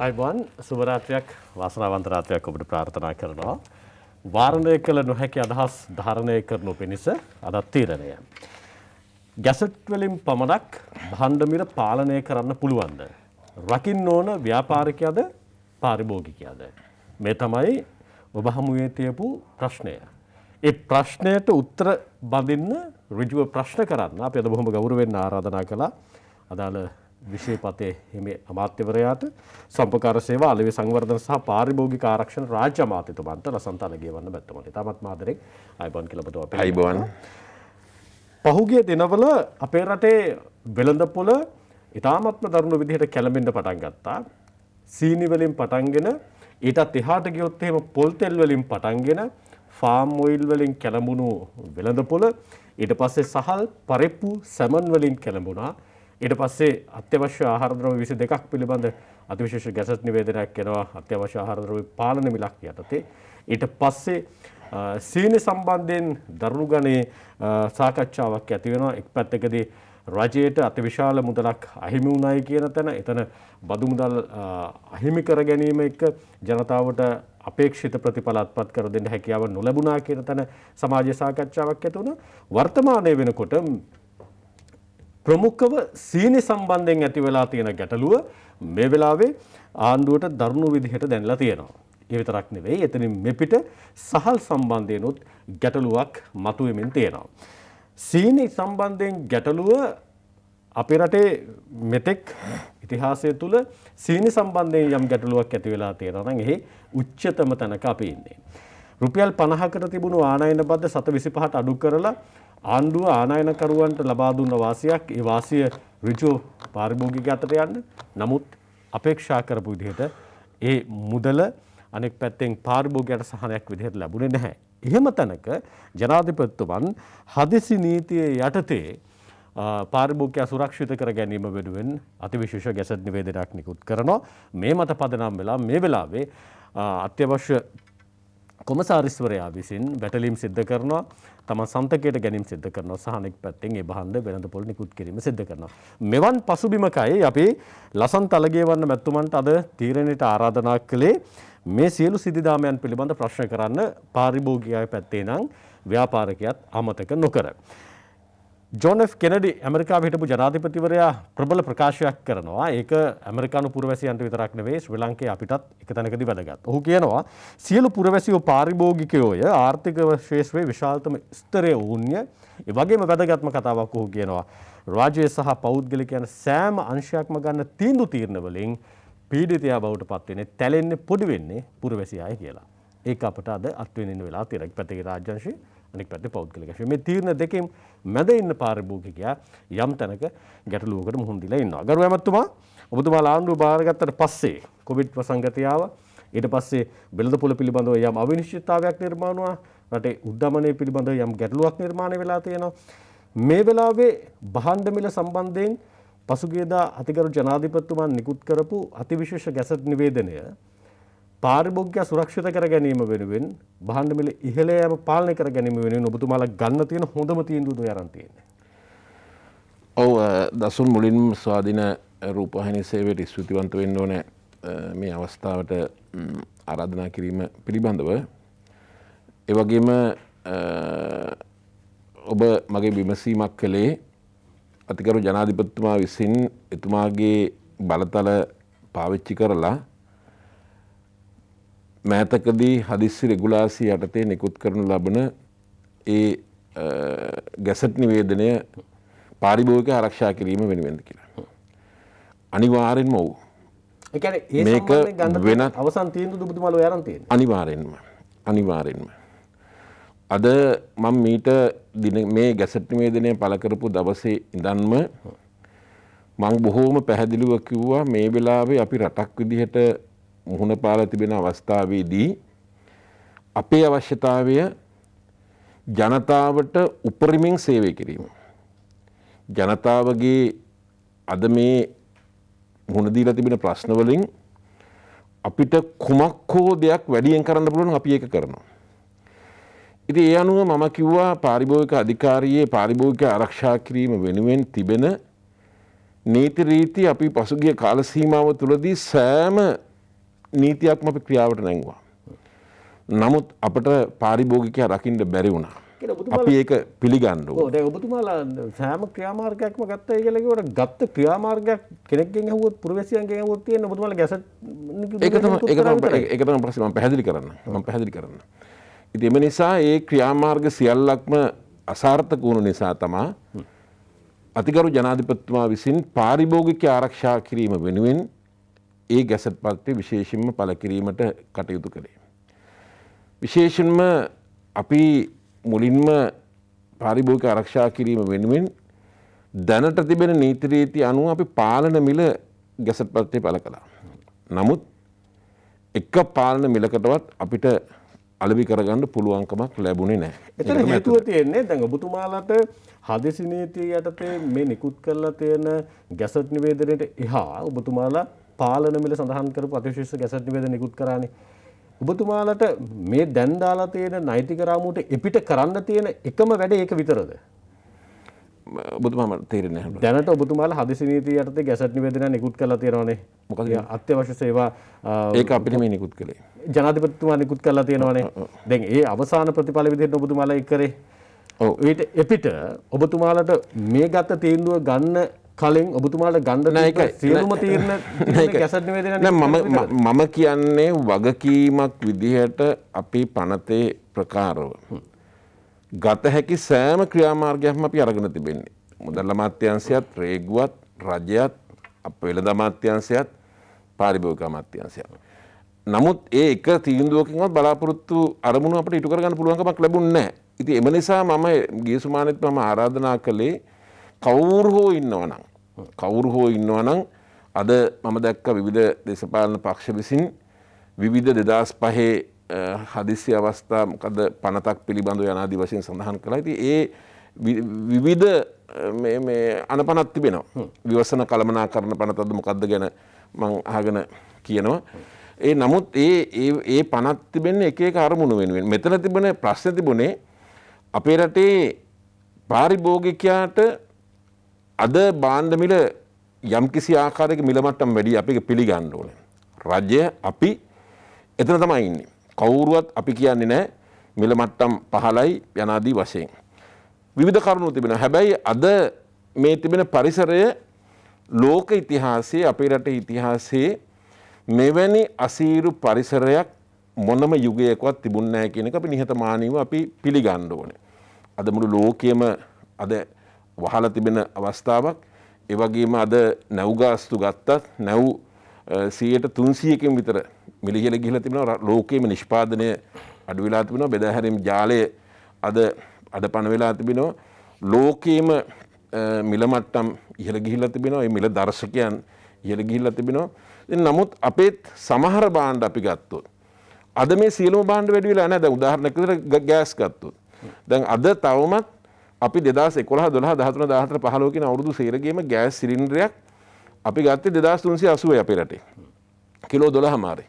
අයිබෝන් සුබ රාත්‍රියක් වාසනාවන්ත රාත්‍රියක් ඔබට ප්‍රාර්ථනා කරනවා. වාරණය කළ නොහැකි අදහස් ධාරණය කරනු පිණිස අදත් තීරණය. ගැසට් වලින් පමණක් භාණ්ඩ මිල පාලනය කරන්න පුළුවන්ද? රකින්න ඕන ව්‍යාපාරිකයද පාරිභෝගිකයද? මේ තමයි ඔබ හමුවේ තියපු ප්‍රශ්නය. ඒ ප්‍රශ්නයට උත්තර බඳින්න ඍජුව ප්‍රශ්න කරන්න අපි අද බොහොම ගෞරවයෙන් ආරාධනා කළා. අදාළ විශේෂපතේ හිමි අමාත්‍යවරයාට සම්පකාර සේවා අලෙවි සංවර්ධන සහ පාරිභෝගික ආරක්ෂණ රාජ්‍ය අමාත්‍යතුමන්ට ලසන්ත අලගියවන්න බැත්තමනි. තාමත් මාදරෙක් අයිබෝන් කියලා ඔබට අපේ අයිබෝන්. පහුගිය දිනවල අපේ රටේ වෙළඳපොළ ඉතාමත්ම දරුණු විදිහට කැළඹෙන්න පටන් ගත්තා. සීනි වලින් පටන්ගෙන ඊටත් එහාට ගියොත් එහෙම පොල් තෙල් වලින් පටන්ගෙන ෆාම් ඔයිල් වලින් කැළඹුණු වෙළඳපොළ ඊට පස්සේ සහල් පරිප්පු සැමන් වලින් කැළඹුණා. ඊට පස්සේ අත්‍යවශ්‍ය ආහාර ද්‍රව්‍ය 22ක් පිළිබඳ අතිවිශේෂ ගැසට් නිවේදනයක් එනවා අත්‍යවශ්‍ය ආහාර ද්‍රව්‍ය පාලන මිලක් යටතේ. ඊට පස්සේ සීනි සම්බන්ධයෙන් දරුණු ගණේ සාකච්ඡාවක් ඇති වෙනවා. එක් පැත්තකදී රජයට අතිවිශාල මුදලක් අහිමි වුණායි කියන තැන එතන බදු මුදල් අහිමි කර ගැනීම එක්ක ජනතාවට අපේක්ෂිත ප්‍රතිඵල අත්පත් කර දෙන්න හැකියාව නොලැබුණා කියන තැන සමාජ සාකච්ඡාවක් ඇති වුණා. වර්තමානයේ වෙනකොට ප්‍රමුඛව සීනි සම්බන්ධයෙන් ඇති වෙලා තියෙන ගැටලුව මේ වෙලාවේ ආණ්ඩුවට දරුණු විදිහට දැනලා තියෙනවා. ඒ විතරක් නෙවෙයි එතනින් මෙපිට සහල් සම්බන්ධයෙන්ුත් ගැටලුවක් මතුවෙමින් තියෙනවා. සීනි සම්බන්ධයෙන් ගැටලුව අපේ රටේ මෙතෙක් ඉතිහාසය තුළ සීනි සම්බන්ධයෙන් යම් ගැටලුවක් ඇති වෙලා තියෙනවා නම් එහි උච්චතම තැනක අපි ඉන්නේ. රුපියල් 50කට තිබුණු ආනයන බද්ද 725ට අඩු කරලා ආණ්ඩුව ආනයනකරුවන්ට ලබා දුන්න වාසියක් ඒ වාසිය ඍජුව පාරිභෝගික අතට යන්න. නමුත් අපේක්ෂා කරපු විදිහට ඒ මුදල අනෙක් පැත්තෙන් පාරිභෝගිකයට සහනයක් විදිහට ලැබුණේ නැහැ. එහෙම තැනක ජනාධිපතිතුමන් හදිසි නීතිය යටතේ පාරිභෝගිකයා සුරක්ෂිත කර ගැනීම වෙනුවෙන් අතිවිශේෂ ගැසට් නිවේදනයක් නිකුත් කරනවා. මේ මත පදනම් වෙලා මේ වෙලාවේ අත්‍යවශ්‍ය කොමසාරිස්වරයා විසින් වැටලීම් සිද්ධ කරනවා. තම සන්තකයට ගැනීම සිද්ධ කරනවා සහ අනෙක් පැත්තෙන් ඒ භාණ්ඩ වෙළඳපොළ නිකුත් කිරීම සිද්ධ කරනවා. මෙවන් පසුබිමකයි අපි ලසන්ත අලගියවන්න මැතිතුමන්ට අද තීරණයට ආරාධනා කළේ මේ සියලු සිද්ධාමයන් පිළිබඳ ප්‍රශ්න කරන්න පාරිභෝගිකයා පැත්තේ නම් ව්‍යාපාරිකයාත් අමතක නොකර. ජොන් එෆ් කෙනඩි ඇමරිකාවේ හිටපු ජනාධිපතිවරයා ප්‍රබල ප්‍රකාශයක් කරනවා. ඒක ඇමරිකානු පුරවැසියන්ට විතරක් නෙවෙයි ශ්‍රී ලංකේ අපිටත් එක තැනකදී වැදගත්. ඔහු කියනවා සියලු පුරවැසියෝ පාරිභෝගිකයෝය ආර්ථික ශේෂ්ත්‍රයේ විශාලතම ස්තරයේ වුණ්‍ය. ඒ වගේම වැදගත්ම කතාවක් ඔහු කියනවා රාජ්‍ය සහ පෞද්ගලිකයන් සෑම අංශයක්ම ගන්න තීන්දුව වලින් පීඩිතයා බවට පත් වෙන්නේ තැලෙන්නේ පොඩි වෙන්නේ පුරවැසියායි කියලා. ඒක අපට අද අත්වෙනින්න වෙලා තියෙනවා. එක් පැත්තේ රාජ්‍ය අංශය අනෙක් පැත්තේ පෞද්ගලික අංශය. මේ තීරණ දෙකෙන් මැද ඉන්න පාරිභෝගිකයා යම් තැනක ගැටලුවකට මුහුණ දීලා ඉන්නවා. ගරු ඇමතුමා ඔබතුමාලා ආණ්ඩුව බාරගත්තට පස්සේ කොවිඩ් වසංගතය ආවා. ඊට පස්සේ වෙළඳපොළ පිළිබඳව යම් අවිනිශ්චිතතාවයක් නිර්මාණය වුණා. රටේ උද්දමනය පිළිබඳව යම් ගැටලුවක් නිර්මාණය වෙලා තියෙනවා. මේ වෙලාවේ භාණ්ඩ මිල සම්බන්ධයෙන් පසුගියදා අතිගරු ජනාධිපතිතුමන් නිකුත් කරපු අතිවිශේෂ ගැසට් නිවේදනය පාරිභෝගිකයා සුරක්ෂිත කර ගැනීම වෙනුවෙන් භාණ්ඩ මිල ඉහළ යාම පාලනය කර ගැනීම වෙනුවෙන් ඔබතුමාලා ගන්න තියෙන හොඳම තීන්දුව අරන් තියෙන්නේ. ඔව් දසුන් මුලින්ම ස්වාධීන රූපවාහිනී සේවයට ස්තුතිවන්ත වෙන්න ඕනේ මේ අවස්ථාවට ආරාධනා කිරීම පිළිබඳව. ඒ වගේම ඔබ මගේ විමසීමක් කළේ අතිගරු ජනාධිපතිතුමා විසින් එතුමාගේ බලතල පාවිච්චි කරලා මෑතකදී හදිස්සි රෙගුලාසි යටතේ නිකුත් කරනු ලබන ඒ ගැසට් නිවේදනය පාරිභෝගික ආරක්ෂා කිරීම වෙනුවෙන්ද කියලා. අනිවාර්යෙන්ම ඔව්. ඒ කියන්නේ ඒ සම්බන්ධයෙන් ගන්න අවසන් තීන්දුව ඔබතුමාලා අරන් තියෙන්නේ. අනිවාර්යෙන්ම. අද මම මීට මේ ගැසට් නිවේදනය පළ කරපු දවසේ ඉඳන්ම මම බොහෝම පැහැදිලිව කිව්වා මේ වෙලාවේ අපි රටක් විදිහට මුහුණ පාලා තිබෙන අවස්ථාවේදී අපේ අවශ්‍යතාවය ජනතාවට උපරිමයෙන් සේවය කිරීම. ජනතාවගේ අද මේ මුහුණ දීලා තිබෙන ප්‍රශ්න වලින් අපිට කුමක් හෝ දෙයක් වැඩියෙන් කරන්න පුළුවන් අපි ඒක කරනවා. ඉතින් ඒ අනුව මම කිව්වා පාරිභෝගික අධිකාරියේ පාරිභෝගික ආරක්ෂා කිරීම වෙනුවෙන් තිබෙන නීති රීති අපි පසුගිය කාල සීමාව තුළදී සෑම නීතියක්ම අපි ක්‍රියාවට නැංගුවා. නමුත් අපට පාරිභෝගිකයා රකින්න බැරි වුණා. අපි ඒක පිළිගන්න ඕනේ. ඔව් දැන් ඔබතුමාලා සෑම ක්‍රියාමාර්ගයක්ම ගත්තයි කියලා කිව්වට ගත්ත ක්‍රියාමාර්ගයක් කෙනෙක්ගෙන් අහුවොත් පුරවැසියන්ගෙන් අහුවොත් තියෙන ඔබතුමාලා ගැසට් ඒක තමයි ප්‍රශ්නේ. මම පැහැදිලි කරන්න. ඉතින් එම නිසා ඒ ක්‍රියාමාර්ග සියල්ලක්ම අසාර්ථක වුණු නිසා තමයි අතිගරු ජනාධිපතිතුමා විසින් පාරිභෝගික ආරක්ෂා කිරීම වෙනුවෙන් ඒ ගැසට් පත්‍රය විශේෂයෙන්ම පළ කිරීමට කටයුතු කළේ. විශේෂයෙන්ම අපි මුලින්ම පාරිභෝගික ආරක්ෂා කිරීම වෙනුවෙන් දැනට තිබෙන නීති රීති අනුව අපි පාලන මිල ගැසට් පත්‍රය පළ කළා. නමුත් එක පාලන මිලකටවත් අපිට අලෙවි කරගන්න පුළුවන්කමක් ලැබුණේ නැහැ. එතන හේතුව තියෙන්නේ දැන් ඔබතුමාලට හදිසි නීතිය යටතේ මේ නිකුත් කරලා තියෙන ගැසට් නිවේදනයේට එහා ඔබතුමාලා පාලන මිල සඳහන් කරපු අතිශීර්ෂ ගැසට් නිවේදන නිකුත් කරානේ. ඔබතුමාලට මේ දැන් දාලා තියෙන නෛතික රාමුවට එපිට කරන්න තියෙන එකම වැඩ ඒක විතරද? ඔබතුමාම තේරෙන්නේ නැහැ. දැනට ඔබතුමාලා හදිසි නීතිය යටතේ ගැසට් නිවේදන නිකුත් කරලා තියෙනවානේ. මොකද අත්‍යවශ්‍ය සේවා ඒක අපිට මේ නිකුත් කළේ. ජනාධිපතිතුමා නිකුත් කරලා තියෙනවානේ. දැන් ඒ අවසාන ප්‍රතිඵල විදිහට ඔබතුමාලා ඒක කරේ. ඔව්. ඊට එපිට ඔබතුමාලට මේ ගත තීන්දුව ගන්න කලින් ඔබතුමාලට ගන්න සියලුම තීරණ ගැසට් නිවේදනය මම කියන්නේ වගකීමක් විදිහට අපි පනතේ ප්‍රකාරව ගත හැකි සෑම ක්‍රියාමාර්ගයක්ම අපි අරගෙන තිබෙන්නේ. මුදල් අමාත්‍යාංශයත්, රේගුවත්, රජයත්, වෙළඳ අමාත්‍යාංශයත්, පාරිභෝගික අමාත්‍යාංශයත්. නමුත් ඒ එක තීන්දුවකින්වත් බලාපොරොත්තු අරමුණු අපිට ඉටු කරගන්න පුළුවන්කමක් ලැබුණේ නැහැ. ඉතින් එම නිසා මම ගිය සුමානෙත් මම ආරාධනා කළේ කවුරු හෝ ඉන්නවනම් අද මම දැක්ක විවිධ දේශපාලන පක්ෂ විසින් විවිධ 2005 හදිසි අවස්ථා මොකද පනතක් පිළිබඳව යනාදී වශයෙන් සඳහන් කළා. ඉතින් ඒ විවිධ මේ අනපනක් තිබෙනවා. විවසන කළමනාකරණ පනතක්ද මොකද්ද ගැන මම අහගෙන කියනවා. නමුත් ඒ පනත් තිබෙන්නේ එක එක අරමුණු වෙනුවෙන්. මෙතන තිබෙන ප්‍රශ්නේ තිබුණේ අපේ රටේ පාරිභෝගිකයාට අද භාණ්ඩ මිල යම්කිසි ආකාරයක මිල මට්ටම් වැඩි අපි ඒක පිළිගන්න ඕනේ. රජය අපි එතන තමයි ඉන්නේ. කවුරුවත් අපි කියන්නේ නැහැ මිල මට්ටම් පහළයි යනාදී වශයෙන්. විවිධ කරුණු තිබෙනවා. හැබැයි අද මේ තිබෙන පරිසරය ලෝක ඉතිහාසයේ අපේ රටේ ඉතිහාසයේ මෙවැනි අසීරු පරිසරයක් මොනම යුගයකවත් තිබුණ නැහැ කියන එක අපි නිහතමානීව අපි පිළිගන්න ඕනේ. අද මුළු ලෝකයේම අද වහලා තිබෙන අවස්ථාවක්. ඒ වගේම අද නැව් ගාස්තු ගත්තත් නැව් 300කින් විතර මිලිහෙල ගිහිලා තිබෙනවා. ලෝකයේම නිෂ්පාදනය අඩු වෙලා තිබෙනවා. බෙදා හැරීම් ජාලය අද අඩපණ වෙලා තිබෙනවා. ලෝකයේම මිල මට්ටම් ඉහළ ගිහිලා තිබෙනවා. මේ මිල දර්ශකයන් ඉහළ ගිහිලා තිබෙනවා. නමුත් අපේත් සමහර භාණ්ඩ අපි ගත්තොත් අද මේ සියලුම භාණ්ඩ වැඩි වෙලා නැහැ. දැන් උදාහරණයක් විදිහට ගෑස් ගත්තොත් දැන් අද තවමත් අපි 2011 12 13 14 15 කියන අවුරුදු සේරගේම ගෑස් සිලින්ඩරයක් අපි ගත්තේ 2380යි අපේ රටේ. කිලෝ 12 මාරේ.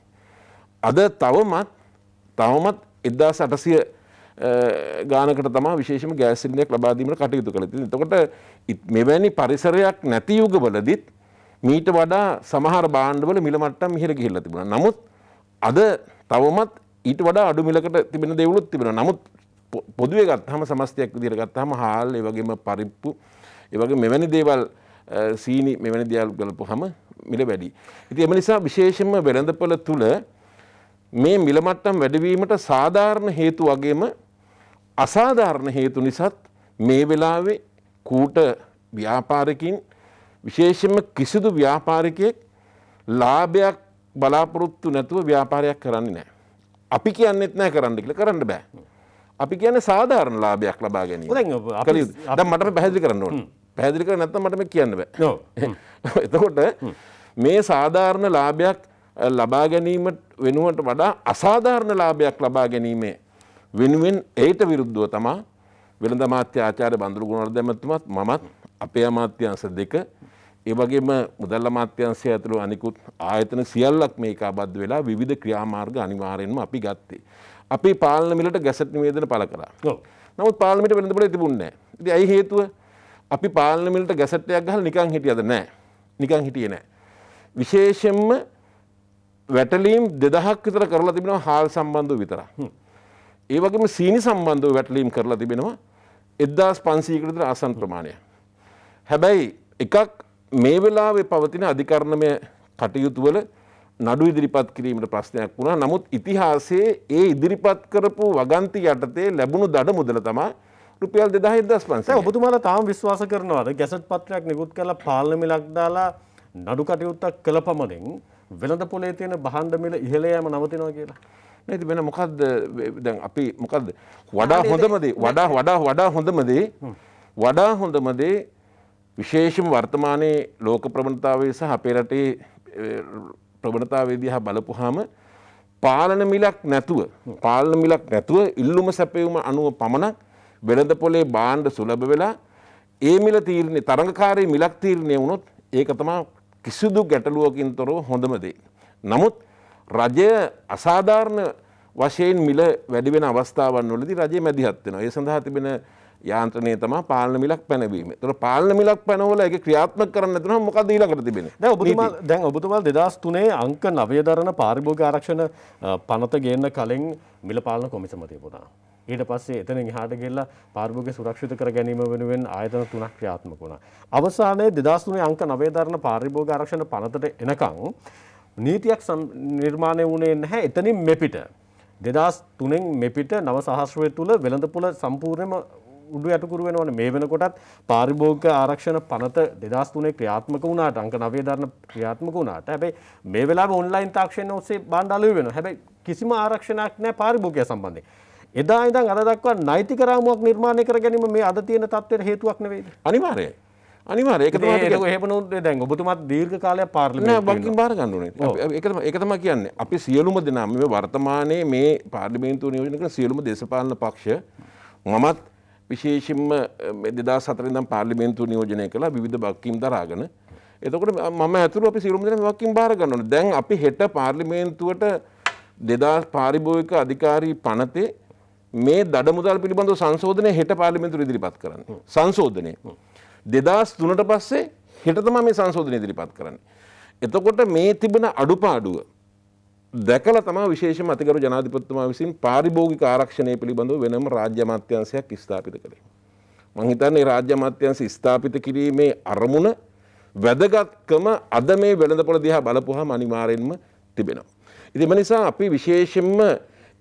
අද තවමත් 1800 ගානකට තමයි විශේෂම ගෑස් සිලින්ඩරයක් ලබා දීමට කටයුතු කළේ. එතකොට මෙවැනි පරිසරයක් නැති යුගවලදීත් මීට වඩා සමහර භාණ්ඩවල මිල මට්ටම් ඉහළ ගිහිල්ලා තිබුණා. නමුත් අද තවමත් ඊට වඩා අඩු මිලකට තිබෙන දේවලුත් තිබෙනවා. නමුත් පොදුවේ ගත්තාම සමස්තයක් විදිහට ගත්තාම හාල් ඒ වගේම පරිප්පු ඒ වගේ මෙවැනි දේවල් සීනි මෙවැනි දේවල් ගලපුවාම මිල වැඩි. ඉතින් එම නිසා විශේෂයෙන්ම වෙළඳපොළ තුල මේ මිල මට්ටම් වැඩිවීමට සාධාරණ හේතු වගේම අසාධාරණ හේතු නිසාත් මේ වෙලාවේ කූට ව්‍යාපාරිකින් විශේෂයෙන්ම කිසිදු ව්‍යාපාරිකයෙක් ලාභයක් බලාපොරොත්තු නැතුව ව්‍යාපාරයක් කරන්නේ නැහැ. අපි කියන්නේත් නැහැ කරන්න කියලා. කරන්න බෑ. අපි කියන්නේ සාධාරණ ලාභයක් ලබා ගැනීම. දැන් මට පැහැදිලි කරන්න ඕනේ. පැහැදිලි කරන්නේ නැත්නම් මට මේ කියන්න බෑ. එතකොට මේ සාධාරණ ලාභයක් ලබා ගැනීම වෙනුවට වඩා අසාධාරණ ලාභයක් ලබා ගැනීම වෙනුවෙන් ඒට විරුද්ධව තමයි වෙළඳ අමාත්‍ය ආචාර්ය බන්දුරු ගුණවර්ධන මහත්මයාත් මමත් අපේ අමාත්‍යාංශ දෙක ඒ වගේම මුදල් අමාත්‍යාංශය ඇතුළු අනිකුත් ආයතන සියල්ලක් මේකාබද්ධ වෙලා විවිධ ක්‍රියාමාර්ග අනිවාර්යෙන්ම අපි ගත්තේ. අපි පාලන මිලට ගැසට් නිවේදන පළ කළා. නමුත් පාර්ලිමේන්තුවේ වෙළඳපොලේ තිබුණේ නැහැ. ඉතින් ඇයි හේතුව? අපි පාලන මිලට ගැසට් එකක් ගහලා නිකන් හිටියද නැහැ. නිකන් හිටියේ නැහැ. විශේෂයෙන්ම වැටලීම් 2000ක් විතර කරලා තිබෙනවා හාල් සම්බන්ධව විතරක්. ඒ වගේම සීනි සම්බන්ධව වැටලීම් කරලා තිබෙනවා 1500කට විතර ආසන්න ප්‍රමාණයක්. හැබැයි එකක් මේ වෙලාවේ පවතින අධිකරණමය කටයුතු වල නඩු ඉදිරිපත් කිරීමට ප්‍රශ්නයක් වුණා. නමුත් ඉතිහාසයේ ඒ ඉදිරිපත් කරපු වගන්ති යටතේ ලැබුණු දඩ මුදල තමයි රුපියල් 2500. ඔබතුමාලා තාම විශ්වාස කරනවාද ගැසට් පත්‍රයක් නිකුත් කරලා පාලන මිලක් දාලා නඩු කටයුත්තක් කළ පමණින් වෙළඳ පොලේ තියෙන භාණ්ඩ මිල ඉහළ යෑම නවතිනවා කියලා? නේද? වෙන මොකද්ද දැන් අපි මොකද්ද වඩා හොඳම දේ විශේෂම වර්තමානයේ ලෝක ප්‍රවණතාවයේ සහ අපේ රටේ ප්‍රවණතාවයේ දිහා බලපුවාම පාලන මිලක් නැතුව ඉල්ලුම සැපයුම අනුව පමණක් වෙළඳ පොලේ භාණ්ඩ සුලභ වෙලා ඒ මිල තීරණය තරඟකාරී මිලක් තීරණය වුණොත් ඒක තමයි කිසිදු ගැටලුවකින් තොරව හොඳම දේ. නමුත් රජය අසාධාරණ වශයෙන් මිල වැඩි වෙන අවස්ථාවන් වලදී රජය මැදිහත් වෙනවා. ඒ සඳහා තිබෙන යාන්ත්‍රණය තමයි පාලන මිලක් පැනවීම. ඒතර පාලන මිලක් පැනවල ඒක ක්‍රියාත්මක කරන්න නැතුනම මොකද ඊළඟට තිබෙන්නේ? දැන් ඔබතුමාලා 2003 අංක 9 දරන පාරිභෝගික ආරක්ෂණ පනත ගේන්න කලින් මිල පාලන කොමිසම තිබුණා. ඊට පස්සේ එතනින් එහාට ගිහිල්ලා පාරිභෝගික සුරක්ෂිත කර ගැනීම වෙනුවෙන් ආයතන 3ක් ක්‍රියාත්මක වුණා. අවසානයේ 2003 අංක 9 දරන පාරිභෝගික ආරක්ෂණ පනතට එනකන් නීතියක් නිර්මාණය වුණේ නැහැ. එතනින් මෙපිට 2003න් මෙපිට නව සහස්‍රය තුල වෙළඳපොළ සම්පූර්ණයෙන්ම උඩු යටකුරු වෙනවනේ. මේ වෙනකොටත් පාරිභෝගික ආරක්ෂණ පනත 2003 ක්‍රියාත්මක වුණාට අංක 9 දරන ක්‍රියාත්මක වුණාට හැබැයි මේ වෙලාවේ ඔන්ලයින් තාක්ෂණය ඔස්සේ භාණ්ඩ අලුයි වෙනවා. හැබැයි කිසිම ආරක්ෂණයක් නැහැ පාරිභෝගිකය සම්බන්ධයෙන්. එදා ඉඳන් අද දක්වා නෛතික රාමුවක් නිර්මාණය කර ගැනීම මේ අද තියෙන තත්ත්වයට හේතුවක් නෙවෙයිද? අනිවාර්යයි. ඒක තමයි එහෙම නෝත් දැන් ඔබතුමාත් දීර්ඝ කාලයක් පාර්ලිමේන්තුවේ නෑ බංකින් බාර ගන්න ඕනේ. ඒක තමයි කියන්නේ. අපි සියලුම දෙනා මේ වර්තමානයේ මේ පාර්ලිමේන්තුව නියෝජනය කරන සියලුම දේශපාලන පක්ෂ මමත් විශේෂයෙන්ම 2004 ඉඳන් පාර්ලිමේන්තුව නියෝජනය කළා විවිධ බක්කිම් දරාගෙන. එතකොට මම ඇතුළු අපි සියලුම දෙනා මේ බක්කිම් බාර ගන්න ඕනේ. දැන් අපි හෙට පාර්ලිමේන්තුවට 2000 පාරිභෝගික අධිකාරී පනතේ මේ දඩ මුදල් පිළිබඳව සංශෝධනය හෙට පාර්ලිමේන්තුවට ඉදිරිපත් කරන්නේ. සංශෝධනය 2003ට පස්සේ හෙට තමයි මේ සංශෝධනය ඉදිරිපත් කරන්නේ. එතකොට මේ තිබෙන අඩුපාඩුව දැකලා තමයි විශේෂම අතිගරු ජනාධිපතිතුමා විසින් පාරිභෝගික ආරක්ෂණය පිළිබඳව වෙනම රාජ්‍ය අමාත්‍යාංශයක් ස්ථාපිත කළේ. මම හිතන්නේ රාජ්‍ය අමාත්‍යාංශය ස්ථාපිත කිරීමේ අරමුණ වැදගත්කම අද මේ වෙළඳපොළ දිහා බලපුවාම අනිවාර්යෙන්ම තිබෙනවා. ඉතින් ඒ නිසා අපි විශේෂයෙන්ම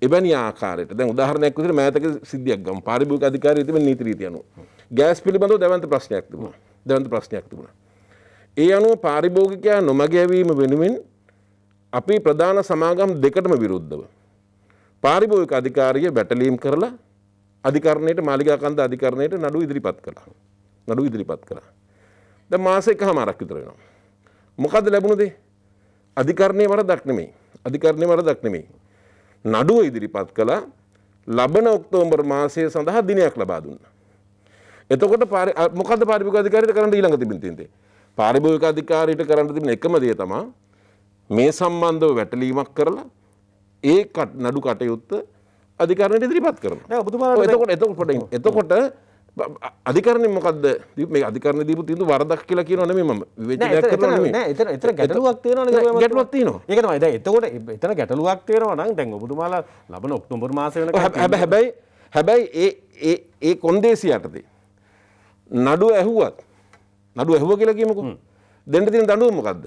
එවැනි ආකාරයට දැන් උදාහරණයක් විදිහට මෑතක සිද්ධියක් ගමු. පාරිභෝගික අධිකාරිය තිබෙන නීති රීතිය අනුව ගෑස් පිළිබඳව දැවන්ත ප්‍රශ්නයක් තිබුණා. ඒ අනුව පාරිභෝගිකයා නොමග යැවීම වෙනුවෙන් අපි ප්‍රධාන සමාගම් දෙකටම විරුද්ධව පාරිභෝගික අධිකාරිය වැටලීම් කරලා අධිකරණයට මාලිගා කන්ද අධිකරණයට නඩු ඉදිරිපත් කළා. දැන් මාස එකමාරක් විතර වෙනවා. මොකද්ද ලැබුණ දේ? අධිකරණයේ වරදක් නෙමෙයි. නඩුව ඉදිරිපත් කළා. ලබන ඔක්තෝබර් මාසය සඳහා දිනයක් ලබා දුන්නා. එතකොට මොකද්ද පාරිභෝගික අධිකාරියට කරන්න ඊළඟ තිබෙන තියෙන්නේ? පාරිභෝගික අධිකාරියට කරන්න තිබෙන එකම දේ තමයි මේ සම්බන්ධව වැටලීමක් කරලා ඒ නඩු කටයුත්ත අධිකරණයට ඉදිරිපත් කරනවා. එතකොට අධිකරණය මොකද්ද මේ අධිකරණ දීපු තීන්දුව වරදක් කියලා කියනව නෙමෙයි මම විවේචනයක් කරනවා නෙමෙයි. නෑ එතන ගැටලුවක් තියෙනවනේ. ගැටලුවක් තියෙනවා. ඒක තමයි. දැන් එතකොට එතන ගැටලුවක් තියෙනවා නම් දැන් ඔබතුමාලා ලබන ඔක්තෝබර් මාසෙ වෙනකන් හැබැයි ඒ කොන්දේසි යටතේ නඩුව ඇහුව කියලා කියමුකෝ. දෙන්න තියෙන දඬුවම මොකද්ද?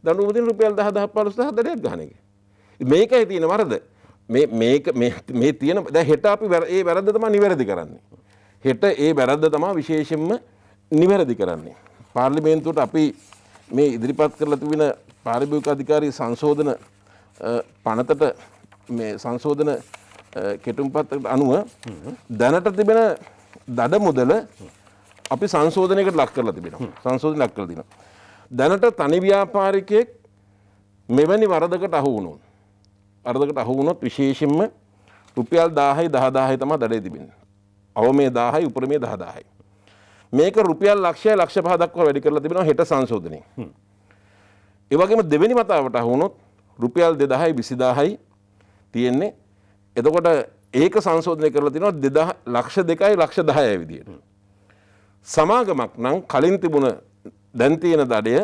දඬුවම තියෙන රුපියල් 10,000 දඩයක් ගන්න එක. මේකයි තියෙන වරද. මේ තියෙන දැන් හෙට අපි ඒ වැරද්ද තමයි නිවැරදි කරන්නේ. හෙට ඒ වැරද්ද තමයි විශේෂයෙන්ම නිවැරදි කරන්නේ. පාර්ලිමේන්තුවට අපි මේ ඉදිරිපත් කරලා තිබෙන පාරිභෝගික අධිකාරී සංශෝධන පනතට මේ සංශෝධන කෙටුම්පතට අනුව දැනට තිබෙන දඩ මුදල අපි සංශෝධනයකට ලක් කරලා තිබෙනවා. දැනට තනි ව්‍යාපාරිකයෙක් මෙවැනි වරදකට අහු වුණොත් විශේෂයෙන්ම රුපියල් 10,000 10,000 තමයි දඩේ තිබෙන්නේ. අවමේ 10,000 උපරිමේ 10,000. මේක රුපියල් ලක්ෂය ලක්ෂ 5 දක්වා වැඩි කරලා තිබෙනවා හෙට සංශෝධනයේ. ඒ වගේම දෙවෙනි වතාවට අහු වුණොත් රුපියල් 2,000 20,000යි තියෙන්නේ. එතකොට ඒක සංශෝධනය කරලා තිනවා ලක්ෂ 2යි ලක්ෂ 10යි විදියට. සමාගමක් නම් කලින් තිබුණ දැන් තියෙන දඩය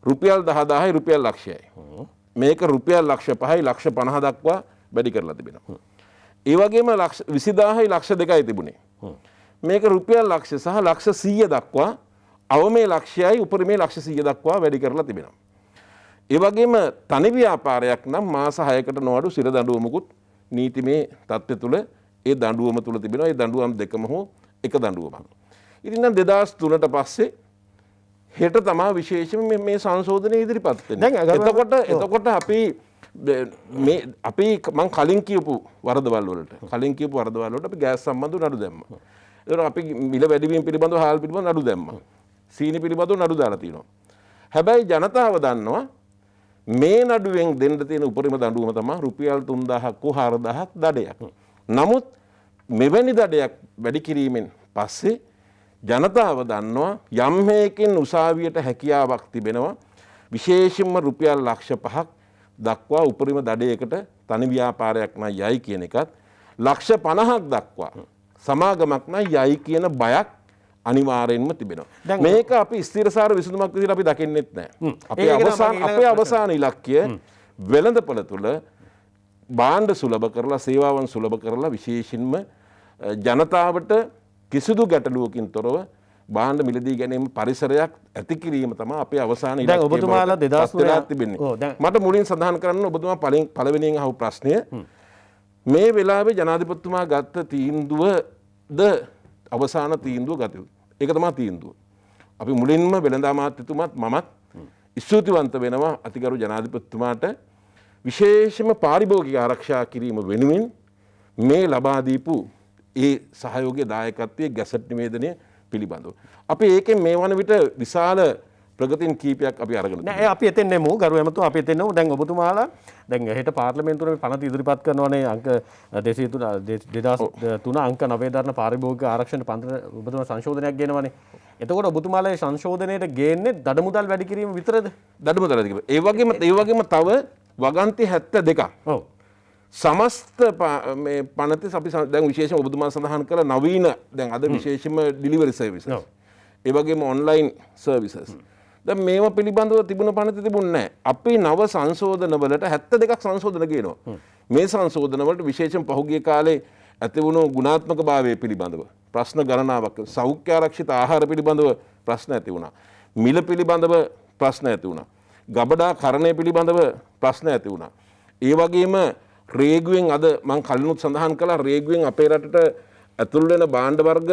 රුපියල් 10,000යි රුපියල් ලක්ෂයයි. මේක රුපියල් ලක්ෂ 5යි ලක්ෂ 50 දක්වා වැඩි කරලා තිබෙනවා. ඒ වගේම ලක්ෂ 20000යි ලක්ෂ 2යි තිබුණේ. මේක රුපියල් ලක්ෂ සහ ලක්ෂ 100 දක්වා අවමේ ලක්ෂයයි උපරිමේ ලක්ෂ 100 දක්වා වැඩි කරලා තිබෙනවා. ඒ වගේම තනි ව්‍යාපාරයක් නම් මාස 6කට නොඅඩු සිර දඬුවමකුත් නීතිමය තත්ත්වය තුළ ඒ දඬුවම තුළ තිබෙනවා. ඒ දඬුවම් දෙකම හෝ එක දඬුවමක්. ඉතින් දැන් 2003ට පස්සේ හෙට තමයි විශේෂම මේ සංශෝධනය ඉදිරිපත් වෙන්නේ. එතකොට අපි මං කලින් කියපු වරදවල් වලට අපි ගෑස් සම්බන්ධව නඩු දැම්මා. ඒතර අපි මිල වැඩිවීම පිළිබඳව හාල් පිළිබඳව නඩු දැම්මා. සීනි පිළිබඳව නඩු දාලා තියෙනවා. හැබැයි ජනතාව දන්නවා මේ නඩුවෙන් දෙන්න තියෙන උපරිම දඬුවම තමයි රුපියල් 3000ක් හෝ 4000ක් දඩයක්. නමුත් මෙවැනි දඩයක් වැඩි කිරීමෙන් පස්සේ ජනතාව දන්නවා යම් හේකින් උසාවියට හැකියාවක් තිබෙනවා විශේෂයෙන්ම රුපියල් ලක්ෂ 5ක් දක්වා උපරිම දඩයකට තනි ව්‍යාපාරයක් නම් යයි කියන එකත් ලක්ෂ 50ක් දක්වා සමාගමක් නම් යයි කියන බයක් අනිවාර්යෙන්ම තිබෙනවා. මේක අපි ස්ථිරසාර විසඳුමක් විදිහට අපි දකින්නෙත් නැහැ. අපේ අවසාන ඉලක්කය වෙළඳපොළ තුළ භාණ්ඩ සුලභ කරලා සේවාවන් සුලභ කරලා විශේෂයෙන්ම ජනතාවට කිසිදු ගැටලුවකින් තොරව භාණ්ඩ මිලදී ගැනීම පරිසරයක් ඇති කිරීම තමයි අපේ අවසාන ඉලක්කය. දැන් ඔබතුමාලා 2003 තිබෙන්නේ. මට මුලින් සඳහන් කරන්න ඔබතුමා පළවෙනියෙන් අහපු ප්‍රශ්නය මේ වෙලාවේ ජනාධිපතිතුමා ගත්ත තීන්දුවද අවසාන තීන්දුව ගත යුතු. ඒක තමයි තීන්දුව. අපි මුලින්ම වෙළඳ අමාත්‍යතුමත් මමත් ස්තුතිවන්ත වෙනවා අතිගරු ජනාධිපතිතුමාට විශේෂම පාරිභෝගික ආරක්ෂා කිරීම වෙනුවෙන් මේ ලබා දීපු ඒ සහයෝගයේ දායකත්වයේ ගැසට් නිවේදනය පිළිබඳව. අපි ඒකෙන් මේ වන විට විශාල ප්‍රගතින් කීපයක් අපි අරගෙන නෑ අපි එතෙන් නෙමු ගරු ඇමතුමා අපි එතෙන් නෙමු. දැන් ඔබතුමාලා දැන් හෙට පාර්ලිමේන්තුවේ පනත ඉදිරිපත් කරනවානේ අංක 2003 අංක 9 දරන පාරිභෝගික ආරක්ෂණ පන්තට ඔබතුමා සංශෝධනයක් ගෙනවනේ. එතකොට ඔබතුමාලා මේ සංශෝධනයට ගේන්නේ දඩ මුදල් වැඩි කිරීම විතරද? දඩ මුදල් වැඩි කිරීම. ඒ වගේම තව වගන්ති 72ක්. ඔව්. සමස්ත මේ පනතේ අපි දැන් විශේෂම ඔබතුමා සඳහන් කළ නවීන දැන් අද විශේෂම ඩිලිවරි සර්විසස්. ඒ වගේම ඔන්ලයින් සර්විසස්. දැන් මේවා පිළිබඳව තිබුණ පනත තිබුණේ නැහැ. අපි නව සංශෝධන වලට 72ක් සංශෝධන ගේනවා. මේ සංශෝධන වලට විශේෂයෙන් පහුගිය කාලේ ඇති වුණු ගුණාත්මක භාවය පිළිබඳව ප්‍රශ්න ගණනාවක්, සෞඛ්‍ය ආරක්ෂිත ආහාර පිළිබඳව ප්‍රශ්න ඇති වුණා. මිල පිළිබඳව ප්‍රශ්න ඇති වුණා. ගබඩා කරණය පිළිබඳව ප්‍රශ්න ඇති වුණා. ඒ වගේම රේගුවෙන් අද මම කලිනුත් සඳහන් කළා රේගුවෙන් අපේ රටට ඇතුල් වෙන භාණ්ඩ වර්ග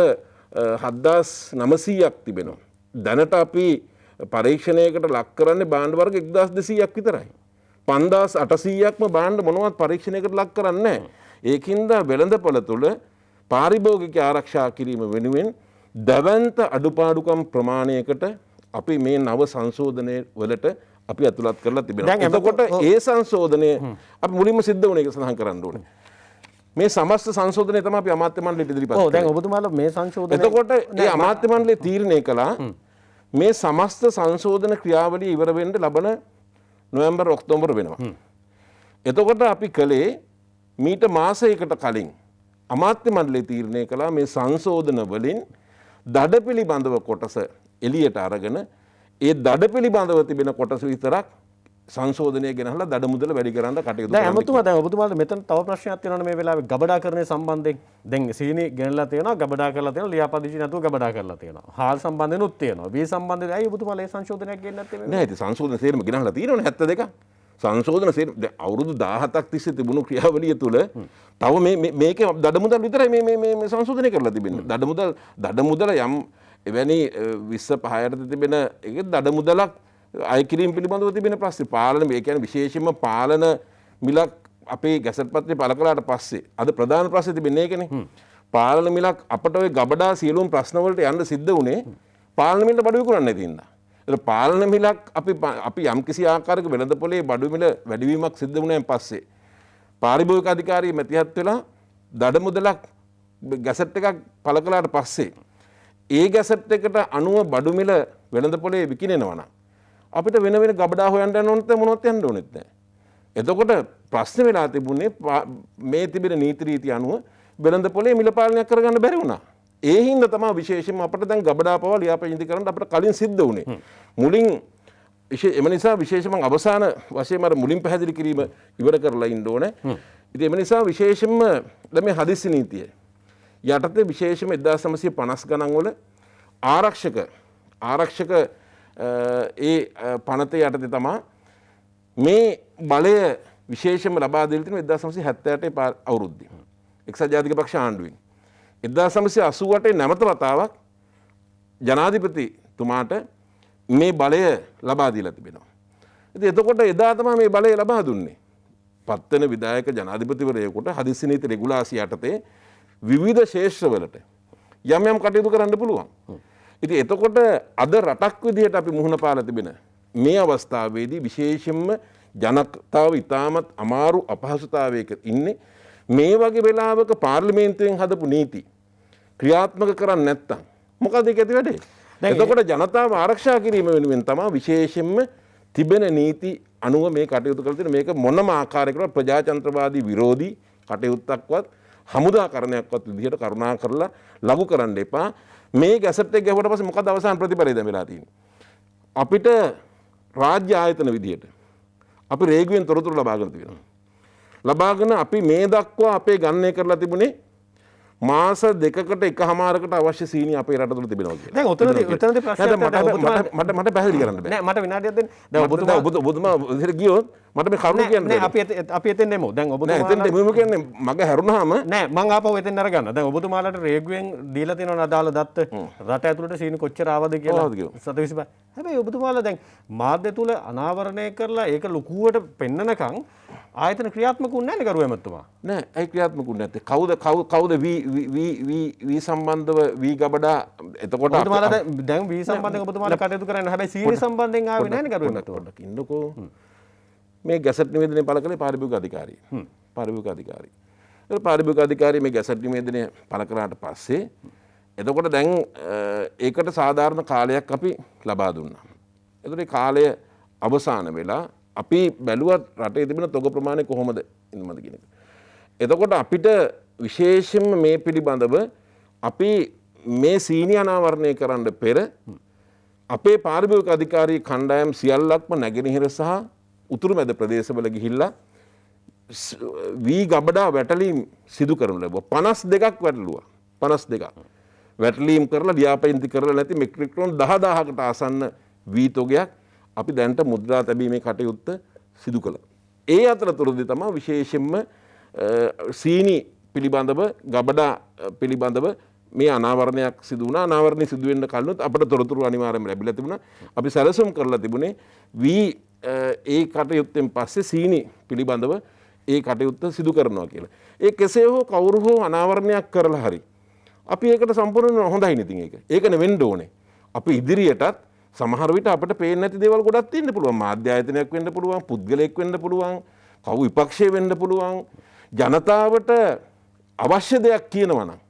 7900ක් තිබෙනවා. දැනට අපි පරීක්ෂණයකට ලක් කරන්නේ භාණ්ඩ වර්ග 1200ක් විතරයි. 5800ක්ම භාණ්ඩ මොනවත් පරීක්ෂණයකට ලක් කරන්නේ නැහැ. ඒකින්ද වෙළඳපොළ තුළ පාරිභෝගික ආරක්ෂා කිරීම වෙනුවෙන් දවන්ත අඩුපාඩුකම් ප්‍රමාණයකට අපි මේ නව සංශෝධනය වලට අපි ඇතුළත් කරලා තිබෙනවා. එතකොට ඒ සංශෝධනය අපි මුලින්ම සිද්ධ වුණ එක සඳහන් කරන්න ඕනේ. මේ සමස්ත සංශෝධනය තමයි අපි අමාත්‍ය මණ්ඩලයට ඉදිරිපත් කළේ. ඔව් දැන් ඔබතුමාලා මේ සංශෝධනය එතකොට මේ අමාත්‍ය මණ්ඩලය තීරණය කළා මේ සමස්ත සංශෝධන ක්‍රියාවලිය ඉවර වෙන්න ලබන නොවැම්බර් ඔක්තෝබර් වෙනවා. එතකොට අපි කළේ මීට මාසයකට කලින් අමාත්‍ය මණ්ඩලය තීරණය කළා මේ සංශෝධන වලින් දඩ පිළිබඳව කොටස එළියට අරගෙන ඒ දඩ පිළිබඳව තිබෙන කොටස විතරක් සංශෝධනය ගෙනහලා දඩ මුදල වැඩි කරන්න කටයුතු කරනවා. දැන් අමතුමා දැන් ඔබතුමාට මෙතන තව ප්‍රශ්නයක් තියෙනවනේ මේ වෙලාවේ ගබඩාකරණය සම්බන්ධයෙන්. දැන් සීනි ගෙනලා තියෙනවා ගබඩා කරලා තියෙනවා ලියාපදිංචි නැතුව ගබඩා කරලා තියෙනවා. හාල් සම්බන්ධෙනුත් තියෙනවා. වී සම්බන්ධයෙන් ඇයි ඔබතුමාලා ඒ සංශෝධනයක් ගෙන්නේ නැත්තේ? නෑ ඉතින් සංශෝධන සේරම ගෙනහලා තියෙනවනේ 72. සංශෝධන සේරම දැන් අවුරුදු 17ක් තිස්සේ තිබුණු ක්‍රියාවලිය තුල තව මේකේ දඩ මුදල් විතරයි මේ සංශෝධනය කරලා තිබෙන්නේ. දඩ මුදල යම් එවැනි 25ට තිබෙන ඒක දඩ මුදලක් අය කිරීම පිළිබඳව තිබෙන ප්‍රශ්නේ පාලන මේ කියන්නේ විශේෂයෙන්ම පාලන මිලක් අපේ ගැසට් පත්‍රය පළ කළාට පස්සේ අද ප්‍රධාන ප්‍රශ්නේ තිබෙන්නේ ඒකනේ. පාලන මිලක් අපට ওই ගබඩා සියලුම ප්‍රශ්න වලට යන්න සිද්ධ වුණේ පාලන මිලට බඩු විකුණන්නේ නැති හින්දා. ඒක පාලන මිලක් අපි යම් කිසි ආකාරයක වෙළඳපොලේ බඩු මිල වැඩිවීමක් සිද්ධ වුණාන් පස්සේ පාරිභෝගික අධිකාරිය මැදිහත් වෙලා දඩ මුදලක් ගැසට් එකක් පළ කළාට පස්සේ ඒ ගැසට් එකට අනුව බඩු මිල වෙළඳපොලේ විකිනෙනවා නම් අපිට වෙන ගබඩා හොයන්න යන්න ඕනෙත් මොනවත් යන්න ඕනෙත් නැහැ. එතකොට ප්‍රශ්න වෙලා තිබුණේ මේ තිබෙන නීති රීති අනුව වෙළඳපොලේ මිල පාලනයක් කරගන්න බැරි වුණා. ඒ හින්දා තමයි විශේෂයෙන්ම අපිට දැන් ගබඩා පවා ලියාපදිංචි කරන්න අපිට කලින් සිද්ධ වුණේ. මුලින් එම නිසා විශේෂම අවසාන වශයෙන් අර මුලින් පැහැදිලි කිරීම ඉවර කරලා ඉන්න ඕනේ. ඉතින් එම නිසා විශේෂයෙන්ම දැන් මේ හදිස්සි නීතිය යටතේ විශේෂයෙන්ම 1950 ගණන් වල ආරක්ෂක ඒ පනතේ යටතේ තමයි මේ බලය විශේෂයෙන්ම ලබා දෙලා තියෙන 1978 අවුරුද්දේ එක්සත් ජාතික පක්ෂ ආණ්ඩුවෙන් 1988 නැවත වතාවක් ජනාධිපතිතුමාට මේ බලය ලබා දීලා තිබෙනවා. ඉතින් එතකොට එදා තමයි මේ බලය ලබා දුන්නේ. පත්වන විධායක ජනාධිපතිවරයෙකුට හදිස්සි නීති රෙගුලාසි යටතේ විවිධ ක්ෂේත්‍රවලට යම් කටයුතු කරන්න පුළුවන්. ඉතින් එතකොට අද රටක් විදිහට අපි මුහුණ පාලා තිබෙන මේ අවස්ථාවේදී විශේෂයෙන්ම ජනතාව ඉතාමත් අමාරු අපහසුතාවයක ඉන්නේ. මේ වගේ වෙලාවක පාර්ලිමේන්තුවෙන් හදපු නීති ක්‍රියාත්මක කරන්නේ නැත්තම් මොකද ඒක ඇති වැඩේ? එතකොට ජනතාව ආරක්ෂා කිරීම වෙනුවෙන් තමයි විශේෂයෙන්ම තිබෙන නීති අනුව මේ කටයුතු කරලා තියෙන මේක මොනම ආකාරයකට ප්‍රජාතන්ත්‍රවාදී විරෝධී කටයුත්තක්වත් හමුදාකරණයක්වත් විදිහට කරුණා කරලා ලඝු කරන්න එපා. මේ ගැසට් එක ගැහුවට පස්සේ මොකද අවසාන ප්‍රතිඵලය දැන් වෙලා තියෙන්නේ? අපිට රාජ්‍ය ආයතන විදිහට අපි රේගුවෙන් තොරතුරු ලබාගෙන තියෙනවා. ලබාගෙන අපි මේ දක්වා අපේ ගණනය කරලා තිබුණේ මාස දෙකකට එකහමාරකට අවශ්‍ය සීනි අපේ රට තුළ තිබෙනවා කියලා. දැන් ඔතනදී ප්‍රශ්නයක් මට පැහැදිලි කරන්න බෑ. නෑ මට විනාඩියක් දෙන්න. දැන් ඔබතුමා ඉතින් ගියොත් මට මේ කරුණ කියන්න නෑ අපි එතෙන් නෙමු. දැන් නෑ එතෙන්ට මෙහෙම කියන්නේ මග හැරුණාම නෑ මං ආපහු එතෙන් අරගන්න. දැන් ඔබතුමාලට රේගුවෙන් දීලා තියෙනවා අදාළ දත්ත රට ඇතුළට සීනි කොච්චර ආවද කියලා 725. හැබැයි ඔබතුමාලා දැන් මාධ්‍ය තුල අනාවරණය කරලා ඒක ලකුවට පෙන්නනකම් ආයතන ක්‍රියාත්මක වුණේ නැහැ නේ ගරු ඇමතුමා. නෑ ඒ ක්‍රියාත්මක වුණේ නැත්තේ. කවුද වී සම්බන්ධව වී ගබඩා එතකොට ඔබතුමාලා දැන් වී සම්බන්ධයෙන් ඔබතුමාලා කටයුතු කරන්නේ. හැබැයි සීනි සම්බන්ධයෙන් ආවේ නැහැ නේ ගරු ඇමතුමා. පොඩ්ඩක් ඉන්නකෝ. මේ ගැසට් නිවේදනය පළ කළේ පාරිභෝගික අධිකාරිය. පාරිභෝගික අධිකාරිය. ඒ පාරිභෝගික අධිකාරිය මේ ගැසට් නිවේදනය පළ කරාට පස්සේ එතකොට දැන් ඒකට සාධාරණ කාලයක් අපි ලබා දුන්නා. එතකොට ඒ කාලය අවසන් වෙලා අපි බැලුවත් රටේ තිබෙන තොග ප්‍රමාණය කොහොමද ඉන්නමද කියන එක. එතකොට අපිට විශේෂයෙන්ම මේ පිළිබඳව අපි මේ සීනි අනාවරණය කරන්න පෙර අපේ පාරිභෝගික අධිකාරී කණ්ඩායම් සියල්ලක්ම නැගෙනහිර සහ උතුරු මැද ප්‍රදේශවල ගිහිල්ලා වී ගබඩා වැටලීම් සිදු කරනු ලැබුවා. 52ක් වැටලුවා. 52ක්. වැටලීම් කරලා ලියාපදිංචි කරලා නැති මෙට්‍රික් ටන් 10000කට ආසන්න වී තොගයක් අපි දැනට මුද්‍රා තැබීමේ කටයුත්ත සිදු කළා. ඒ අතරතුරදී තමයි විශේෂයෙන්ම සීනි පිළිබඳව ගබඩා පිළිබඳව මේ අනාවරණයක් සිදු වුණා. අනාවරණය සිදු වෙන්න කලිනුත් අපිට තොරතුරු අනිවාර්යයෙන්ම ලැබිලා තිබුණා. අපි සැලසුම් කරලා තිබුණේ වී ඒ කටයුත්තෙන් පස්සේ සීනි පිළිබඳව ඒ කටයුත්ත සිදු කරනවා කියලා. ඒ කෙසේ හෝ කවුරු හෝ අනාවරණයක් කරලා හරි අපි ඒකට සම්පූර්ණයෙන් හොඳයි ඉතින් ඒක. ඒකනේ වෙන්න ඕනේ. අපි ඉදිරියටත් සමහර විට අපිට පේන්නේ නැති දේවල් ගොඩක් තියෙන්න පුළුවන්. මාධ්‍ය ආයතනයක් වෙන්න පුළුවන්, පුද්ගලයෙක් වෙන්න පුළුවන්, කවු විපක්ෂය වෙන්න පුළුවන්. ජනතාවට අවශ්‍ය දෙයක් කියනවා නම්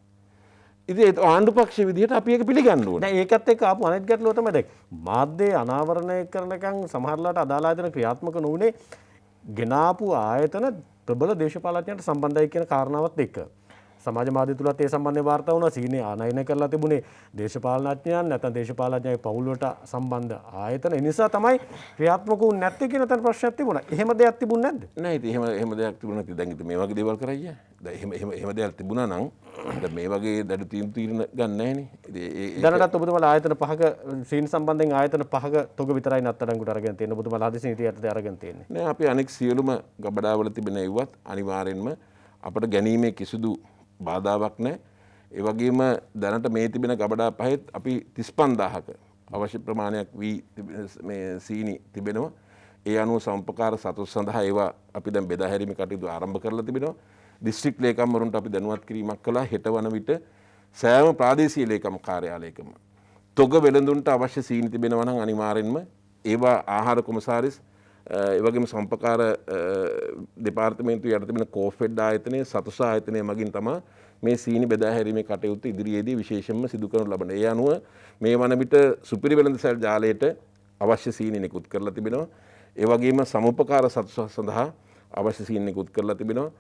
ඉතින් ඒ ආණ්ඩු පක්ෂ විදිහට අපි ඒක පිළිගන්න ඕනේ. දැන් ඒකත් එක්ක ආපු අනෙක් ගැටලුව තමයි දැන් මාධ්‍ය අනාවරණය කරනකම් සමහරලාට අදාළ ආයතන ක්‍රියාත්මක නොවුනේ ගෙනාපු ආයතන ප්‍රබල දේශපාලඥයන්ට සම්බන්ධයි කියන කාරණාවත් එක්ක. සමාජ මාධ්‍ය තුලත් ඒ සම්බන්ධව වාර්තා වුණා. සීනි ආනයනය කරලා තිබුණේ දේශපාලනඥයන් නැත්නම් දේශපාලනඥයන් පවුල් වලට සම්බන්ධ ආයතන. ඒ නිසා තමයි ක්‍රියාත්මක වුනේ නැත්තේ කියන තන ප්‍රශ්නයක් තිබුණා. එහෙම දෙයක් තිබුණේ නැද්ද? නෑ ඉතින් එහෙම දෙයක් තිබුණා නැති. දැන් ඉතින් මේ වගේ දේවල් කරයි. දැන් එහෙම දෙයක් තිබුණා නම් දැන් මේ වගේ දඩු තීරණ ගන්න නෑනේ. ඉතින් දැනටත් ඔබතුමාලා ආයතන පහක සීනි සම්බන්ධයෙන් ආයතන පහක තොග විතරයි නත්තඩංගුට අරගෙන තියෙන්නේ. ඔබතුමාලා හදිසි නීතිය යටතේ අරගෙන තියෙන්නේ. නෑ අපි අනෙක් සියලුම ගබඩාවල තිබෙන ඒවත් අනිවාර්යෙන්ම අපිට ගැනීමේ කිසිදු බාධාවක් නැහැ. ඒ වගේම දැනට මේ තිබෙන ගබඩා පහෙත් අපි 35000ක අවශ්‍ය ප්‍රමාණයක් මේ සීනි තිබෙනවා. ඒ අනුව සම්පකාර සතුට සඳහා ඒවා අපි දැන් බෙදා හැරීමේ කටයුතු ආරම්භ කරලා තිබෙනවා. දිස්ත්‍රික් ලේකම්වරුන්ට අපි දැනුවත් කිරීමක් කළා. හෙට වන විට සෑම ප්‍රාදේශීය ලේකම් කාර්යාලයකම තොග වෙළඳුන්ට අවශ්‍ය සීනි තිබෙනවා නම් අනිවාර්යෙන්ම ඒවා ආහාර කොමසාරිස් ඒ වගේම සම්පකාර දෙපාර්තමේන්තුව යට තිබෙන කෝෆෙඩ් ආයතනයේ සතුස ආයතනය මගින් තමයි මේ සීනි බෙදා හැරීමේ කටයුතු ඉදිරියේදී විශේෂයෙන්ම සිදු කරනු ලබන. ඒ අනුව මේ වන විට සුපිරි වෙළඳසැල් ජාලයට අවශ්‍ය සීනි නිකුත් කරලා තිබෙනවා. ඒ වගේම සමුපකාර සතුස සඳහා අවශ්‍ය සීනි නිකුත් කරලා තිබෙනවා.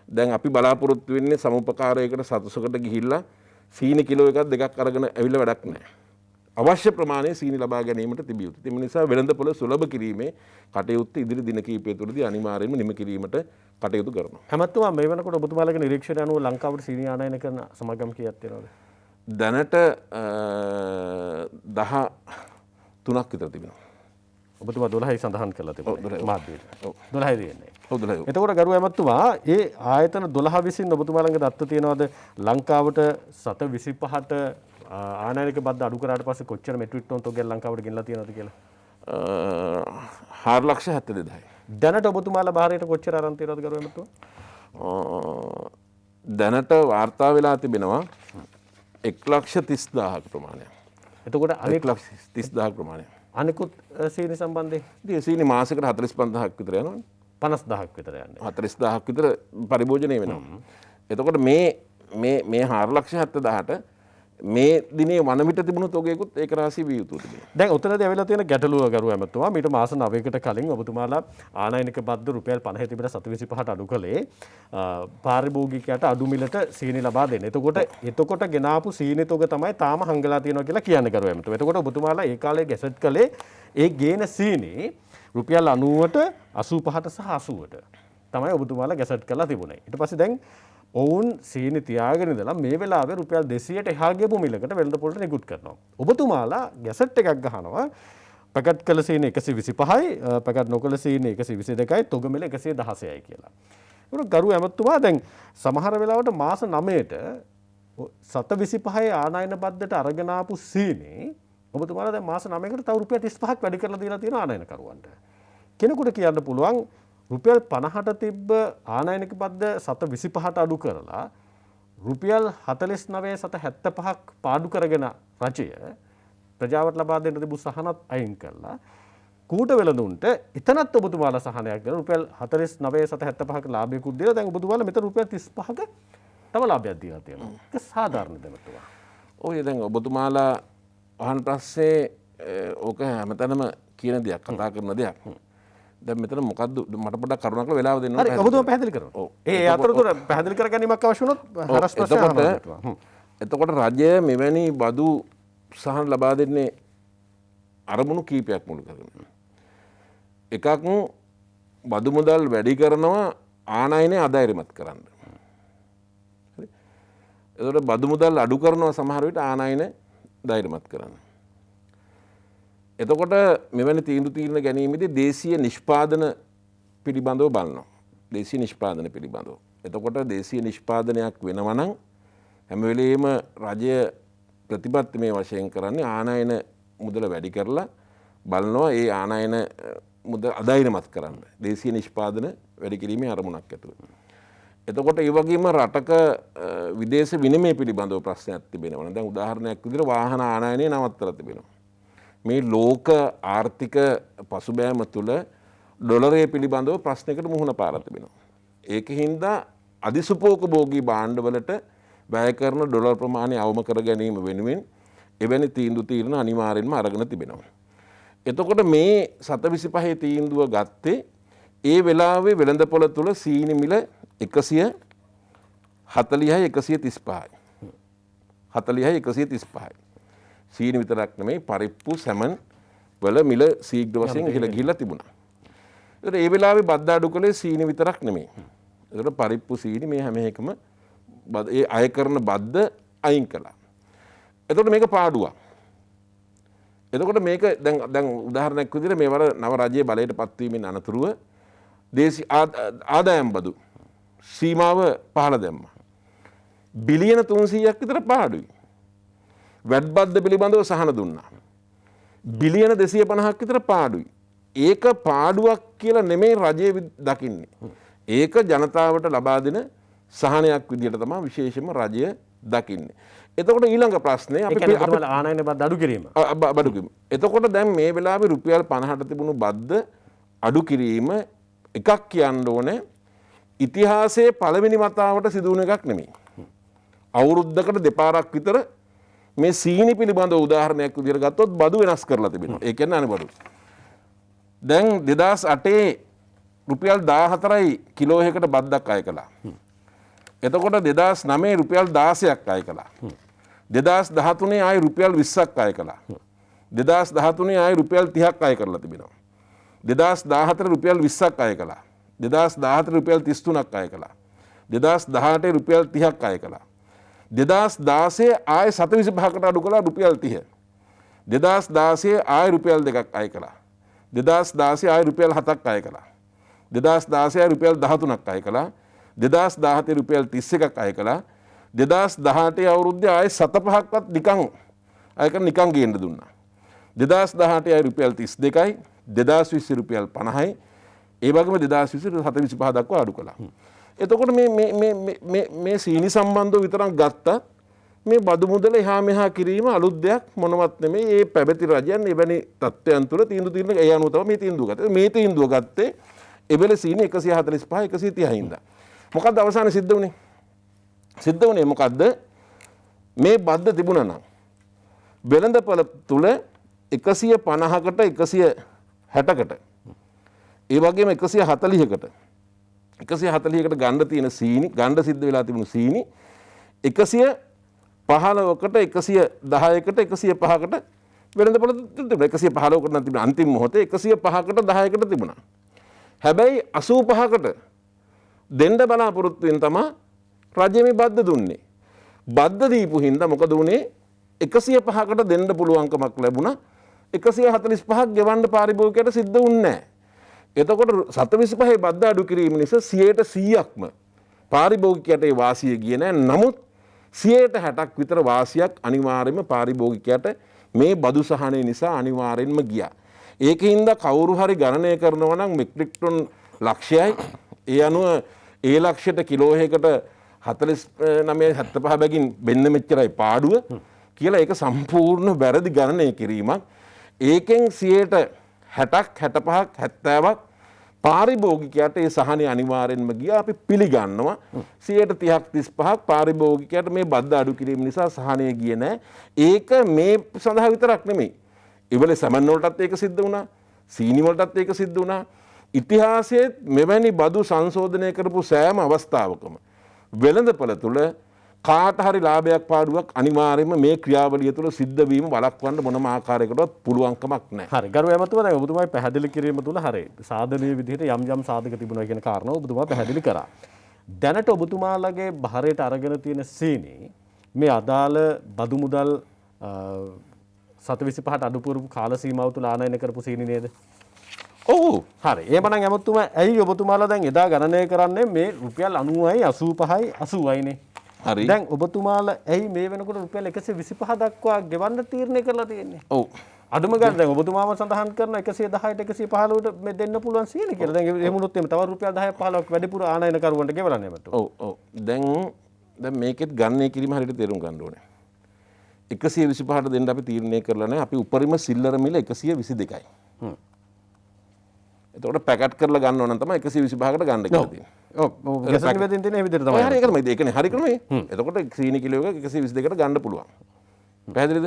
දැන් අපි බලාපොරොත්තු වෙන්නේ සමුපකාරයකට සතුසකට ගිහිල්ලා සීනි කිලෝ එකක් දෙකක් අරගෙන ඇවිල්ලා වැඩක් නැහැ. අවශ්‍ය ප්‍රමාණය සීනි ලබා ගැනීමට තිබිය යුතුයි. ඒ නිසා වෙළඳපොළ සුලභ කිරීමේ කටයුත්ත ඉදිරි දින කිහිපය තුළදී අනිවාර්යයෙන්ම නිම කිරීමට කටයුතු කරනවා. හැමතුමා මේ වෙනකොට ඔබතුමාලගේ නිරීක්ෂණය අනුව ලංකාවට සීනි ආනයන කරන සමාගම් කීයක් තියෙනවද? දැනට 13ක් විතර තිබෙනවා. ඔබතුමා 12යි සඳහන් කරලා තිබුණා මාධ්‍යයට. 12යි තියෙන්නේ. ඔව් 12. එතකොට ගරු ඇමතුමා ඒ ආයතන 12 විසින් ඔබතුමා ළඟ දත්ත තියෙනවද ලංකාවට සත 25ට ආනයනික බද්ද අඩු කරාට පස්සේ කොච්චර මෙට්‍රික් ටන් තොගයක් ලංකාවට ගෙනලා තියෙනවද කියලා? 4,72,000යි. දැනට ඔබතුමාලා බාහිරයට කොච්චර අරන් තියෙනවද ගරු ඇමතුමා? දැනට වාර්තා වෙලා තිබෙනවා 1,30,000ක ප්‍රමාණයක්. එතකොට අනෙක් 1,30,000ක ප්‍රමාණයක්. අනිකුත් සීනි සම්බන්ධයෙන් ඉතින් සීනි මාසෙකට 45,000ක් විතර යනවනේ. 50,000ක් විතර යන්නේ. 40,000ක් විතර පරිභෝජනය වෙනවා. එතකොට මේ 4,70,000ට මේ දිනේ වන විට තිබුණු තොගයකුත් ඒක රාශී විය යුතුයි තිබෙනවා. දැන් උතනදී ඇවිල්ලා තියෙන ගැටලුව ගරු ඇමතුමා මීට මාස 9කට කලින් ඔබතුමාලා ආනයනික බද්ද රුපියල් 50 තිබෙන 725ට අඩු කළේ පාරිභෝගිකයට අඩු මිලට සීනි ලබා දෙන්න. එතකොට ගෙනාපු සීනි තොග තමයි තාම හංගලා තියෙනවා කියලා කියන්නේ ගරු ඇමතුමා. එතකොට ඔබතුමාලා ඒ කාලේ ගැසට් කළේ ඒ ගේන සීනි රුපියල් 90ට 85ට සහ 80ට තමයි ඔබතුමාලා ගැසට් කරලා තිබුණේ. ඊට පස්සේ දැන් ඔවුන් සීනි තියාගෙන ඉඳලා මේ වෙලාවේ රුපියල් 200ට එහා ගියපු මිලකට වෙළඳපොළට නිකුත් කරනවා. ඔබතුමාලා ගැසට් එකක් ගහනවා පැකට් කළ සීනි 125යි පැකට් නොකළ සීනි 122යි තොග මිල 116යි කියලා. ඒක ගරු ඇමතුමා දැන් සමහර වෙලාවට මාස 9ට 725යි ආනයන බද්දට අරගෙන ආපු සීනි ඔබතුමාලා දැන් මාස 9කට තව රුපියල් 35ක් වැඩි කරලා දීලා තියෙන ආනයනකරුවන්ට. කෙනෙකුට කියන්න පුළුවන් රුපියල් 50ට තිබ්බ ආනයනික බද්ද 725ට අඩු කරලා රුපියල් 49.75ක් පාඩු කරගෙන රජය ප්‍රජාවට ලබා දෙන්න තිබු සහනත් අයින් කරලා කූට වෙළඳුන්ට එතනත් ඔබතුමාලා සහනයක් දෙන රුපියල් 49.75ක ලාභයකුත් දීලා දැන් ඔබතුමාලා මෙතන රුපියල් 35ක තව ලාභයක් දීලා තියෙනවා. ඒක සාධාරණද මෙතුමා? ඔය දැන් ඔබතුමාලා අහන ප්‍රශ්නේ ඕක හැමතැනම කියන දෙයක් කතා කරන දෙයක්. දැන් මෙතන මොකද්ද මට පොඩ්ඩක් කරුණාකරලා වෙලාව දෙන්න හරි ඔබතුමා පැහැදිලි කරනවා. ඒ අතරතුර පැහැදිලි කර ගැනීමක් අවශ්‍ය වුණොත් හරස් ප්‍රශ්න අහන්න. එතකොට රජය මෙවැනි බදු සහන ලබා දෙන්නේ අරමුණු කීපයක් මුල් කරගෙන. එකක් බදු මුදල් වැඩි කරනවා ආනයනය අධෛර්යමත් කරන්න. හරි. එතකොට බදු මුදල් අඩු කරනවා සමහර විට ආනයන ධෛර්යමත් කරන්න. එතකොට මෙවැනි තීන්දුව ගැනීමේදී දේශීය නිෂ්පාදන පිළිබඳව බලනවා. දේශීය නිෂ්පාදන පිළිබඳව. එතකොට දේශීය නිෂ්පාදනයක් වෙනවා නම් හැම වෙලෙම රජය ප්‍රතිපත්තිමය වශයෙන් කරන්නේ ආනයන මුදල වැඩි කරලා බලනවා ඒ ආනයන මුදල අධෛර්යමත් කරන්න. දේශීය නිෂ්පාදන වැඩි කිරීමේ අරමුණක් ඇතුළු. එතකොට ඒ වගේම රටක විදේශ විනිමය පිළිබඳව ප්‍රශ්නයක් තිබෙනවා. දැන් උදාහරණයක් විදිහට වාහන ආනයනය නවත්තලා තිබෙනවා. මේ ලෝක ආර්ථික පසුබෑම තුළ ඩොලරය පිළිබඳව ප්‍රශ්නයකට මුහුණ පාලා තිබෙනවා. ඒකින්ද අධිසුපෝකභෝගී භාණ්ඩවලට වැය කරන ඩොලර් ප්‍රමාණය අවම කර ගැනීම වෙනුවෙන් එවැනි තීන්දුව අනිවාර්යෙන්ම අරගෙන තිබෙනවා. එතකොට මේ 725 තීන්දුව ගත්තේ ඒ වෙලාවේ වෙළඳපොළ තුළ සීනි මිල 140යි 135යි. 40යි 135යි. සීනි විතරක් නෙමෙයි පරිප්පු සැමන් වල මිල සීඝ්‍ර වශයෙන් ඉහළ ගිහිල්ලා තිබුණා. ඒතර ඒ වෙලාවේ බද්ද අඩු කළේ සීනි විතරක් නෙමෙයි. ඒතර පරිප්පු සීනි මේ හැම එකම ඒ අය කරන බද්ද අයින් කළා. එතකොට මේක පාඩුවක්. එතකොට මේක දැන් උදාහරණයක් විදිහට මේවර නව රජයේ බලයට පත්වීමෙන් අනතුරුව දේශීය ආදායම් බදු සීමාව පහළ දැම්මා. බිලියන 300ක් විතර පාඩුයි. වැඩ් බද්ද පිළිබඳව සහන දුන්නා. බිලියන 250ක් විතර පාඩුයි. ඒක පාඩුවක් කියලා නෙමෙයි රජය දකින්නේ. ඒක ජනතාවට ලබා දෙන සහනයක් විදිහට තමයි විශේෂයෙන්ම රජය දකින්නේ. එතකොට ඊළඟ ප්‍රශ්නේ අපි ආනයන බද්ද අඩු කිරීම. අඩු කිරීම. එතකොට දැන් මේ වෙලාවේ රුපියල් 50ට තිබුණු බද්ද අඩු කිරීම එකක් කියන්න ඕනේ ඉතිහාසයේ පළවෙනි වතාවට සිදු වුණ එකක් නෙමෙයි. අවුරුද්දකට දෙපාරක් විතර මේ සීනි පිළිබඳ උදාහරණයක් විදිහට ගත්තොත් බදු වෙනස් කරලා තිබෙනවා. ඒ කියන්නේ අනේ බදු. දැන් 2008 රුපියල් 14යි කිලෝ එකකට බද්දක් අය කළා. එතකොට 2009 රුපියල් 16ක් අය කළා. 2013 ආයේ රුපියල් 20ක් අය කළා. 2013 ආයේ රුපියල් 30ක් අය කරලා තිබෙනවා. 2014 රුපියල් 20ක් අය කළා. 2014 රුපියල් 33ක් අය කළා. 2018 රුපියල් 30ක් අය කළා. 2016 ආයේ 725කට අඩු කළා රුපියල් 30. 2016 ආයේ රුපියල් 2ක් අය කළා. 2016 ආයේ රුපියල් 7ක් අය කළා. 2016 ආයේ රුපියල් 13ක් අය කළා. 2017 රුපියල් 31ක් අය කළා. 2018 අවුරුද්දේ ආයේ 7.5ක්වත් නිකන් අය කරලා නිකන් ගේන්න දුන්නා. 2018 ආයේ රුපියල් 32යි, 2020 රුපියල් 50යි, ඒ වගේම 2020 725 දක්වා අඩු කළා. එතකොට මේ සීනි සම්බන්ධව විතරක් ගත්තත් මේ බදු මුදල එහා මෙහා කිරීම අලුත් දෙයක් මොනවත් නෙමෙයි. ඒ පැවති රජයන් එවැනි තත්ත්වයන් තුළ තීන්දුව తీරන ඒ අනුව තමයි මේ තීන්දුව ගත්තේ. මේ තීන්දුව ගත්තේ එවෙල සීනි 145 130 හින්දා. මොකද්ද අවසානයේ සිද්ධ වුනේ? සිද්ධ වුනේ මොකද්ද? මේ බද්ද තිබුණා නම් වෙළඳපොළ තුල 150කට 160කට ඒ වගේම 140කට 140කට ගන්න තියෙන සීනි ගන්න සිද්ධ වෙලා තිබුණු සීනි 115කට 110කට 105කට වෙළඳපොළ තිබුණා. 115කට නම් තිබුණා අන්තිම මොහොතේ 105කට 10කට තිබුණා. හැබැයි 85කට දෙන්න බලාපොරොත්තු වෙන තමයි රජය මේ බද්ද දුන්නේ. බද්ද දීපු හින්දා මොකද වුනේ? 105කට දෙන්න පුළුවන්කමක් ලැබුණා. 145ක් ගෙවන්න පාරිභෝගිකයට සිද්ධ වුණේ නැහැ. එතකොට 725 බද්ද අඩු කිරීම නිසා 100%ක්ම පාරිභෝගිකයට ඒ වාසිය ගියේ නැහැ. නමුත් 60%ක් විතර වාසියක් අනිවාර්යයෙන්ම පාරිභෝගිකයට මේ බදු සහනය නිසා අනිවාර්යෙන්ම ගියා. ඒකින්ද කවුරු හරි ගණනය කරනවා නම් මෙට්‍රික් ටන් ලක්ෂයයි ඒ අනුව ඒ ලක්ෂයට කිලෝයකට 49.75 බැගින් වෙන්න මෙච්චරයි පාඩුව කියලා ඒක සම්පූර්ණ වැරදි ගණනය කිරීමක්. ඒකෙන් 60%ක් 65ක් 70ක් පාරිභෝගිකයට ඒ සහනය අනිවාර්යෙන්ම ගියා. අපි පිළිගන්නවා 30ක් 35ක් පාරිභෝගිකයට මේ බද්ද අඩු කිරීම නිසා සහනය ගියේ නැහැ. ඒක මේ සඳහා විතරක් නෙමෙයි. ඉවලේ සමන් වලටත් ඒක සිද්ධ වුණා. සීනි වලටත් ඒක සිද්ධ වුණා. ඉතිහාසයේ මෙවැනි බදු සංශෝධනය කරපු සෑම අවස්ථාවකම වෙළඳපොළ තුල කාට හරි ලාභයක් පාඩුවක් අනිවාර්යයෙන්ම මේ ක්‍රියාවලිය තුළ සිද්ධ වීම වළක්වන්න මොනම ආකාරයකටවත් පුළුවන්කමක් නැහැ. හරි. ගරු ඇමතුමා දැන් ඔබතුමායි පැහැදිලි කිරීම තුළ හරි සාධනීය විදිහට යම් සාධක තිබුණා කියන කාරණාව ඔබතුමා පැහැදිලි කරා. දැනට ඔබතුමාලගේ භාරයට අරගෙන තියෙන සීනි මේ අදාළ බදු මුදල් 725ට අඩු පුරපු කාල සීමාව තුළ ආනයන කරපු සීනි නේද? ඔව්. හරි. එහෙමනම් ඇමතුමා ඇයි ඔබතුමාලා දැන් එදා ගණනය කරන්නේ මේ රුපියල් 90යි 85යි 80යි නේ? හරි. දැන් ඔබතුමාලා ඇයි මේ වෙනකොට රුපියල් 125 දක්වා ගෙවන්න තීරණය කරලා තියෙන්නේ? ඔව්. අඩුම ගන්න දැන් ඔබතුමාම සඳහන් කරන 110ට 115ට මේ දෙන්න පුළුවන් සීනි කියලා. දැන් එහෙම වුණොත් එimhe තව රුපියල් 10ක් 15ක් වැඩිපුර ආනයන කරුවන්ට ගෙවලා නැමතු. ඔව් ඔව්. දැන් මේකෙත් ගණනය කිරීම හරියට තේරුම් ගන්න ඕනේ. 125ට දෙන්න අපි තීරණය කරලා නැහැ. අපි උපරිම සිල්ලර මිල 122යි. එතකොට පැකට් කරලා ගන්න ඕන නම් තමයි 125කට ගන්න කියලා තියෙන්නේ. ඔව් ගැසට් නිවේදනයේ තියෙන මේ විදිහට තමයි. හරි ඒකමයි. ඒකනේ හරි ක්‍රමය. එතකොට සීනි කිලෝ එක 122කට ගන්න පුළුවන්. පැහැදිලිද?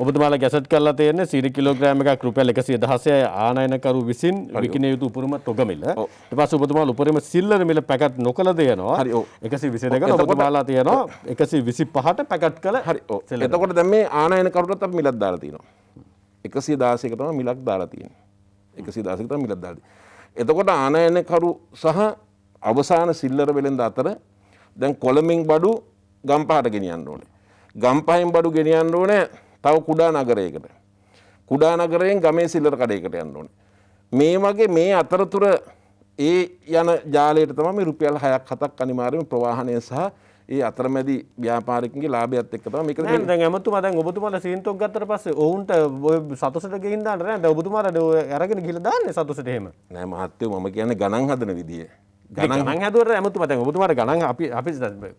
ඔබතුමාලා ගැසට් කරලා තියෙන්නේ සීනි කිලෝග්‍රෑම් එකක් රුපියල් 116යි ආනයනකරු විසින් විකිණිය යුතු උපරිම තොග මිල. ඊට පස්සේ ඔබතුමාලා උපරිම සිල්ලර මිල පැකට් නොකළ දෙනවා. හරි ඔව්. 122කට ඔබතුමාලා තියනවා 125ට පැකට් කළ. හරි ඔව්. එතකොට දැන් මේ ආනයනකරුටත් අපි මිලක් දාලා තියෙනවා. 116ක තමයි මිලක් දාලා තියෙන්නේ. 116ක තමයි මිලක් දාලා තියෙන්නේ. එතකොට ආනයනකරු සහ අවසාන සිල්ලර වෙළෙන්ද අතර දැන් කොළඹින් බඩු ගම්පහට ගෙනියන්න ඕනේ. ගම්පහෙන් බඩු ගෙනියන්න ඕනේ තව කුඩා නගරයකට. කුඩා නගරයෙන් ගමේ සිල්ලර කඩේකට යන්න ඕනේ. මේ වගේ මේ අතරතුර ඒ යන ජාලයට තමයි මේ රුපියල් 6ක් 7ක් අනිවාර්යයෙන්ම ප්‍රවාහනය සහ ඒ අතරමැදි ව්‍යාපාරිකගේ ලාභයත් එක්ක තමයි මේක දැන් ඇමතුමා දැන් ඔබතුමාලා සීන්තොක් ගත්තට පස්සේ ඔවුන්ට ඔය සතුටට ගෙහින් දාන්න නෑ. දැන් ඔබතුමාලා ඔය අරගෙන ගිහලා දාන්නේ සතුටට එහෙම. නෑ මහත්තයෝ මම කියන්නේ ගණන් හදන විදිය. ගණන් හැදුවට ඇමතුමා දැන් ඔබතුමාට ගණන් අපි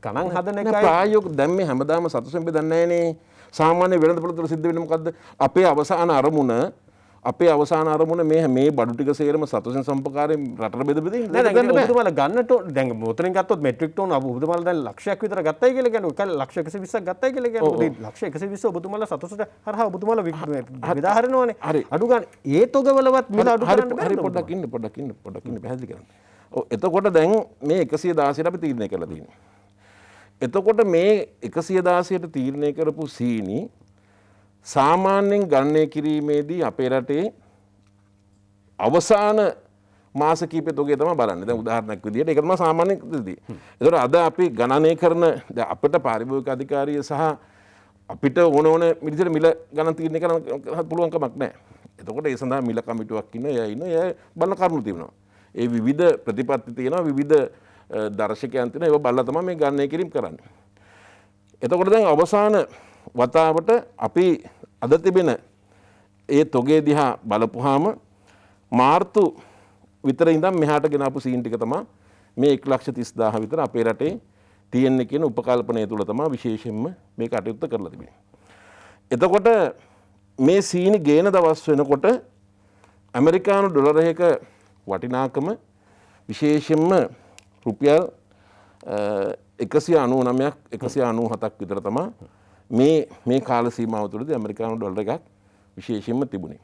ගණන් හදන එකයි ප්‍රායෝගික දැන් මේ හැමදාම සතුටෙන් බෙදන්නේ නෑනේ. සාමාන්‍ය වෙළඳපොළ තුළ සිද්ධ වෙන්නේ මොකද්ද? අපේ අවසාන අරමුණ මේ බඩු ටික සේරම සතුටෙන් සම්පකාරයෙන් රටට බෙද බෙද ඉන්න. දැන් ඔබතුමාලා ගන්නට දැන් මොතනින් ගත්තොත් මෙට්‍රික් ටෝන් ඔබතුමාලා දැන් ලක්ෂයක් විතර ගත්තයි කියලා කියන්නේ. ඔක ලක්ෂ 120ක් ගත්තයි කියලා කියන්නේ. ලක්ෂ 120 ඔබතුමාලා සතුටට හරහා ඔබතුමාලා බෙදා හරිනවනේ. අඩු ගන්න ඒ තොගවලවත් මිල අඩු කරන්න බෑ. හරි පොඩ්ඩක් ඉන්න පැහැදිලි කරන්න. ඔව් එතකොට දැන් මේ 116ට අපි තීරණය කරලා තියෙනවා. එතකොට මේ 116ට තීරණය කරපු සීනි සාමාන්‍යයෙන් ගණනය කිරීමේදී අපේ රටේ අවසාන මාස කීපෙ තොගේ තමයි බලන්නේ. දැන් උදාහරණයක් විදිහට ඒක තමයි සාමාන්‍ය දී. ඒතර අද අපි ගණනය කරන අපිට පාරිභෝගික අධිකාරිය සහ අපිට ඕන විදිහට මිල ගණන් තීරණය කරන්න පුළුවන් කමක් නැහැ. එතකොට ඒ සඳහා මිල කමිටුවක් ඉන්නවා. එය බලන කරුණු තියෙනවා. ඒ විවිධ ප්‍රතිපත්ති තියෙනවා. විවිධ දර්ශකයන් තියෙනවා. ඒවා බලලා තමයි මේ ගණනය කිරීම කරන්නේ. එතකොට දැන් අවසාන වතාවට අපි අද තිබෙන ඒ තොගේ දිහා බලපුවාම මාර්තු විතර ඉඳන් මෙහාට ගෙනාපු සීන් ටික තමයි මේ 1,30,000 විතර අපේ රටේ තියෙන්නේ කියන උපකල්පනය තුල තමයි විශේෂයෙන්ම මේ කටයුත්ත කරලා තිබෙන්නේ. එතකොට මේ සීනි ගේන දවස් වෙනකොට ඇමරිකානු ඩොලරයක වටිනාකම විශේෂයෙන්ම රුපියල් 199ක් 197ක් විතර තමයි මේ කාල සීමාව තුළදී ඇමරිකානු ඩොලර් එකක් විශේෂයෙන්ම තිබුණේ.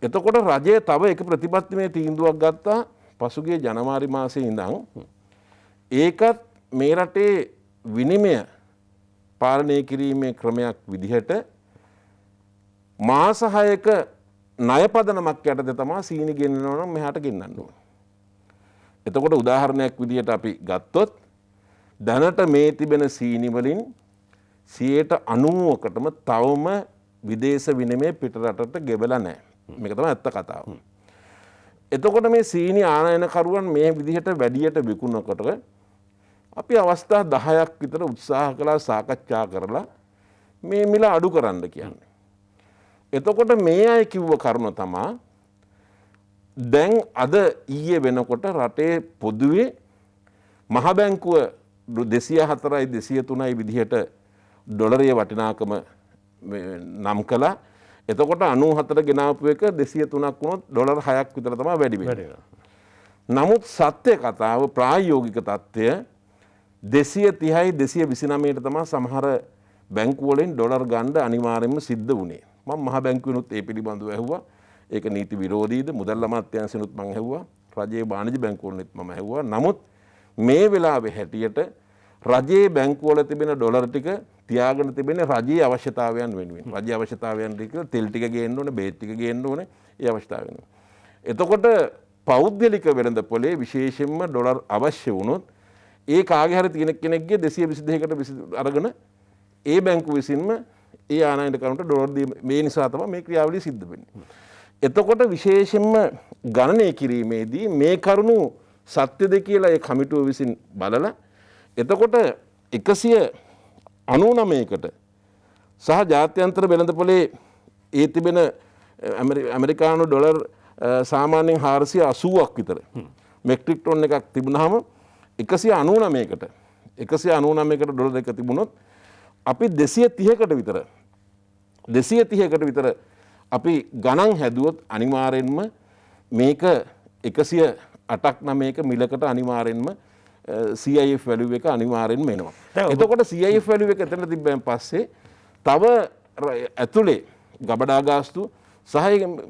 එතකොට රජය තව එක ප්‍රතිපත්තිමය තීන්දුවක් ගත්තා පසුගිය ජනවාරි මාසයේ ඉඳන්. ඒකත් මේ රටේ විනිමය පාලනය කිරීමේ ක්‍රමයක් විදිහට මාස 6ක ණය පදනමක් යටතේ තමයි සීනි ගෙන්නනවා නම් මෙහාට ගෙන්නන්න ඕන. එතකොට උදාහරණයක් විදිහට අපි ගත්තොත් දැනට මේ තිබෙන සීනි වලින් 90%කටම තවම විදේශ විනිමය පිට රටට ගෙවලා නැහැ. මේක තමයි ඇත්ත කතාව. එතකොට මේ සීනි ආනයනකරුවන් මේ විදිහට වැඩියට විකුණනකොට අපි අවස්ථා 10ක් විතර උත්සාහ කළා සාකච්ඡා කරලා මේ මිල අඩු කරන්න කියන්නේ. එතකොට මේ අය කිව්ව කරුණ තමයි දැන් අද ඊයේ වෙනකොට රටේ පොදුවේ මහ බැංකුව 204යි 203යි විදිහට ඩොලරයේ වටිනාකම නම් කළා. එතකොට 94 ගෙනාපු එක 203ක් වුණොත් ඩොලර් 6ක් විතර තමයි වැඩි වෙන්නේ. නමුත් සත්‍ය කතාව ප්‍රායෝගික තත්ත්වය 230යි 229ට තමයි සමහර බැංකු වලින් ඩොලර් ගන්න අනිවාර්යයෙන්ම සිද්ධ වුණේ. මම මහ බැංකුවෙනුත් ඒ පිළිබඳව ඇහුවා. ඒක නීති විරෝධීද? මුදල් අමාත්‍යාංශෙනුත් මම ඇහුවා. රජයේ වාණිජ්‍ය බැංකුවලුත් මම ඇහුවා. නමුත් මේ වෙලාවේ හැටියට රජයේ බැංකුවල තිබෙන ඩොලර් ටික තියාගෙන තිබෙන රජයේ අවශ්‍යතාවයන් වෙනුවෙන්. රජයේ අවශ්‍යතාවයන් ටික තෙල් ටික ගේන්න ඕනේ, බේත් ටික ගේන්න ඕනේ. ඒ අවශ්‍යතාවය වෙනුවෙන්. එතකොට පෞද්ගලික වෙළඳපොලේ විශේෂයෙන්ම ඩොලර් අවශ්‍ය වුණොත් ඒ කාගේ හරි තියෙන කෙනෙක්ගේ 222කට අරගෙන ඒ බැංකුව විසින්ම ඒ ආනයනකරුන්ට ඩොලර් මේ නිසා තමයි මේ ක්‍රියාවලිය සිද්ධ වෙන්නේ. එතකොට විශේෂයෙන්ම ගණනය කිරීමේදී මේ කරුණු සත්‍යද කියලා ඒ කමිටුව විසින් බලලා එතකොට 199කට සහ ජාත්‍යන්තර වෙළඳපොලේ ඒ තිබෙන ඇමරිකානු ඩොලර් සාමාන්‍යයෙන් 480ක් විතර මෙට්‍රික් ටොන් එකක් තිබුණාම 199කට ඩොලර් එක තිබුණොත් අපි 230කට විතර අපි ගණන් හැදුවොත් අනිවාර්යෙන්ම මේක 108ක් නම් මේක මිලකට අනිවාර්යෙන්ම CIF වැලියු එක අනිවාර්යෙන්ම එනවා. එතකොට CIF වැලියු එක එතන තිබ්බෙන් පස්සේ තව ඇතුලේ ගබඩා ගාස්තු සහ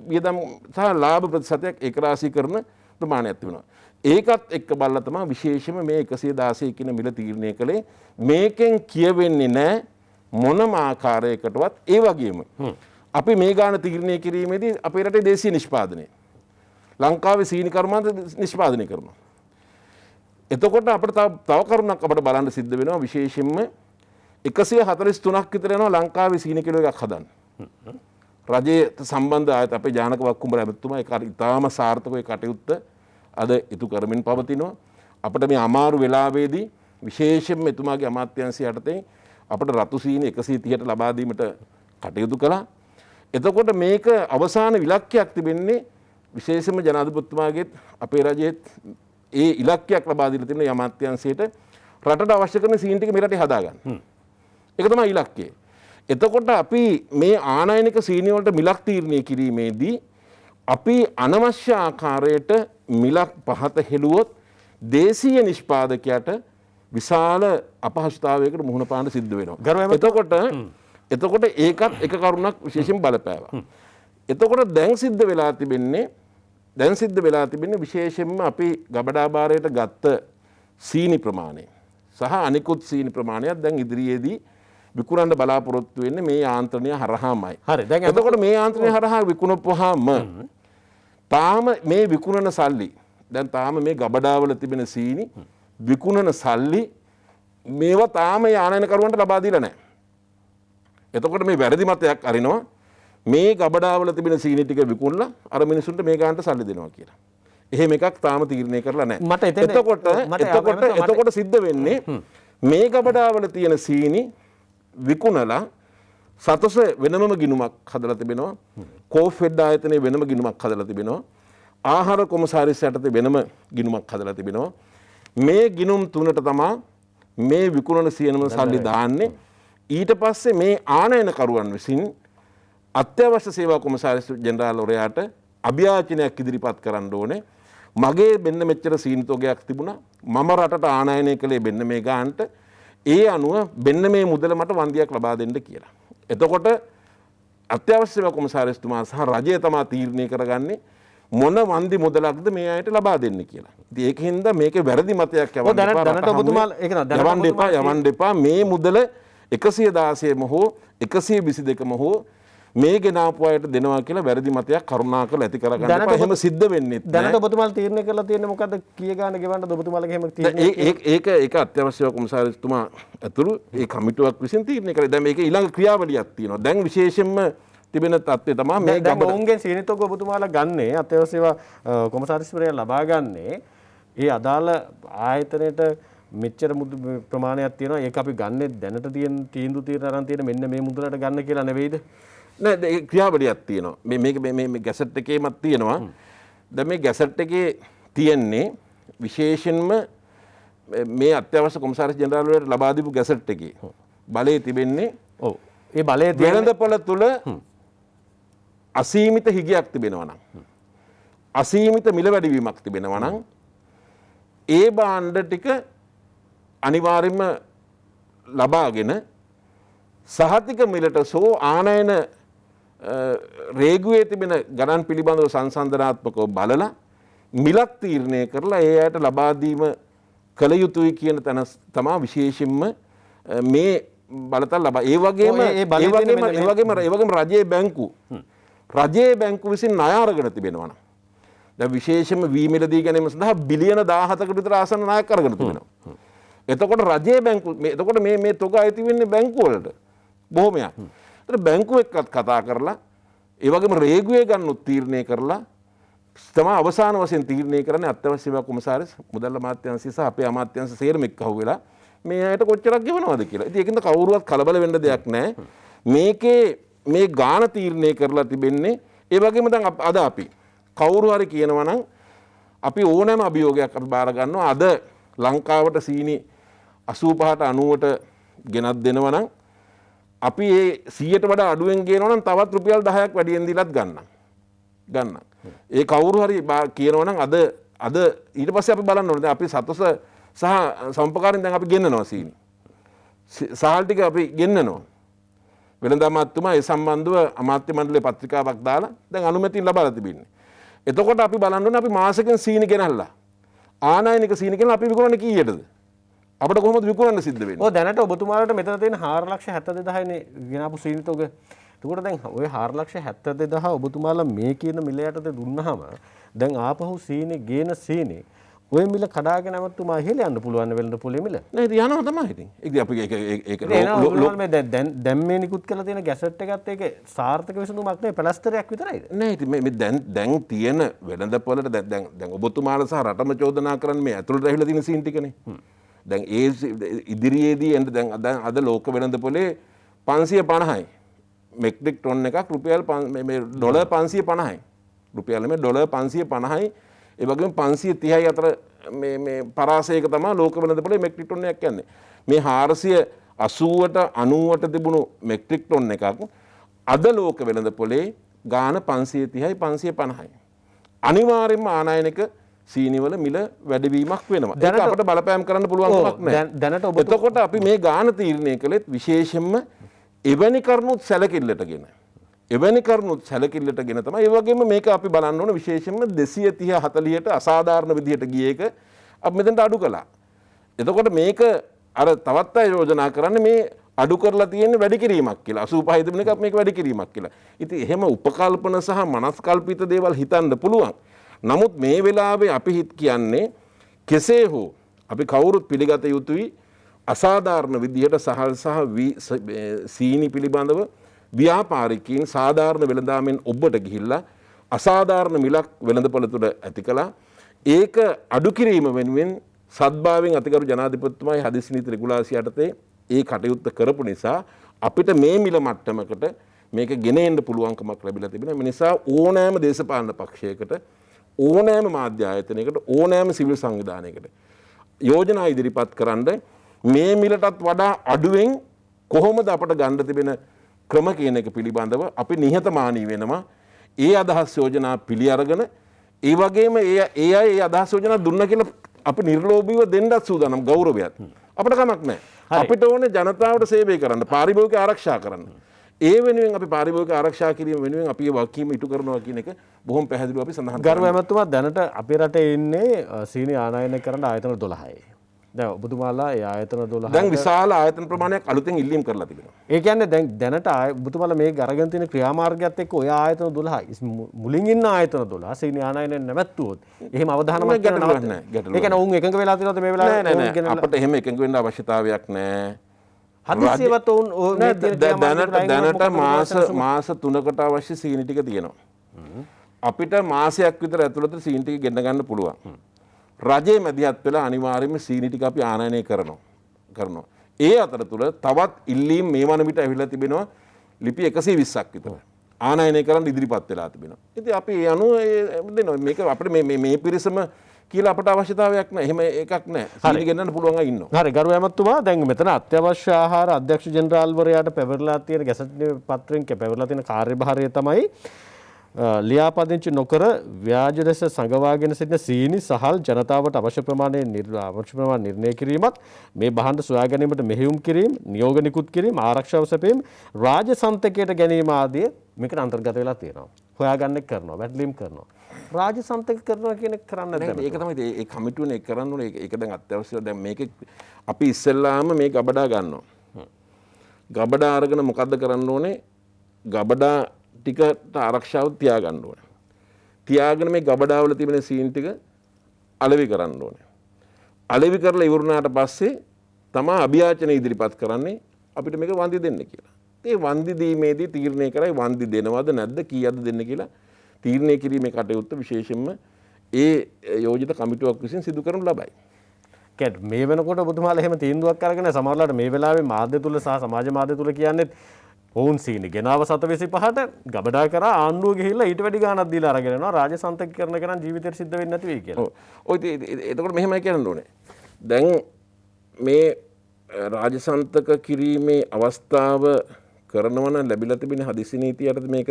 වියදම් සහ ලාභ ප්‍රතිශතයක් ඒකරාශී කරන ප්‍රමාණයක් තිබෙනවා. ඒකත් එක්ක බලලා තමයි විශේෂයෙන්ම මේ 116 කියන මිල තීරණය කළේ. මේකෙන් කියවෙන්නේ නැහැ මොනම ආකාරයකටවත් ඒ වගේම අපි මේ ගාන තීරණය කිරීමේදී අපේ රටේ දේශීය නිෂ්පාදනය ලංකාවේ සීනි කර්මාන්ත නිෂ්පාදනය කරනවා. එතකොට අපිට තව කරුණක් අපිට බලන්න සිද්ධ වෙනවා විශේෂයෙන්ම 143ක් විතර යනවා ලංකාවේ සීනි කිලෝ එකක් හදන්න. රජයේ සම්බන්ධ ආයත අපේ ජානක වක්කුඹර ඇමතුමා ඒක ඉතාම සාර්ථකව කටයුත්ත අද ඉටු කරමින් පවතිනවා. අපිට මේ අමාරු වෙලාවේදී විශේෂයෙන්ම එතුමාගේ අමාත්‍යාංශය යටතේ අපිට රතු සීනි 130ට ලබා දීමට කටයුතු කළා. එතකොට මේක අවසාන ඉලක්කයක් තිබෙන්නේ විශේෂයෙන්ම ජනාධිපතිතුමාගේත් අපේ රජයේත් ඒ ඉලක්කයක් ලබා දීලා තියෙන අමාත්‍යාංශයට රටට අවශ්‍ය කරන සීනි ටික මේ රටේ හදාගන්න. ඒක තමයි ඉලක්කය. එතකොට අපි මේ ආනයනික සීනි වලට මිලක් තීරණය කිරීමේදී අපි අනවශ්‍ය ආකාරයට මිලක් පහත හෙළුවොත් දේශීය නිෂ්පාදකයාට විශාල අපහසුතාවයකට මුහුණ පාන්න සිද්ධ වෙනවා. එතකොට ඒකත් එක කරුණක් විශේෂයෙන් බලපෑවා. එතකොට දැන් සිද්ධ වෙලා තිබෙන්නේ විශේෂයෙන්ම අපි ගබඩා භාරයට ගත්ත සීනි ප්‍රමාණය සහ අනිකුත් සීනි ප්‍රමාණයක් දැන් ඉදිරියේදී විකුණන්න බලාපොරොත්තු වෙන්නේ මේ යාන්ත්‍රණය හරහාමයි. හරි. දැන් එතකොට මේ යාන්ත්‍රණය හරහා විකුණපුවාම තාම මේ විකුණන සල්ලි දැන් තාම මේ ගබඩාවල තිබෙන සීනි විකුණන සල්ලි මේවා තාම ආනයනකරුවන්ට ලබා දීලා නැහැ. එතකොට මේ වැරදි මතයක් අරිනවා මේ ගබඩාවල තිබෙන සීනි ටික විකුණලා අර මිනිසුන්ට මේ ගානට සල්ලි දෙනවා කියලා. එහෙම එකක් තාම තීරණය කරලා නැහැ. එතකොට සිද්ධ වෙන්නේ මේ ගබඩාවල තියෙන සීනි විකුණලා සතස වෙනම ගිණුමක් හදලා තිබෙනවා. කෝෆෙඩ් ආයතනයේ වෙනම ගිණුමක් හදලා තිබෙනවා. ආහාර කොමසාරිස් යටතේ වෙනම ගිණුමක් හදලා තිබෙනවා. මේ ගිණුම් තුනට තමයි මේ විකුණන සියනම සල්ලි දාන්නේ. ඊට පස්සේ මේ ආනයනකරුවන් විසින් අත්‍යවශ්‍ය සේවා කොමසාරිස් ජෙනරාල්වරයාට අභියාචනයක් ඉදිරිපත් කරන්න ඕනේ. මගේ මෙන්න මෙච්චර සීනි තොගයක් තිබුණා. මම රටට ආනයනය කළේ මෙන්න මේ ගානට. ඒ අනුව මෙන්න මේ මුදල මට වන්දියක් ලබා දෙන්න කියලා. එතකොට අත්‍යවශ්‍ය සේවා කොමසාරිස්තුමා සහ රජය තමයි තීරණය කරගන්නේ මොන වන්දි මුදලක්ද මේ අයට ලබා දෙන්න කියලා. ඉතින් ඒකින්ද මේකේ වැරදි මතයක් යවන්න එපා. මේ මුදල 116ම හෝ 122ම හෝ මේ ගෙනාපු අයට දෙනවා කියලා වැරදි මතයක් කරුණාකරලා ඇති කරගන්න එපා. එහෙම සිද්ධ වෙන්නේ නැහැ. දැනට ඔබතුමාලා තීරණය කරලා තියෙන්නේ මොකද්ද? කීය ගාන ගෙවන්නද ඔබතුමාලගේ එහෙම තීරණය? ඒක අත්‍යවශ්‍ය කොමසාරිස්තුමා ඇතුළු ඒ කමිටුවක් විසින් තීරණය කරේ. දැන් මේකේ ඊළඟ ක්‍රියාවලියක් තියෙනවා. දැන් විශේෂයෙන්ම තිබෙන තත්ත්වය තමයි මේ දැන් ඔවුන්ගේ සීනි තොග ඔබතුමාලා ගන්නේ අත්‍යවශ්‍ය කොමසාරිස්වරයා ලබා ගන්නේ ඒ අදාළ ආයතනයේට මෙච්චර ප්‍රමාණයක් තියෙනවා. ඒක අපි ගන්නේ දැනට තියෙන තීන්දුව తీරන අරන් තියෙන මෙන්න මේ මුදලට ගන්න කියලා නෙවෙයිද? නෑ ඒ ක්‍රියාවලියක් තියෙනවා. මේ ගැසට් එකේමත් තියෙනවා. දැන් මේ ගැසට් එකේ තියෙන්නේ විශේෂයෙන්ම මේ අත්‍යවශ්‍ය කොමසාරිස් ජෙනරාල්වරයාට ලබා දීපු ගැසට් එකේ බලය තිබෙන්නේ ඔව්. ඒ බලය වෙළඳපොළ තුල අසීමිත හිගයක් තිබෙනවා නම් අසීමිත මිල වැඩිවීමක් තිබෙනවා නම් ඒ භාණ්ඩ ටික අනිවාර්යයෙන්ම ලබාගෙන සහතික මිලට සෝ ආනයන රේගුවේ තිබෙන ගණන් පිළිබඳව සංසන්දනාත්මකව බලලා මිලක් තීරණය කරලා ඒ අයට ලබා දීම කළ යුතුයි කියන තැන තමයි විශේෂයෙන්ම මේ බලතල් ලබා. ඒ වගේම රජයේ බැංකු විසින් ණය අරගෙන තිබෙනවා. දැන් විශේෂයෙන්ම වී මිලදී ගැනීම සඳහා බිලියන 17කට විතර ආසන්න ණයක් අරගෙන තිබෙනවා. එතකොට රජයේ බැංකු එතකොට මේ තොග අයිති වෙන්නේ බැංකු වලට බොහොමයක්. ඒතර බැංකු එක්කත් කතා කරලා ඒ වගේම රේගුවේ ගන්නොත් තීරණය කරලා තමයි අවසාන වශයෙන් තීරණය කරන්නේ අත්‍යවශ්‍ය සේවා කොමසාරිස් මුදල් අමාත්‍යාංශය සහ අපේ අමාත්‍යාංශ සේරම එක්ක අහුවෙලා මේ අයට කොච්චරක් ගෙවනවද කියලා. ඉතින් ඒකින්ද කවුරුවත් කලබල වෙන්න දෙයක් නැහැ. මේකේ මේ ගාණ තීරණය කරලා තිබෙන්නේ ඒ වගේම දැන් අද අපි කවුරු හරි කියනවා නම් අපි ඕනෑම අභියෝගයක් අපි බාර ගන්නවා. අද ලංකාවට සීනි 85ට 90ට ගෙනත් දෙනවා නම් අපි ඒ 100ට වඩා අඩුවෙන් ගේනවා නම් තවත් රුපියල් 10ක් වැඩියෙන් දීලත් ගන්න. ඒ කවුරු හරි කියනවා නම් අද ඊට පස්සේ අපි බලන්න ඕනේ. දැන් අපි සතස සහ සම්පකාරයෙන් දැන් අපි ගෙන්නනවා සීනි. සහල් ටික අපි ගෙන්නනවා. වෙළඳ අමාත්‍යතුමා ඒ සම්බන්ධව අමාත්‍ය මණ්ඩලයේ පත්‍රිකාවක් දාලා දැන් අනුමැතිය ලබා තිබින්නේ. එතකොට අපි බලන්න ඕනේ අපි මාසෙකින් සීනි ගෙනල්ලා ආනයනික සීනි ගෙනල්ලා අපි විකුණන්නේ කීයටද? අපිට කොහොමද විකුණන්න සිද්ධ වෙන්නේ? ඔව් දැනට ඔබතුමාලට මෙතන තියෙන 4,72,000නේ ගෙනාපු සීනි තොග. එතකොට දැන් ওই 4,72,000 ඔබතුමාලා මේ කියන මිල යටතේ දුන්නාම දැන් ආපහු සීනි ගේන සීනි ඔය මිල කඩාගෙන නැවතුමා ඉහළ යන්න පුළුවන් වෙලඳ පොලේ මිල. නෑ ඉතින් යනවා තමයි ඉතින්. ඒක අපි ඒක මේ දැන් මේ නිකුත් කරලා තියෙන ගැසට් එකත් ඒක සාර්ථක විසඳුමක් නෙවෙයි ප්ලාස්ටරයක් විතරයිද? නෑ ඉතින් මේ දැන් තියෙන වෙළඳපොළට දැන් ඔබතුමාලා සහ රටම චෝදනා කරන්නේ මේ ඇතුළට ඇවිල්ලා තියෙන සීන් ටිකනේ. දැන් ඒ ඉදිරියේදී එන්න දැන් අද ලෝක වෙළඳපොලේ 550යි. මෙට්‍රික් ටොන් එකක් රුපියල් මේ ඩොලර් 550යි. රුපියල් නෙමෙයි ඩොලර් 550යි. ඒ වගේම 530යි අතර මේ පරාසයක තමයි ලෝක වෙළඳපොලේ මෙට්‍රික් ටොන් එකක් යන්නේ. මේ 480ට 90ට තිබුණු මෙට්‍රික් ටොන් එකක් අද ලෝක වෙළඳපොලේ ගාන 530යි 550යි. අනිවාර්යයෙන්ම ආනයනික සීනිවල මිල වැඩිවීමක් වෙනවා. ඒක අපිට බලපෑම් කරන්න පුළුවන් කමක් නැහැ. එතකොට අපි මේ ගාන තීරණය කළෙත් විශේෂයෙන්ම එවැනි කරුණුත් සැලකිල්ලටගෙන තමයි. ඒ වගේම මේක අපි බලන්න ඕන විශේෂයෙන්ම 230 40ට අසාධාරණ විදිහට ගිය එක අපි මෙතනට අඩු කළා. එතකොට මේක අර තවත් අය යෝජනා කරන්නේ මේ අඩු කරලා තියෙන්නේ වැඩි කිරීමක් කියලා. 85 තිබුණ එකක් මේක වැඩි කිරීමක් කියලා. ඉතින් එහෙම උපකල්පන සහ මනස්කල්පිත දේවල් හිතන්න පුළුවන්. නමුත් මේ වෙලාවේ අපි හිත කියන්නේ කෙසේ හෝ අපි කවුරුත් පිළිගත යුතුයි අසාධාරණ විදිහට සහල් සහ සීනි පිළිබඳව ව්‍යාපාරිකයින් සාධාරණ වෙළඳාමෙන් ඔබට ගිහිල්ලා අසාධාරණ මිලක් වෙළඳපොළ තුළ ඇති කළා. ඒක අඩු කිරීම වෙනුවෙන් සද්භාවයෙන් අතිගරු ජනාධිපතිතුමායි හදිසි නීති රෙගුලාසි යටතේ ඒ කටයුත්ත කරපු නිසා අපිට මේ මිල මට්ටමකට මේක ගෙන එන්න පුළුවන්කමක් ලැබිලා තිබෙනවා. ඒ නිසා ඕනෑම දේශපාලන පක්ෂයකට ඕනෑම මාධ්‍ය ආයතනයකට ඕනෑම සිවිල් සංවිධානයකට යෝජනා ඉදිරිපත් කරන්න මේ මිලටත් වඩා අඩුවෙන් කොහොමද අපට ගන්න තිබෙන ක්‍රම කියන එක පිළිබඳව අපි නිහතමානී වෙනවා. ඒ අදහස් යෝජනා පිළි අරගෙන ඒ වගේම ඒ අය ඒ අදහස් යෝජනා දුන්න කියලා අපි නිර්ලෝභීව දෙන්නත් සූදානම් ගෞරවයක්. අපිට කමක් නැහැ. අපිට ඕනේ ජනතාවට සේවය කරන්න, පාරිභෝගික ආරක්ෂා කරන්න. ඒ වෙනුවෙන් අපි පාරිභෝගික ආරක්ෂා කිරීම වෙනුවෙන් අපි වගකීම ඉටු කරනවා කියන එක බොහොම පැහැදිලිව අපි සඳහන් කරනවා. ගරු ඇමතුමා දැනට අපේ රටේ ඉන්නේ සීනි ආනයනය කරන්න ආයතන 12යි. දැන් ඔබතුමාලා ඒ ආයතන 12 දැන් විශාල ආයතන ප්‍රමාණයක් අලුතෙන් ඉල්ලීම් කරලා තිබෙනවා. ඒ කියන්නේ දැනට ඔබතුමාලා මේ අරගෙන තියෙන ක්‍රියාමාර්ගයත් එක්ක ඔය ආයතන 12 මුලින් ඉන්න ආයතන 12 සීනි ආනයනය නැවැත්තුවොත් එහෙම අවධානමක් කරන්න නැහැ. ඒ කියන්නේ ඔවුන් එකඟ වෙලා තියෙනවද මේ වෙලාවේ? අපිට එහෙම එකඟ වෙන්න අවශ්‍යතාවයක් නැහැ. හදිසියවත් ඔවුන් දැනට මාස 3කට අවශ්‍ය සීනි ටික තියෙනවා. අපිට මාසයක් විතර ඇතුළත සීනි ටික ගෙන්න ගන්න පුළුවන්. රජයේ මැදිහත් වෙලා අනිවාර්යයෙන්ම සීනි ටික අපි ආනයනය කරනවා. ඒ අතරතුර තවත් ඉල්ලීම් මේ වන විට ඇවිල්ලා තිබෙනවා ලිපි 120ක් විතර. ආනයනය කරන්න ඉදිරිපත් වෙලා තිබෙනවා. ඉතින් අපි ඒ අනුව දෙනවා. මේක අපිට මේ පිරිසම කියලා අපට අවශ්‍යතාවයක් නැහැ. එහෙම එකක් නැහැ. සීනි ගෙන්නන්න පුළුවන් අය ඉන්නවා. හරි ගරු ඇමතුමා දැන් මෙතන අත්‍යවශ්‍ය ආහාර අධ්‍යක්ෂ ජෙනරාල්වරයාට පැවරලා තියෙන ගැසට් පත්‍රයෙන් පැවරලා තියෙන කාර්යභාරය තමයි ලියාපදිංචි නොකර ව්‍යාජ ලෙස සංගවාගෙන සිටින සීනි සහල් ජනතාවට අවශ්‍ය ප්‍රමාණය නිර්ණය කිරීමත් මේ භාණ්ඩ සොයා ගැනීමට මෙහෙයුම් කිරීම නියෝග නිකුත් කිරීම ආරක්ෂාව සැපීම රාජ්‍ය සන්තකයට ගැනීම ආදී මේකට අන්තර්ගත වෙලා තියෙනවා. හොයාගන්න කරනවා වැටලීම් කරනවා. රාජ්‍ය සන්තක කරනවා කියන එක කරන්න බෑ. ඒක තමයි ඒ කමිටුවනේ ඒක කරන්න ඕනේ. ඒක දැන් අත්‍යවශ්‍යයි. දැන් මේක අපි ඉස්සෙල්ලාම මේ ගබඩා ගන්නවා. ගබඩා අරගෙන මොකද්ද කරන්න ඕනේ? ගබඩා ටිකට ආරක්ෂාව තියාගන්න ඕනේ. තියාගෙන මේ ගබඩාවල තිබෙන සීන් ටික අලෙවි කරන්න ඕනේ. අලෙවි කරලා ඉවරුනාට පස්සේ තමයි අභියාචන ඉදිරිපත් කරන්නේ අපිට මේක වන්දි දෙන්න කියලා. ඒ වන්දි දීමේදී තීරණය කරයි වන්දි දෙනවද නැද්ද කීයක්ද දෙන්න කියලා තීරණය කිරීමේ කටයුත්ත විශේෂයෙන්ම ඒ යෝජිත කමිටුවක් විසින් සිදු කරනු ලබයි. මේ වෙනකොට ඔබතුමාලා එහෙම තීන්දුවක් අරගෙන සමහරවිට මේ වෙලාවේ මාධ්‍ය තුල සහ සමාජ මාධ්‍ය තුල කියන්නේ ඔවුන් සීනි ගෙනාව 725ට ගබඩා කරා ආණ්ඩුව ගිහිල්ලා ඊට වැඩි ගාණක් දීලා අරගෙන යනවා රාජ්‍ය සන්තක කරන කෙනා ජීවිතේට සිද්ධ වෙන්නේ නැති වෙයි කියලා. ඔය එතකොට මෙහෙමයි කියන්න ඕනේ. දැන් මේ රාජ්‍ය සන්තක කිරීමේ අවස්ථාව කරනවා නම් ලැබිලා තිබෙන හදිසි නීතියට මේක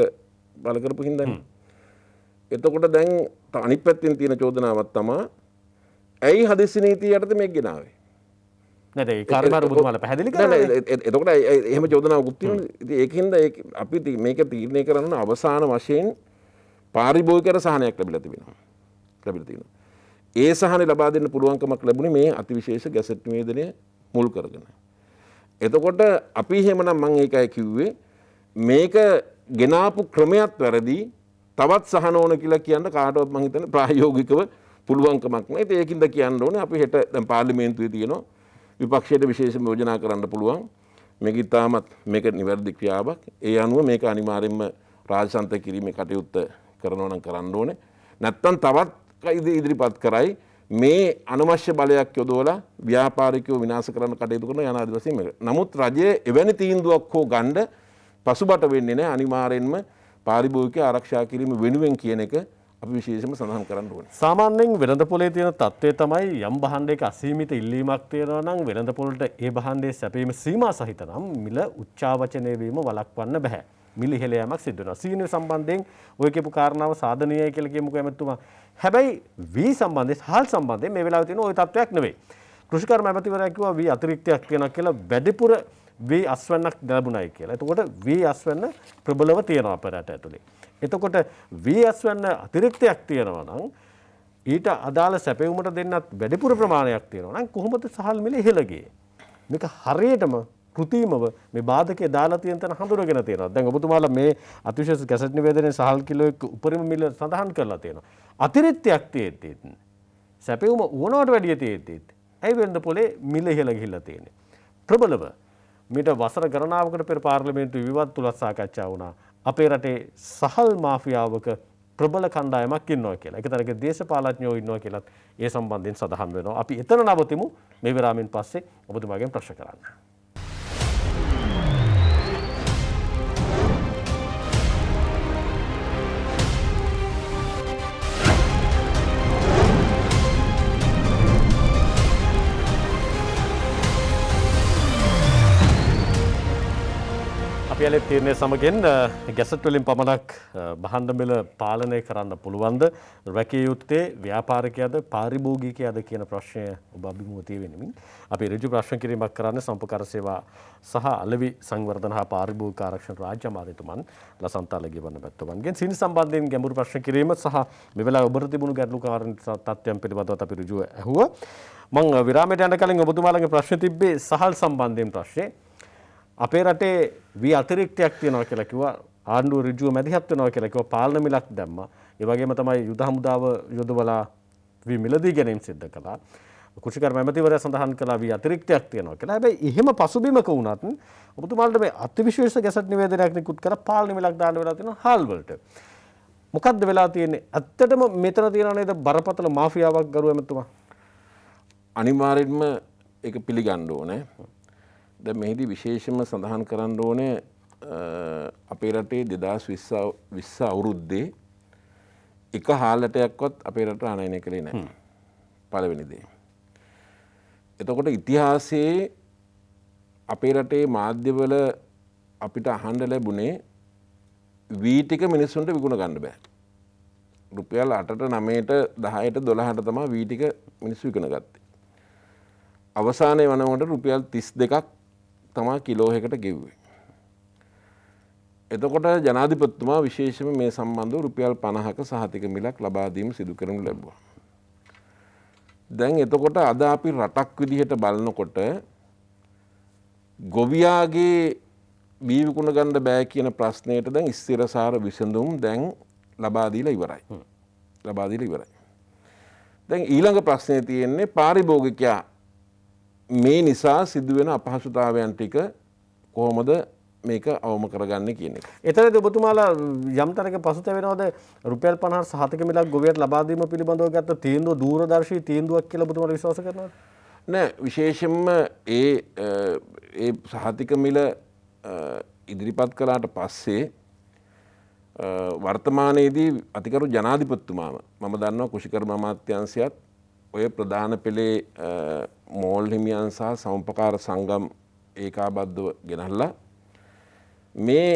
බල කරපු හින්දානේ. එතකොට දැන් අනිත් පැත්තෙන් තියෙන චෝදනාවක් තමයි ඇයි හදිසි නීතියට මේක ගෙනාවේ? නේද ඒ කාර්යභාර ඔබතුමාලා පැහැදිලි කරන්නේ. එතකොට එහෙම චෝදනාවක් තියෙනවා. ඉතින් ඒකින්ද අපි මේක තීරණය කරන අවසාන වශයෙන් පාරිභෝගිකයට සහනයක් ලැබිලා තියෙනවා. ඒ සහනය ලබා දෙන්න පුළුවන්කමක් ලැබුණේ මේ අතිවිශේෂ ගැසට් නිවේදනය මුල් කරගෙන. එතකොට අපි එහෙමනම් මම ඒකයි කිව්වේ මේක ගෙනාපු ක්‍රමයක් වැරදි තවත් සහන ඕන කියලා කියන්න කාටවත් මම හිතන්නේ ප්‍රායෝගිකව පුළුවන්කමක් නැහැ. ඒකින්ද කියන්න ඕනේ අපි හෙට දැන් පාර්ලිමේන්තුවේ තියෙනවා විපක්ෂයට විශේෂ යෝජනා කරන්න පුළුවන්. මේක ඉතාමත් මේක නිවැරදි ක්‍රියාවක්. ඒ අනුව මේක අනිවාර්යයෙන්ම රාජසන්ත කිරීමේ කටයුත්ත කරනවා නම් කරන්න ඕනේ. නැත්තම් තවත් ඉදිරිපත් කරයි මේ අනවශ්‍ය බලයක් යොදවලා ව්‍යාපාරිකයෝ විනාශ කරන්න කටයුතු කරන යනාදී වශයෙන් මේක. නමුත් රජයේ එවැනි තීන්දුවක් හෝ ගන්න පසුබට වෙන්නේ නැහැ. අනිවාර්යෙන්ම පාරිභෝගික ආරක්ෂා කිරීම වෙනුවෙන් කියන එක අපි විශේෂයෙන්ම සඳහන් කරන්න ඕනේ. සාමාන්‍යයෙන් වෙළඳ පොලේ තියෙන තත්ත්වය තමයි යම් භාණ්ඩයක අසීමිත ඉල්ලීමක් තියෙනවා නම් වෙළඳ පොලට ඒ භාණ්ඩයේ සැපීම සීමා සහිත නම් මිල උච්චාවචනය වීම වළක්වන්න බෑ. මිල ඉහළ යෑමක් සිදු වෙනවා. සීනි සම්බන්ධයෙන් ඔය කියපු කාරණාව සාධනීයයි කියලා කියමුකෝ එමෙතුමා. හැබැයි වී සම්බන්ධයෙන් හාල් සම්බන්ධයෙන් මේ වෙලාවේ තියෙන ওই තත්ත්වයක් නෙවෙයි. කෘෂිකර්ම ඇමතිවරයා කිව්වා වී අතිරික්තයක් තියෙනවා කියලා වැඩිපුර වී අස්වැන්නක් ලැබුණයි කියලා. එතකොට වී අස්වැන්න ප්‍රබලව තියෙනවා අපේ රට ඇතුලේ. එතකොට වී අස්වැන්න අතිරික්තයක් තියෙනවා නම් ඊට අදාළ සැපයුමට දෙන්නත් වැඩිපුර ප්‍රමාණයක් තියෙනවා නම් කොහොමද සහල් මිල ඉහළ ගියේ? මේක හරියටම කෘතිමව මේ බාධකයේ දාලා තියෙන තැන හඳුනගෙන තියෙනවා. දැන් ඔබතුමාලා මේ අතිශය ගැසට් නිවේදනයේ සහල් කිලෝ එක උපරිම මිල සඳහන් කරලා තියෙනවා. අතිරික්තයක් තියෙද්දිත් සැපෙවුම ඕනවට වැඩිය තියෙද්දිත් ඇයි වෙන්න පොලේ මිල ඉහළ ගිහිල්ලා තියෙන්නේ? ප්‍රබලව මීට වසර ගණනාවකට පෙර පාර්ලිමේන්තු විවාද තුලත් සාකච්ඡා වුණා. අපේ රටේ සහල් මාෆියාවක ප්‍රබල කණ්ඩායමක් ඉන්නවා කියලා. ඒක තරගේ දේශපාලඥයෝ ඉන්නවා කියලත් ඒ සම්බන්ධයෙන් සඳහන් වෙනවා. අපි එතන නවතිමු. මේ විරාමෙන් පස්සේ ඔබතුමාගෙන් ප්‍රශ්න කරන්න. අපි අලෙත් තීරණය සමගින් ගැසට් වලින් පමණක් භාණ්ඩ මිල පාලනය කරන්න පුළුවන්ද? රැකිය යුත්තේ ව්‍යාපාරිකයද පාරිභෝගිකයද කියන ප්‍රශ්නය ඔබ අභිමුඛ වෙනමින් අපි ඍජු ප්‍රශ්න කිරීමක් කරන්නේ සම්පූර්ණ සේවා සහ අලෙවි සංවර්ධන හා පාරිභෝගික ආරක්ෂණ රාජ්‍ය අමාත්‍යතුමන් ලසන්ත අලගිවන්න පැත්තවන්ගෙන් සිනි සම්බන්ධයෙන් ගැඹුරු ප්‍රශ්න කිරීම සහ මේ වෙලාවේ ඔබට තිබුණු ගැටලුකාරී තත්ත්වයන් පිළිබඳව අපි ඍජුව ඇහුවා. මම විරාමයට යන කලින් ඔබතුමාලගේ ප්‍රශ්න තිබ්බේ සහල් සම්බන්ධයෙන් ප්‍රශ්නේ. අපේ රටේ වී අතිරික්තයක් තියෙනවා කියලා කිව්වා. ආණ්ඩුව ඍජුව මැදිහත් වෙනවා කියලා කිව්වා. පාලන මිලක් දැම්මා. ඒ වගේම තමයි යුද හමුදාව යොදවලා වී මිලදී ගැනීම සිද්ධ කළා. කුෂිකර්ම ඇමතිවරයා සඳහන් කළා වී අතිරික්තයක් තියෙනවා කියලා. හැබැයි එහෙම පසුබිමක වුණත් ඔබතුමාලට මේ අතිවිශේෂ ගැසට් නිවේදනයක් නිකුත් කරලා පාලන මිලක් දාන්න වෙලා තියෙනවා හාල් වලට. මොකද්ද වෙලා තියෙන්නේ? ඇත්තටම මෙතන තියෙනව නේද බරපතල මාෆියාවක් ගරු ඇමතුමා? අනිවාර්යෙන්ම ඒක පිළිගන්න ඕනේ. දැන් මෙහිදී විශේෂයෙන්ම සඳහන් කරන්න ඕනේ අපේ රටේ 2020 අවුරුද්දේ එක හාල්ලටයක්වත් අපේ රට ආනයනය කළේ නැහැ. පළවෙනි දේ. එතකොට ඉතිහාසයේ අපේ රටේ මාධ්‍යවල අපිට අහන්න ලැබුණේ වී ටික මිනිස්සුන්ට විකුණ ගන්න බෑ. රුපියල් 8ට 9ට 10ට 12ට තමයි වී ටික මිනිස්සු විකුණ ගත්තේ. අවසානයේ වනකොට රුපියල් 32ක් තමා කිලෝ එකකට ගෙව්වේ. එතකොට ජනාධිපතිතුමා විශේෂයෙන්ම මේ සම්බන්ධව රුපියල් 50ක සහතික මිලක් ලබා දීම සිදු කරනු ලැබුවා. දැන් එතකොට අද අපි රටක් විදිහට බලනකොට ගොවියාගේ බී විකුණ ගන්න බෑ කියන ප්‍රශ්නයට දැන් ස්ථිරසාර විසඳුම් දැන් ලබා දීලා ඉවරයි. දැන් ඊළඟ ප්‍රශ්නේ තියෙන්නේ පාරිභෝගිකයා මේ නිසා සිදුවෙන අපහසුතාවයන් ටික කොහොමද මේක අවම කරගන්නේ කියන එක. එතනදී ඔබතුමාලා යම් තරක පසුතැවෙනවද රුපියල් 50 සහතික මිලක් ගොවියට ලබා දීම පිළිබඳව ගත්ත තීන්දුව දූරදර්ශී තීන්දුවක් කියලා ඔබතුමාලා විශ්වාස කරනවද? නෑ, විශේෂයෙන්ම ඒ සහතික මිල ඉදිරිපත් කළාට පස්සේ වර්තමානයේදී අතිකරු ජනාධිපතිතුමාම මම දන්නවා කුෂිකර්ම අමාත්‍යාංශයත් ඔය ප්‍රධාන පෙළේ මෝල් හිමියන් සහ සමුපකාර සංගම් ඒකාබද්ධව ගෙනල්ලා මේ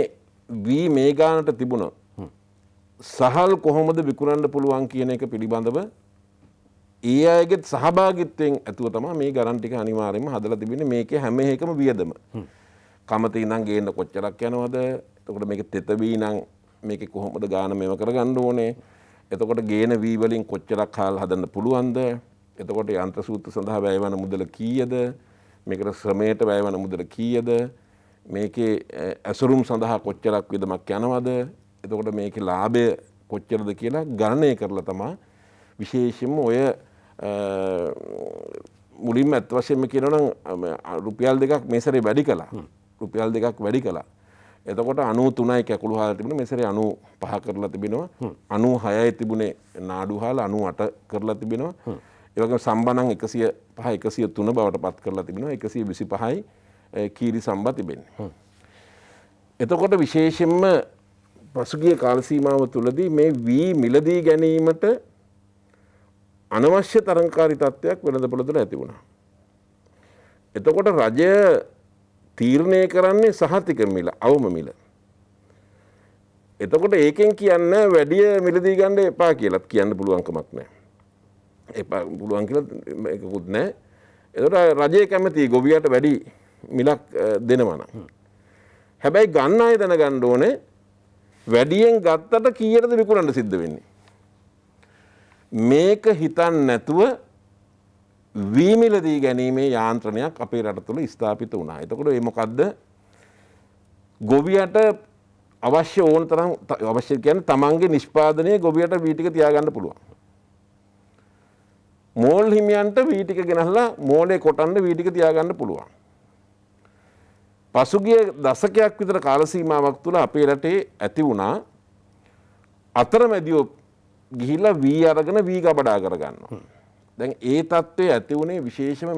වී මේ ගානට තිබුණ සහල් කොහොමද විකුණන්න පුළුවන් කියන එක පිළිබඳව ඒ අයගේ සහභාගීත්වයෙන් ඇතුව තමයි මේ ගණන් ටික අනිවාර්යයෙන්ම හදලා තිබෙන්නේ. මේකේ හැම එකම වියදම. කමතේ ඉඳන් ගේන්න කොච්චරක් යනවද? එතකොට මේකේ තෙත වී නම් මේකේ කොහොමද ගාන මේව කරගන්න ඕනේ? එතකොට ගේන වී වලින් කොච්චරක් හාල් හදන්න පුළුවන්ද? එතකොට යන්ත්‍ර සූත්‍ර සඳහා වැයවන මුදල කීයද? මේකට ශ්‍රමයට වැයවන මුදල කීයද? මේකේ ඇසුරුම් සඳහා කොච්චරක් විදමක් යනවද? එතකොට මේකේ ලාභය කොච්චරද කියලා ගණනය කරලා තමයි විශේෂයෙන්ම ඔය මුලින්ම අත් වශයෙන්ම කියනවා නම් රුපියල් 2ක් මේ සැරේ වැඩි කළා. රුපියල් 2ක් වැඩි කළා. එතකොට 93යි කැකුළු හාල් තිබුණේ මේ සැරේ 95 කරලා තිබෙනවා. 96යි තිබුණේ නාඩු හාල් 98 කරලා තිබෙනවා. ඒ වගේම සම්බනන් 105 103 බවට පත් කරලා තිබෙනවා. 125යි කීරි සම්බා තිබෙන්නේ. එතකොට විශේෂයෙන්ම පසුගිය කාල සීමාව තුළදී මේ වී මිලදී ගැනීමට අනවශ්‍ය තරංකාරී තත්ත්වයක් වෙළඳපොළ තුළ ඇති වුණා. එතකොට රජය තීරණය කරන්නේ සහතික මිල, අවම මිල. එතකොට ඒකෙන් කියන්නේ වැඩි මිලදී ගන්න එපා කියලාත් කියන්න පුළුවන් කමක් නැහැ. එපා පුළුවන් කියලා ඒකකුත් නැහැ. එතකොට රජය කැමති ගොවියට වැඩි මිලක් දෙනවා නම්. හැබැයි ගන්න අය දැනගන්න ඕනේ වැඩියෙන් ගත්තට කීයටද විකුණන්න සිද්ධ වෙන්නේ. මේක හිතන්න නැතුව වීමිලදී ගැනීමේ යාන්ත්‍රණයක් අපේ රට තුළ ස්ථාපිත වුණා. එතකොට ඒ මොකද්ද? ගොවියට අවශ්‍ය ඕන තරම් අවශ්‍ය කියන්නේ තමන්ගේ නිෂ්පාදනයේ ගොවියට වී ටික තියාගන්න පුළුවන්. මෝල් හිමියන්ට වී ටික ගෙනහලා මෝලේ කොටන්න වී ටික තියාගන්න පුළුවන්. පසුගිය දශකයක් විතර කාල සීමාවක් තුළ අපේ රටේ ඇති වුණා අතරමැදියෝ ගිහිල්ලා වී අරගෙන වී ගබඩා කරගන්නවා. දැන් ඒ තත්ත්වය ඇති වුණේ විශේෂම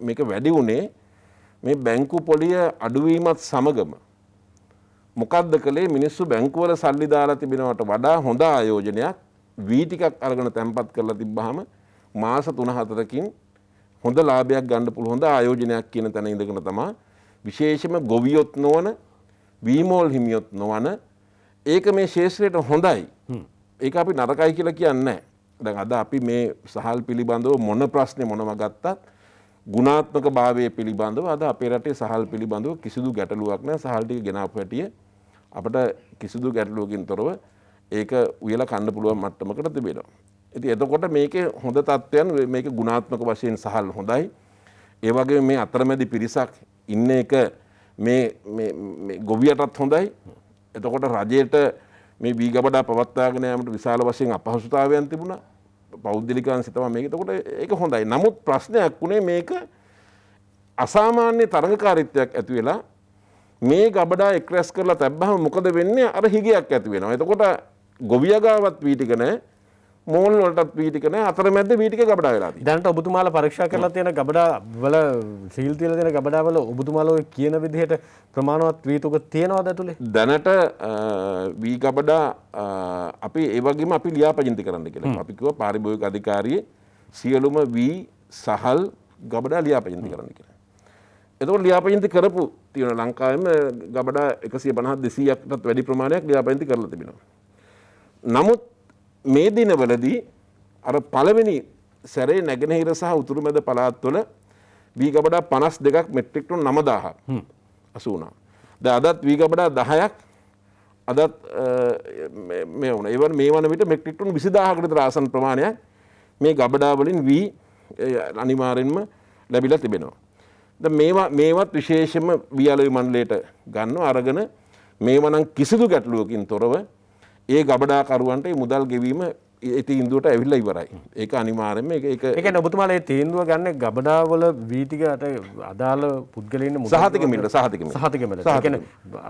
මේක වැඩි වුණේ මේ බැංකු පොලිය අඩුවීමත් සමගම. මොකද්ද කළේ? මිනිස්සු බැංකුවල සල්ලි දාලා තිබෙනවට වඩා හොඳ ආයෝජනයක් වී ටිකක් අරගෙන තැන්පත් කරලා තිබ්බහම මාස 3-4කින් හොඳ ලාභයක් ගන්න පුළුවන් හොඳ ආයෝජනයක් කියන තැන ඉඳගෙන තමයි විශේෂම ගොවියොත් නොවන වීමෝල් හිමියොත් නොවන ඒක මේ ශේෂ්ත්‍රයට හොඳයි. ඒක අපි නරකයි කියලා කියන්නේ නැහැ. දැන් අද අපි මේ සහල් පිළිබඳව මොන ප්‍රශ්නේ මොනව ගත්තත් ගුණාත්මක භාවයේ පිළිබඳව අද අපේ රටේ සහල් පිළිබඳව කිසිදු ගැටලුවක් නැහැ. සහල් ටික ගෙනාපු හැටිය අපිට කිසිදු ගැටලුවකින් තොරව ඒක උයලා කන්න පුළුවන් මට්ටමකට තිබෙනවා. ඉතින් එතකොට මේකේ හොඳ තත්ත්වයන් මේක ගුණාත්මක වශයෙන් සහල් හොඳයි. ඒ වගේම මේ අතරමැදි පිරිසක් ඉන්න එක මේ ගොවියටත් හොඳයි. එතකොට රජයට මේ වී ගබඩා පවත්වාගෙන යාමට විශාල වශයෙන් අපහසුතාවයන් තිබුණා. පෞද්ගලිකාංශය තමයි මේක. එතකොට ඒක හොඳයි. නමුත් ප්‍රශ්නයක් වුණේ මේක අසාමාන්‍ය තරඟකාරීත්වයක් ඇති වෙලා මේ ගබඩා එක් රැස් කරලා තැබ්බහම මොකද වෙන්නේ? අර හිගයක් ඇති වෙනවා. එතකොට ගොවියගාවත් වී ටික නැහැ. මෝල් වලටත් වී ටික නැහැ. අතරමැද වී ටික ගබඩා වෙලා තියෙනවා. දැනට ඔබතුමාලා පරීක්ෂා කරලා තියෙන ගබඩා වල සීල් තියලා තියෙන ගබඩා වල ඔබතුමාලා ඔය කියන විදිහට ප්‍රමාණවත් වී තුක තියනවද ඇතුලේ? දැනට වී ගබඩා අපි ඒ වගේම අපි ලියාපදිංචි කරන්න කියලා. අපි කිව්වා පාරිභෝගික අධිකාරියේ සියලුම වී සහල් ගබඩා ලියාපදිංචි කරන්න කියලා. එතකොට ලියාපදිංචි කරපු තියෙන ලංකාවෙම ගබඩා 150 200ක්ටත් වැඩි ප්‍රමාණයක් ලියාපදිංචි කරලා තිබෙනවා. නමුත් මේ දිනවලදී අර පළවෙනි සැරේ නැගෙනහිර සහ උතුරු මැද පළාත්වල වී ගබඩා 52ක් මෙට්‍රික් ටන් 9000ක් අසු වුණා. දැන් අදත් වී ගබඩා 10ක් අදත් මේ වුණා. ඒවන මේ වන විට මෙට්‍රික් ටන් 20000කට විතර ආසන්න ප්‍රමාණයක් මේ ගබඩා වලින් වී අනිවාර්යෙන්ම ලැබිලා තිබෙනවා. දැන් මේවත් විශේෂම වී අලෙවි මණ්ඩලයට ගන්නව අරගෙන මේව නම් කිසිදු ගැටලුවකින් තොරව ඒ ගබඩා කරුවන්ට මුදල් ගෙවීම ඒ තීන්දුවට ඇවිල්ලා ඉවරයි. ඒක අනිවාර්යයෙන්ම ඒක ඒ කියන්නේ ඔබතුමාලා මේ තීන්දුව ගන්න ගබඩාවල වී ටිකට අදාළ පුද්ගලයන් මුදල් සහතික මිලට. ඒ කියන්නේ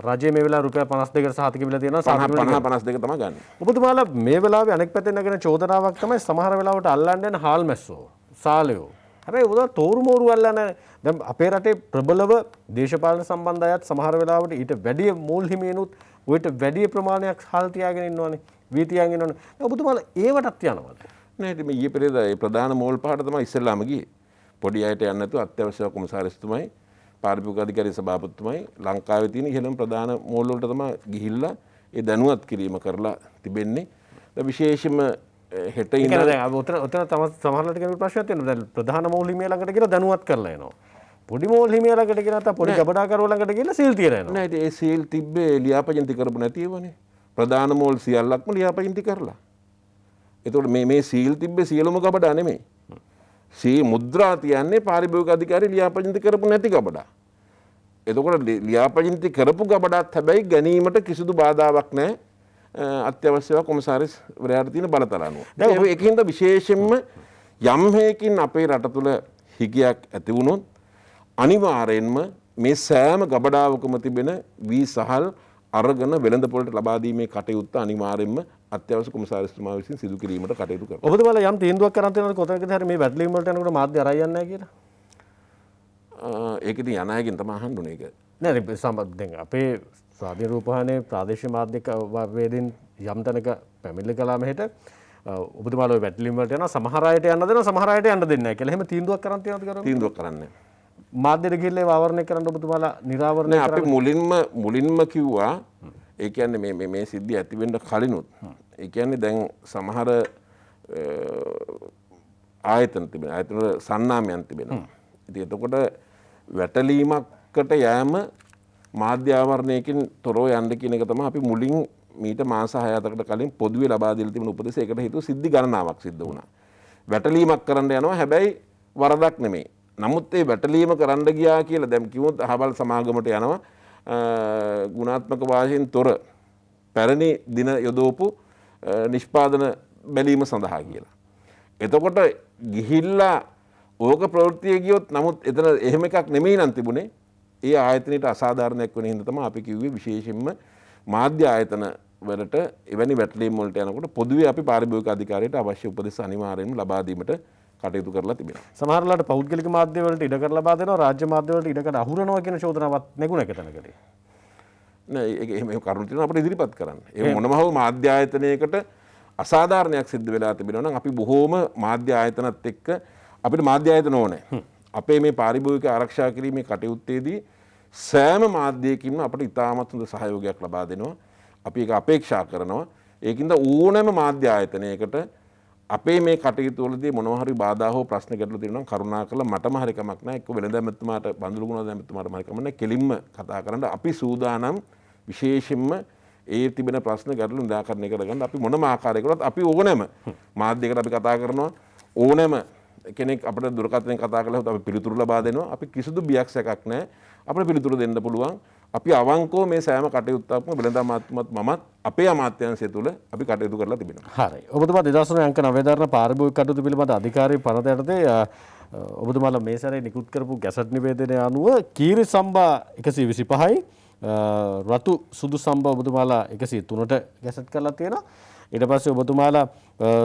රජයේ මේ වෙලාව රුපියල් 52කට සහතික මිල තියෙනවා. 50 52 තමයි ගන්න. ඔබතුමාලා මේ වෙලාවේ අනෙක් පැත්තෙන් නැගෙන චෝදනාවක් තමයි සමහර වෙලාවට අල්ලන්න යන හාල් මැස්සෝ සාලයෝ. හැබැයි ඔබතුමාලා තෝරු මෝරු අල්ලන දැන් අපේ රටේ ප්‍රබලව දේශපාලන සම්බන්ධ අයත් සමහර වෙලාවට ඊට වැඩි මූල් හිමියනුත් ඔයිට වැඩි ප්‍රමාණයක් හාල් තියාගෙන ඉන්නවනේ. වී තියාගෙන ඉන්නවනේ. ඔබතුමාලා ඒවටත් යනවද? නෑ ඉතින් මේ ඊයේ පෙරේදා ඒ ප්‍රධාන මෝල් පහට තමයි ඉස්සෙල්ලාම ගියේ. පොඩි අයට යන්නේ නැතුව අත්‍යවශ්‍ය කොමසාරිස්තුමයි පාරිභෝගික අධිකාරී සභාපතිතුමයි ලංකාවේ තියෙන ඉහළම ප්‍රධාන මෝල් වලට තමයි ගිහිල්ලා ඒ දැනුවත් කිරීම කරලා තිබෙන්නේ. දැන් විශේෂයෙන්ම හෙට ඉඳලා දැන් ඔතන තමයි සමහරවිට කෙනෙකුට ප්‍රශ්නයක් තියෙනවා. දැන් ප්‍රධාන මෝල් හිමියා ළඟට ගිහලා දැනුවත් කරලා එනවා. පොඩි මෝල් හිමියා ළඟට ගිහලා නැත්නම් පොඩි ගබඩා කරුවා ළඟට ගිහලා සීල් තියලා එනවා. නෑ ඒ සීල් තිබ්බේ ලියාපදිංචි කරපු නැතිවනේ. ප්‍රධාන මෝල් සියල්ලක්ම ලියාපදිංචි කරලා. එතකොට මේ සීල් තිබ්බේ සියලුම ගබඩා නෙමෙයි. මුද්‍රා තියන්නේ පාරිභෝගික අධිකාරිය ලියාපදිංචි කරපු නැති ගබඩා. එතකොට ලියාපදිංචි කරපු ගබඩාත් හැබැයි ගැනීමට කිසිදු බාධාවක් නැහැ. අත්‍යවශ්‍යව කොමසාරිස් වරයාට තියෙන බලතල අනුව. දැන් ඒකින්ද විශේෂයෙන්ම යම් හේකින් අපේ රට තුල හිගයක් ඇති වුණොත් අනිවාර්යෙන්ම මේ සෑම ගබඩාවකම තිබෙන වී සහල් අරගෙන වෙළඳ පොළට ලබා දීමේ කටයුත්ත අනිවාර්යෙන්ම අත්‍යවශ්‍ය කොමසාරිස්තුමා විසින් සිදු කිරීමට කටයුතු කරනවා. ඔබතුමාලා යම් තීන්දුවක් කරන් තියෙනවද කොතනකද හරි මේ වැටලීම් වලට යනකොට මාධ්‍ය අරයි යන්නේ නැහැ කියලා? ඒක ඉතින් යන අයගෙන් තමයි අහන්න ඕනේ ඒක. නෑ දැන් අපේ ස්වාධීන රූපවාහිනියේ ප්‍රාදේශීය මාධ්‍ය වේදින් යම් තැනක පැමිණිලි කළා මෙහෙට ඔබතුමාලා ඔය වැටලීම් වලට යනවා සමහර අයට යන්න දෙනවා සමහර අයට යන්න දෙන්නේ නැහැ කියලා. එහෙම තීන්දුවක් කරන් තියෙනවද කරන්නේ? තීන්දුවක් කරන්නේ මාධ්‍යට ගිහිල්ලා ඒව ආවරණය කරන්න ඔබතුමාලා නිරාවරණය කරන්න. අපි මුලින්ම කිව්වා ඒ කියන්නේ මේ සිද්ධිය ඇති වෙන්න කලිනුත් ඒ කියන්නේ දැන් සමහර ආයතන තිබෙනවා. ආයතන වල සන්නාමයන් තිබෙනවා. ඉතින් එතකොට වැටලීමකට යෑම මාධ්‍ය ආවරණයකින් තොරව යන්න කියන එක තමයි අපි මුලින් මීට මාස 6-7කට කලින් පොදුවේ ලබා දීලා තිබෙන උපදෙස්. ඒකට හේතුව සිද්ධි ගණනාවක් සිද්ධ වුණා. වැටලීමක් කරන්න යනවා. හැබැයි වරදක් නෙමෙයි. නමුත් ඒ වැටලීම කරන්න ගියා කියලා දැන් කිව්වොත් අහවල් සමාගමට යනවා ගුණාත්මක වාසියෙන් තොර පැරණි දින යොදවපු නිෂ්පාදන බැලීම සඳහා කියලා. එතකොට ගිහිල්ලා ඕක ප්‍රවෘත්තිය ගියොත් නමුත් එතන එහෙම එකක් නෙමෙයි නම් තිබුණේ. ඒ ආයතනයට අසාධාරණයක් වෙන හින්දා තමයි අපි කිව්වේ විශේෂයෙන්ම මාධ්‍ය ආයතන වලට එවැනි වැටලීම් වලට යනකොට පොදුවේ අපි පාරිභෝගික අධිකාරියට අවශ්‍ය උපදෙස් අනිවාර්යයෙන්ම ලබා දීමට කටයුතු කරලා තිබෙනවා. සමහර වෙලාවට පෞද්ගලික මාධ්‍ය වලට ඉඩකඩ ලබා දෙනවා, රාජ්‍ය මාධ්‍ය වලට ඉඩකඩ අහුරනවා කියන චෝදනාවක් නැගුණ එක තැනකදී. නෑ ඒක එහෙම කරුණු තියෙනවා අපිට ඉදිරිපත් කරන්න. ඒ මොනම හෝ මාධ්‍ය ආයතනයකට අසාධාරණයක් සිද්ධ වෙලා තිබෙනවා නම් අපි බොහෝම මාධ්‍ය ආයතනත් එක්ක අපිට මාධ්‍ය ආයතන ඕනේ. අපේ මේ පාරිභෝගික ආරක්ෂා කිරීමේ කටයුත්තේදී සෑම මාධ්‍යයකින්ම අපිට ඉතාමත් හොඳ සහයෝගයක් ලබා දෙනවා. අපි ඒක අපේක්ෂා කරනවා. ඒකින්ද ඕනෑම මාධ්‍ය ආයතනයකට අපේ මේ කටයුතු වලදී මොනවා හරි බාධා හෝ ප්‍රශ්න ගැටලු තියෙනවා නම් කරුණාකරලා මටම හරි කමක් නැහැ. එක්ක වෙළඳ ඇමතුමාට බඳුළු ගුණ ඇමතුමාට හරි කමක් නැහැ. කෙලින්ම කතා කරන්න අපි සූදානම් විශේෂයෙන්ම ඒ තිබෙන ප්‍රශ්න ගැටලු නිරාකරණය කරගන්න අපි මොනම ආකාරයකටවත් අපි ඕනෑම මාධ්‍යයකට අපි කතා කරනවා ඕනෑම කෙනෙක් අපිට දුරකථනයෙන් කතා කළොත් අපි පිළිතුරු ලබා දෙනවා. අපි කිසිදු බියක් සැකක් නැහැ. අපිට පිළිතුරු දෙන්න පුළුවන්. අපි අවංකව මේ සෑම කටයුත්තක්ම වෙළඳ අමාත්‍යමත් මමත් අපේ අමාත්‍යාංශය තුළ අපි කටයුතු කරලා තිබෙනවා. හරි. ඔබතුමා 2009 අංක 9 දරන පාරිභෝගික කටයුතු පිළිබඳ අධිකාරී පනත යටතේ ඔබතුමාලා මේ සැරේ නිකුත් කරපු ගැසට් නිවේදනය අනුව කීරි සම්බා 125යි රතු සුදු සම්බා ඔබතුමාලා 103ට ගැසට් කරලා තියෙනවා. ඊට පස්සේ ඔබතුමාලා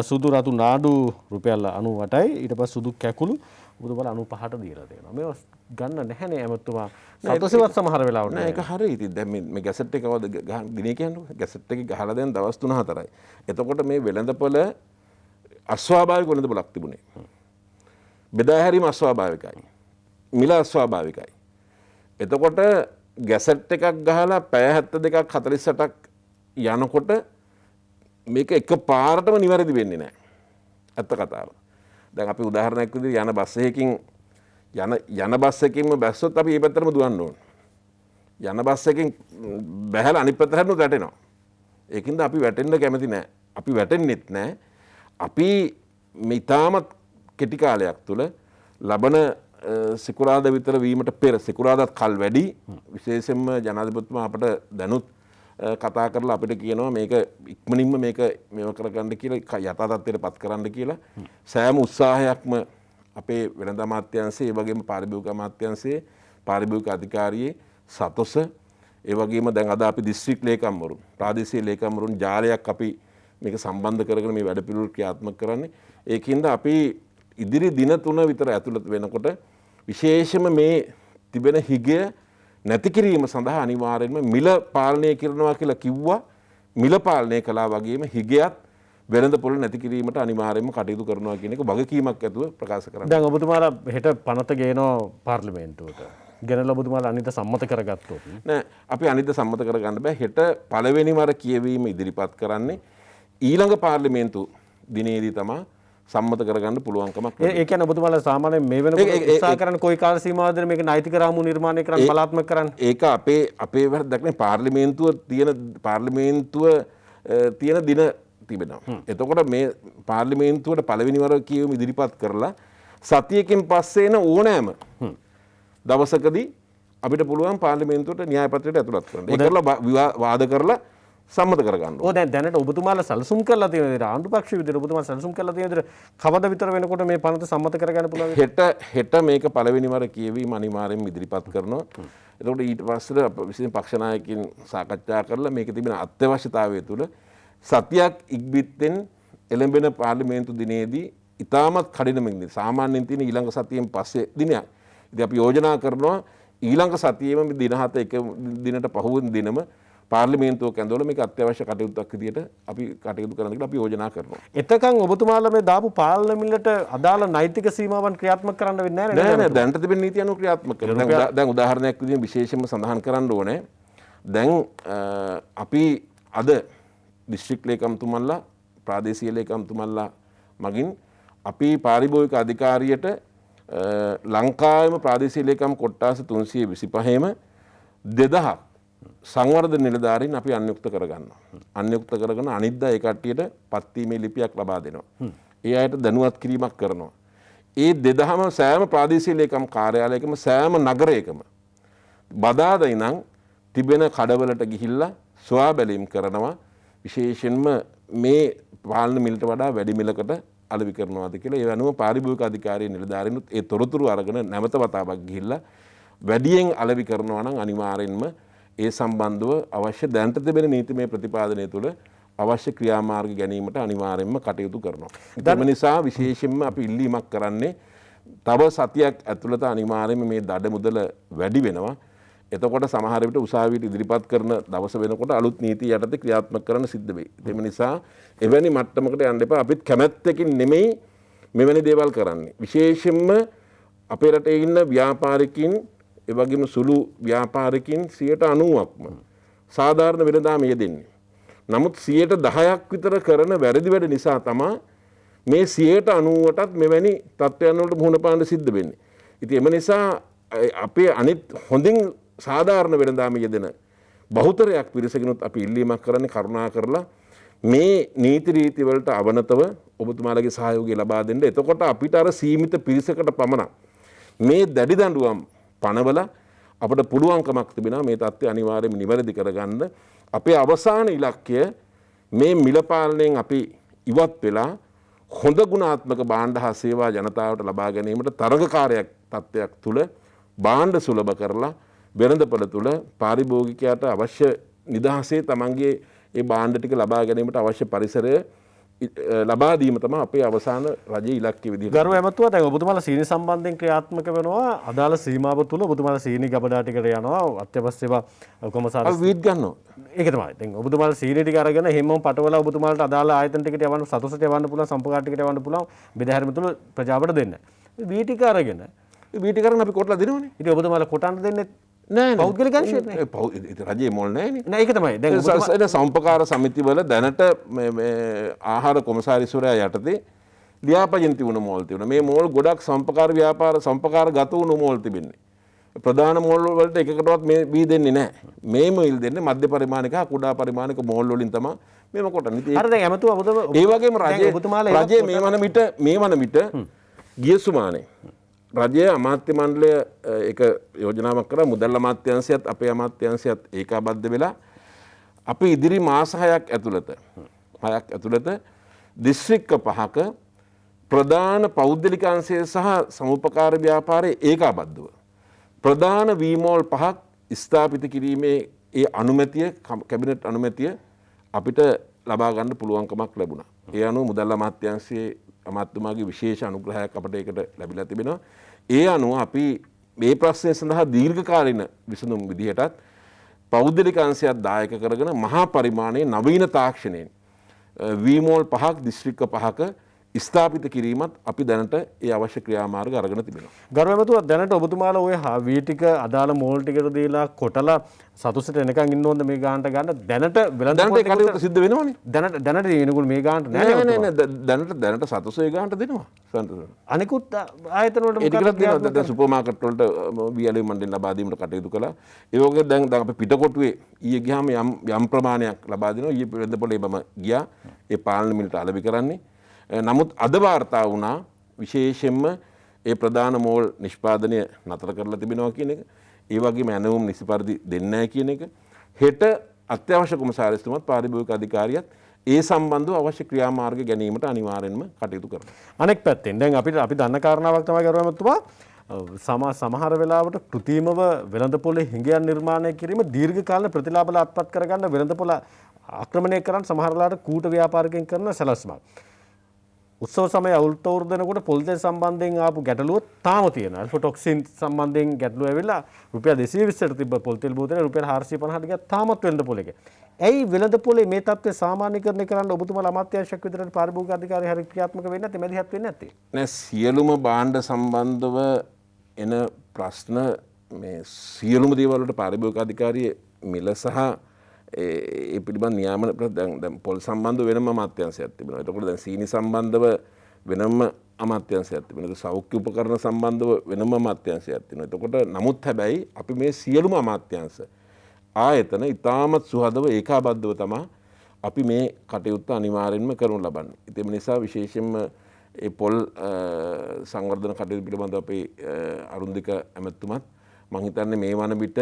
සුදු රතු නාඩු රුපියල් 98යි ඊට පස්සේ සුදු කැකුළු ඔබතුමාලා 95ට දීලා තියෙනවා. මේව ගන්න නැහැනේ ඇමතුමා. සතෝසෙවත් සමහර වෙලාවට නෑ ඒක හරියි. ඉතින් දැන් මේ ගැසට් එක කවද දිනේ කියන්නේ ගැසට් එක ගහලා දැන් දවස් 3-4යි. එතකොට මේ වෙළඳපොළ අස්වාභාවික වෙළඳපොළක් තිබුණේ. බෙදා හැරීම අස්වාභාවිකයි. මිල අස්වාභාවිකයි. එතකොට ගැසට් එකක් ගහලා පැය 72ක් 48ක් යනකොට මේක එක පාරටම නිවැරදි වෙන්නේ නැහැ. ඇත්ත කතාව. දැන් අපි උදාහරණයක් විදිහට යන බස් එකකින් යන බස් එකකින්ම බැස්සොත් අපි මේ පැත්තටම දුවන්න ඕන. යන බස් එකකින් බැහැලා අනිත් පැත්තට හැරුණොත් වැටෙනවා. ඒකින්ද අපි වැටෙන්න කැමති නැහැ. අපි වැටෙන්නෙත් නැහැ. අපි මේ තාමත් කෙටි කාලයක් තුල ලබන සිකුරාදා විතර වීමට පෙර සිකුරාදාත් කල් වැඩි විශේෂයෙන්ම ජනාධිපතිතුමා අපට දැනුත් කතා කරලා අපිට කියනවා මේක ඉක්මනින්ම මේක මේව කරගන්න කියලා යථා තත්ත්වයට පත් කරන්න කියලා සෑම උත්සාහයක්ම අපේ වෙළඳ අමාත්‍යාංශයේ ඒ වගේම පාරිභෝගික අමාත්‍යාංශයේ පාරිභෝගික අධිකාරියේ සතොස ඒ වගේම දැන් අද අපි දිස්ත්‍රික් ලේකම්වරුන් ප්‍රාදේශීය ලේකම්වරුන් ජාලයක් අපි මේක සම්බන්ධ කරගෙන මේ වැඩපිළිවෙල ක්‍රියාත්මක කරන්නේ. ඒකින්ද අපි ඉදිරි දින 3 විතර ඇතුළත වෙනකොට විශේෂම මේ තිබෙන හිගය නැති කිරීම සඳහා අනිවාර්යයෙන්ම මිල පාලනය කරනවා කියලා කිව්වා. මිල පාලනය කළා වගේම හිගයත් වෙළඳපොළ නැති කිරීමට අනිවාර්යයෙන්ම කටයුතු කරනවා කියන එක වගකීමක් ඇතුව ප්‍රකාශ කරනවා. දැන් ඔබතුමාලා හෙට පනත ගේනවා පාර්ලිමේන්තුවට. ගෙනලා ඔබතුමාලා අනිත් සම්මත කරගත්තොත් නෑ අපි අනිත් සම්මත කරගන්න බෑ. හෙට පළවෙනි වර කියවීම ඉදිරිපත් කරන්නේ ඊළඟ පාර්ලිමේන්තු දිනේදී තමයි සම්මත කරගන්න පුළුවන්කමක්. ඒ කියන්නේ ඔබතුමාලා සාමාන්‍යයෙන් මේ වෙනකොට උත්සාහ කරන කොයි කාල සීමාවකද මේක නෛතික රාමුව නිර්මාණය කරන්න බලාත්මක කරන්න? ඒක අපේ වැරද්දක් නෙවෙයි. පාර්ලිමේන්තුව තියෙන දින තිබෙනවා. එතකොට මේ පාර්ලිමේන්තුවට පළවෙනි වර කියවීම ඉදිරිපත් කරලා සතියකින් පස්සේ එන ඕනෑම දවසකදී අපිට පුළුවන් පාර්ලිමේන්තුවට න්‍යාය පත්‍රයට ඇතුළත් කරන්න. ඒක කරලා වාද කරලා සම්මත කරගන්න. ඔව් දැනට ඔබතුමාලා සැලසුම් කරලා තියෙන විදිහට ආණ්ඩු පක්ෂ විදිහට ඔබතුමාලා සැලසුම් කරලා තියෙන විදිහට කවද විතර වෙනකොට මේ පනත සම්මත කරගන්න පුළුවන්? හෙට මේක පළවෙනි වර කියවීම අනිවාර්යයෙන්ම ඉදිරිපත් කරනවා. එතකොට ඊට පස්සේ විශේෂ පක්ෂ නායකයින් සාකච්ඡා කරලා මේකේ තිබෙන අත්‍යවශ්‍යතාවය තුළ සතියක් ඉක්බිත්තෙන් එළඹෙන පාර්ලිමේන්තු දිනේදී ඉතාමත් කඩිනමින් සාමාන්‍යයෙන් තියෙන ඊළඟ සතියෙන් පස්සේ දිනයක්. ඉතින් අපි යෝජනා කරනවා ඊළඟ සතියේම දින 7 එක දිනට පහුවෙනි දිනම පාර්ලිමේන්තුවක් ඇඳවල මේක අත්‍යවශ්‍ය කටයුත්තක් විදියට අපි කටයුතු කරන්න කියලා අපි යෝජනා කරනවා. එතකන් ඔබතුමාලා මේ දාපු පාලන මිලට අදාළ නෛතික සීමාවන් ක්‍රියාත්මක කරන්න වෙන්නේ නැහැ නේද? නෑ දැනට තිබෙන නීති අනුව ක්‍රියාත්මක කරනවා. දැන් උදාහරණයක් විදිහට විශේෂයෙන්ම සඳහන් කරන්න ඕනේ. දැන් අපි අද දිස්ත්‍රික් ලේකම්තුමන්ලා ප්‍රාදේශීය ලේකම්තුමන්ලා මගින් අපි පාරිභෝගික අධිකාරියට ලංකාවේම ප්‍රාදේශීය ලේකම් කොට්ටාස 325ම 2000 සංවර්ධන නිලධාරීන් අපි අන්‍යුක්ත කරගන්නවා. අන්‍යුක්ත කරගෙන අනිද්දා ඒ කට්ටියට පත්වීමේ ලිපියක් ලබා දෙනවා. ඒ අයට දැනුවත් කිරීමක් කරනවා. ඒ 2000ම සෑම ප්‍රාදේශීය ලේකම් කාර්යාලයකම සෑම නගරයකම බදාදා ඉඳන් තිබෙන කඩවලට ගිහිල්ලා සොයා බැලීම් කරනවා විශේෂයෙන්ම මේ පාලන මිලට වඩා වැඩි මිලකට අලෙවි කරනවාද කියලා. ඒ අනුව පාරිභෝගික අධිකාරියේ නිලධාරීනුත් ඒ තොරතුරු අරගෙන නැවත වතාවක් ගිහිල්ලා වැඩියෙන් අලෙවි කරනවා නම් අනිවාර්යෙන්ම ඒ සම්බන්ධව අවශ්‍ය දැනට තිබෙන නීතිමය ප්‍රතිපාදනය තුළ අවශ්‍ය ක්‍රියාමාර්ග ගැනීමට අනිවාර්යෙන්ම කටයුතු කරනවා. ඒ නිසා විශේෂයෙන්ම අපි ඉල්ලීමක් කරන්නේ තව සතියක් ඇතුළත අනිවාර්යෙන්ම මේ දඩ මුදල වැඩි වෙනවා. එතකොට සමහර විට උසාවියට ඉදිරිපත් කරන දවස වෙනකොට අලුත් නීති යටතේ ක්‍රියාත්මක කරන්න සිද්ධ වෙයි. ඒ නිසා එවැනි මට්ටමකට යන්න එපා. අපිත් කැමැත්තකින් නෙමෙයි මෙවැනි දේවල් කරන්නේ. විශේෂයෙන්ම අපේ රටේ ඉන්න ව්‍යාපාරිකින් ඒ වගේම සුළු ව්‍යාපාරිකින් 90%ක්ම සාධාරණ වෙළඳාම යෙදෙන්නේ. නමුත් 10%ක් විතර කරන වැරදි වැඩ නිසා තමයි මේ 90%ටත් මෙවැනි තත්ත්වයන් වලට මුහුණ පාන්න සිද්ධ වෙන්නේ. ඉතින් එම නිසා අපේ අනිත් හොඳින් සාධාරණ වෙළඳාම යෙදෙන බහුතරයක් පිරිසකිනුත් අපි ඉල්ලීමක් කරන්නේ කරුණා කරලා මේ නීති රීති වලට අවනතව ඔබතුමාලගේ සහයෝගය ලබා දෙන්න. එතකොට අපිට අර සීමිත පිරිසකට පමණක් මේ දැඩි දඬුවම් පනවල අපිට පුළුවන්කමක් තිබෙනවා මේ தත්ත්වය අනිවාර්යයෙන්ම නිවැරදි කරගන්න. අපේ අවසාන ඉලක්කය මේ මිල පාලනයෙන් අපි ඉවත් වෙලා හොඳ ගුණාත්මක භාණ්ඩ හා සේවා ජනතාවට ලබා ගැනීමට තරගකාරයක් තත්ත්වයක් තුළ භාණ්ඩ සුලභ කරලා වෙළඳපොළ තුළ පාරිභෝගිකයාට අවශ්‍ය නිදහසේ තමන්ගේ ඒ භාණ්ඩ ටික ලබා ගැනීමට අවශ්‍ය පරිසරය ලබා දීම තමයි අපේ අවසාන රජයේ ඉලක්කය විදිහට. ගරු ඇමතුවා දැන් ඔබතුමාලා සීනි සම්බන්ධයෙන් ක්‍රියාත්මක වෙනවා අදාළ සීමාව තුල ඔබතුමාලා සීනි ගබඩා ටිකට යනවා අත්‍යවශ්‍ය ඒවා කොමසාරිස් වීත් ගන්නවා. ඒක තමයි. දැන් ඔබතුමාලා සීනි ටික අරගෙන හැමෝම පටවලා ඔබතුමාලට අදාළ ආයතන ටිකට යවන්න සතුසට යවන්න පුළුවන් සම්පකාර ටිකට යවන්න පුළුවන් බෙදාහැරීම තුල ප්‍රජාවට දෙන්න. වී ටික අරගෙන වී ටික අරගෙන අපි කොටලා දෙනවනේ. ඉතින් ඔබතුමාලා කොටන්න දෙන්නේ නෑ පෞද්ගලික අංශයක් නේ. රජයේ මොල් නෑනේ. නෑ ඒක තමයි. දැන් සම්පකාර සමිතිවල දැනට ආහාර කොමසාරිස්වරයා යටතේ ලියාපදිංචි වුණ මෝල් තිබුණා. මේ මෝල් ගොඩක් සම්පකාර ව්‍යාපාර සම්පකාර ගත වුණු මෝල් තිබෙන්නේ. ප්‍රධාන මෝල් වලට එකකටවත් මේ වී දෙන්නේ නැහැ. මේ මෝල් දෙන්නේ මධ්‍ය පරිමාණික හා කුඩා පරිමාණික මෝල් වලින් තමයි මේව කොටන්නේ. හරි දැන් ඇමතුවා ඒ වගේම රජයේ මේ වන විට ගිය සුමානේ රජයේ අමාත්‍ය මණ්ඩලය එක යෝජනාවක් කරා මුදල් අමාත්‍යාංශයත් අපේ අමාත්‍යාංශයත් ඒකාබද්ධ වෙලා අපි ඉදිරි මාස 6ක් ඇතුළත දිස්ත්‍රික්ක 5ක ප්‍රධාන පෞද්ගලික අංශය සහ සමුපකාර ව්‍යාපාරයේ ඒකාබද්ධව ප්‍රධාන වීමෝල් 5ක් ස්ථාපිත කිරීමේ ඒ අනුමැතිය කැබිනට් අනුමැතිය අපිට ලබා ගන්න පුළුවන්කමක් ලැබුණා. ඒ අනුව මුදල් අමාත්‍යාංශයේ අමාත්‍යතුමාගේ විශේෂ අනුග්‍රහයක් අපට ඒකට ලැබිලා තිබෙනවා. ඒ අනුව අපි මේ ප්‍රශ්නය සඳහා දීර්ඝකාලීන විසඳුම් විදිහටත් පෞද්ගලික අංශයක් දායක කරගෙන මහා පරිමාණයේ නවීන තාක්ෂණයෙන් වීමෝල් 5ක් දිස්ත්‍රික්ක 5ක ස්ථාපිත කිරීමත් අපි දැනට ඒ අවශ්‍ය ක්‍රියාමාර්ග අරගෙන තිබෙනවා. ගරු ඇමතුවා දැනට ඔබතුමාලා ඔය වී ටික අදාළ මෝල් ටිකට දීලා කොටලා සතුසට එනකන් ඉන්න ඕනද මේ ගානට ගන්න දැනට වෙළඳපොළ කටයුතු සිද්ධ වෙනවනේ. දැනට එනකොට මේ ගානට නෑ දැනට සතුසේ ගානට දෙනවා. අනිකුත් ආයතන වලට ඒකත් දෙනවා. දැන් සුපර් මාකට් වලට වියලි මණ්ඩලෙන් ලබා දීමට කටයුතු කළා. ඒ වගේ දැන් අපි පිටකොටුවේ ඊයේ ගියාම යම් ප්‍රමාණයක් ලබා දෙනවා. ඊයේ වෙළඳපොළේ බම ගියා. ඒ පාලන මිලට අලෙවි කරන්නේ. නමුත් අද වාර්තා වුණා විශේෂයෙන්ම ඒ ප්‍රධාන මෝල් නිෂ්පාදනය නතර කරලා තිබෙනවා කියන එක. ඒ වගේම ඇනවුම් නිසි පරිදි දෙන්නේ නැහැ කියන එක. හෙට අත්‍යවශ්‍ය කොමසාරිස්තුමත් පාරිභෝගික අධිකාරියත් ඒ සම්බන්ධව අවශ්‍ය ක්‍රියාමාර්ග ගැනීමට අනිවාර්යෙන්ම කටයුතු කරනවා. අනෙක් පැත්තෙන් දැන් අපි දන්න කාරණාවක් තමයි ගරුවමතුමා සමහර වෙලාවට කෘතිමව වෙළඳපොළේ හිඟයන් නිර්මාණය කිරීම දීර්ඝ කාලීන ප්‍රතිලාභ අත්පත් කරගන්න වෙළඳපොළ ආක්‍රමණය කරන්න සමහර වෙලාවට කූට ව්‍යාපාරිකයන් කරන සැලැස්මක්. උත්සව සමය අවුරුද්ද වෙනකොට පොල් තෙල් සම්බන්ධයෙන් ආපු ගැටලුව තාම තියෙනවා. ඇල්ෆොටොක්සින් සම්බන්ධයෙන් ගැටලුව ඇවිල්ලා රුපියල් 220ට තිබ්බ පොල් තෙල් බෝතලේ රුපියල් 450ට ගියා තාමත් වෙළඳපොළ එක. ඇයි වෙළඳපොළේ මේ තත්ත්වය සාමාන්‍යකරණය කරන්න ඔබතුමාලා අමාත්‍යාංශයක් විතරට පාරිභෝගික අධිකාරිය හරිය ක්‍රියාත්මක වෙන්නේ නැත්තේ මැදිහත් වෙන්නේ නැත්තේ? නෑ සියලුම භාණ්ඩ සම්බන්ධව එන ප්‍රශ්න මේ සියලුම දේවල් වලට පාරිභෝගික අධිකාරිය මිල සහ ඒ පිළිබඳ නියාමන දැන් පොල් සම්බන්ධ වෙනම අමාත්‍යාංශයක් තිබෙනවා. එතකොට දැන් සීනි සම්බන්ධව වෙනම අමාත්‍යාංශයක් තිබෙනවා. සෞඛ්‍ය උපකරණ සම්බන්ධව වෙනම අමාත්‍යාංශයක් තියෙනවා. එතකොට නමුත් හැබැයි අපි මේ සියලුම අමාත්‍යාංශ ආයතන ඉතාමත් සුහදව ඒකාබද්ධව තමයි අපි මේ කටයුත්ත අනිවාර්යෙන්ම කරනු ලබන්නේ. ඒ නිසා විශේෂයෙන්ම ඒ පොල් සංවර්ධන කටයුතු පිළිබඳව අපේ අරුන්දික ඇමතුමත් මම හිතන්නේ මේ වන විට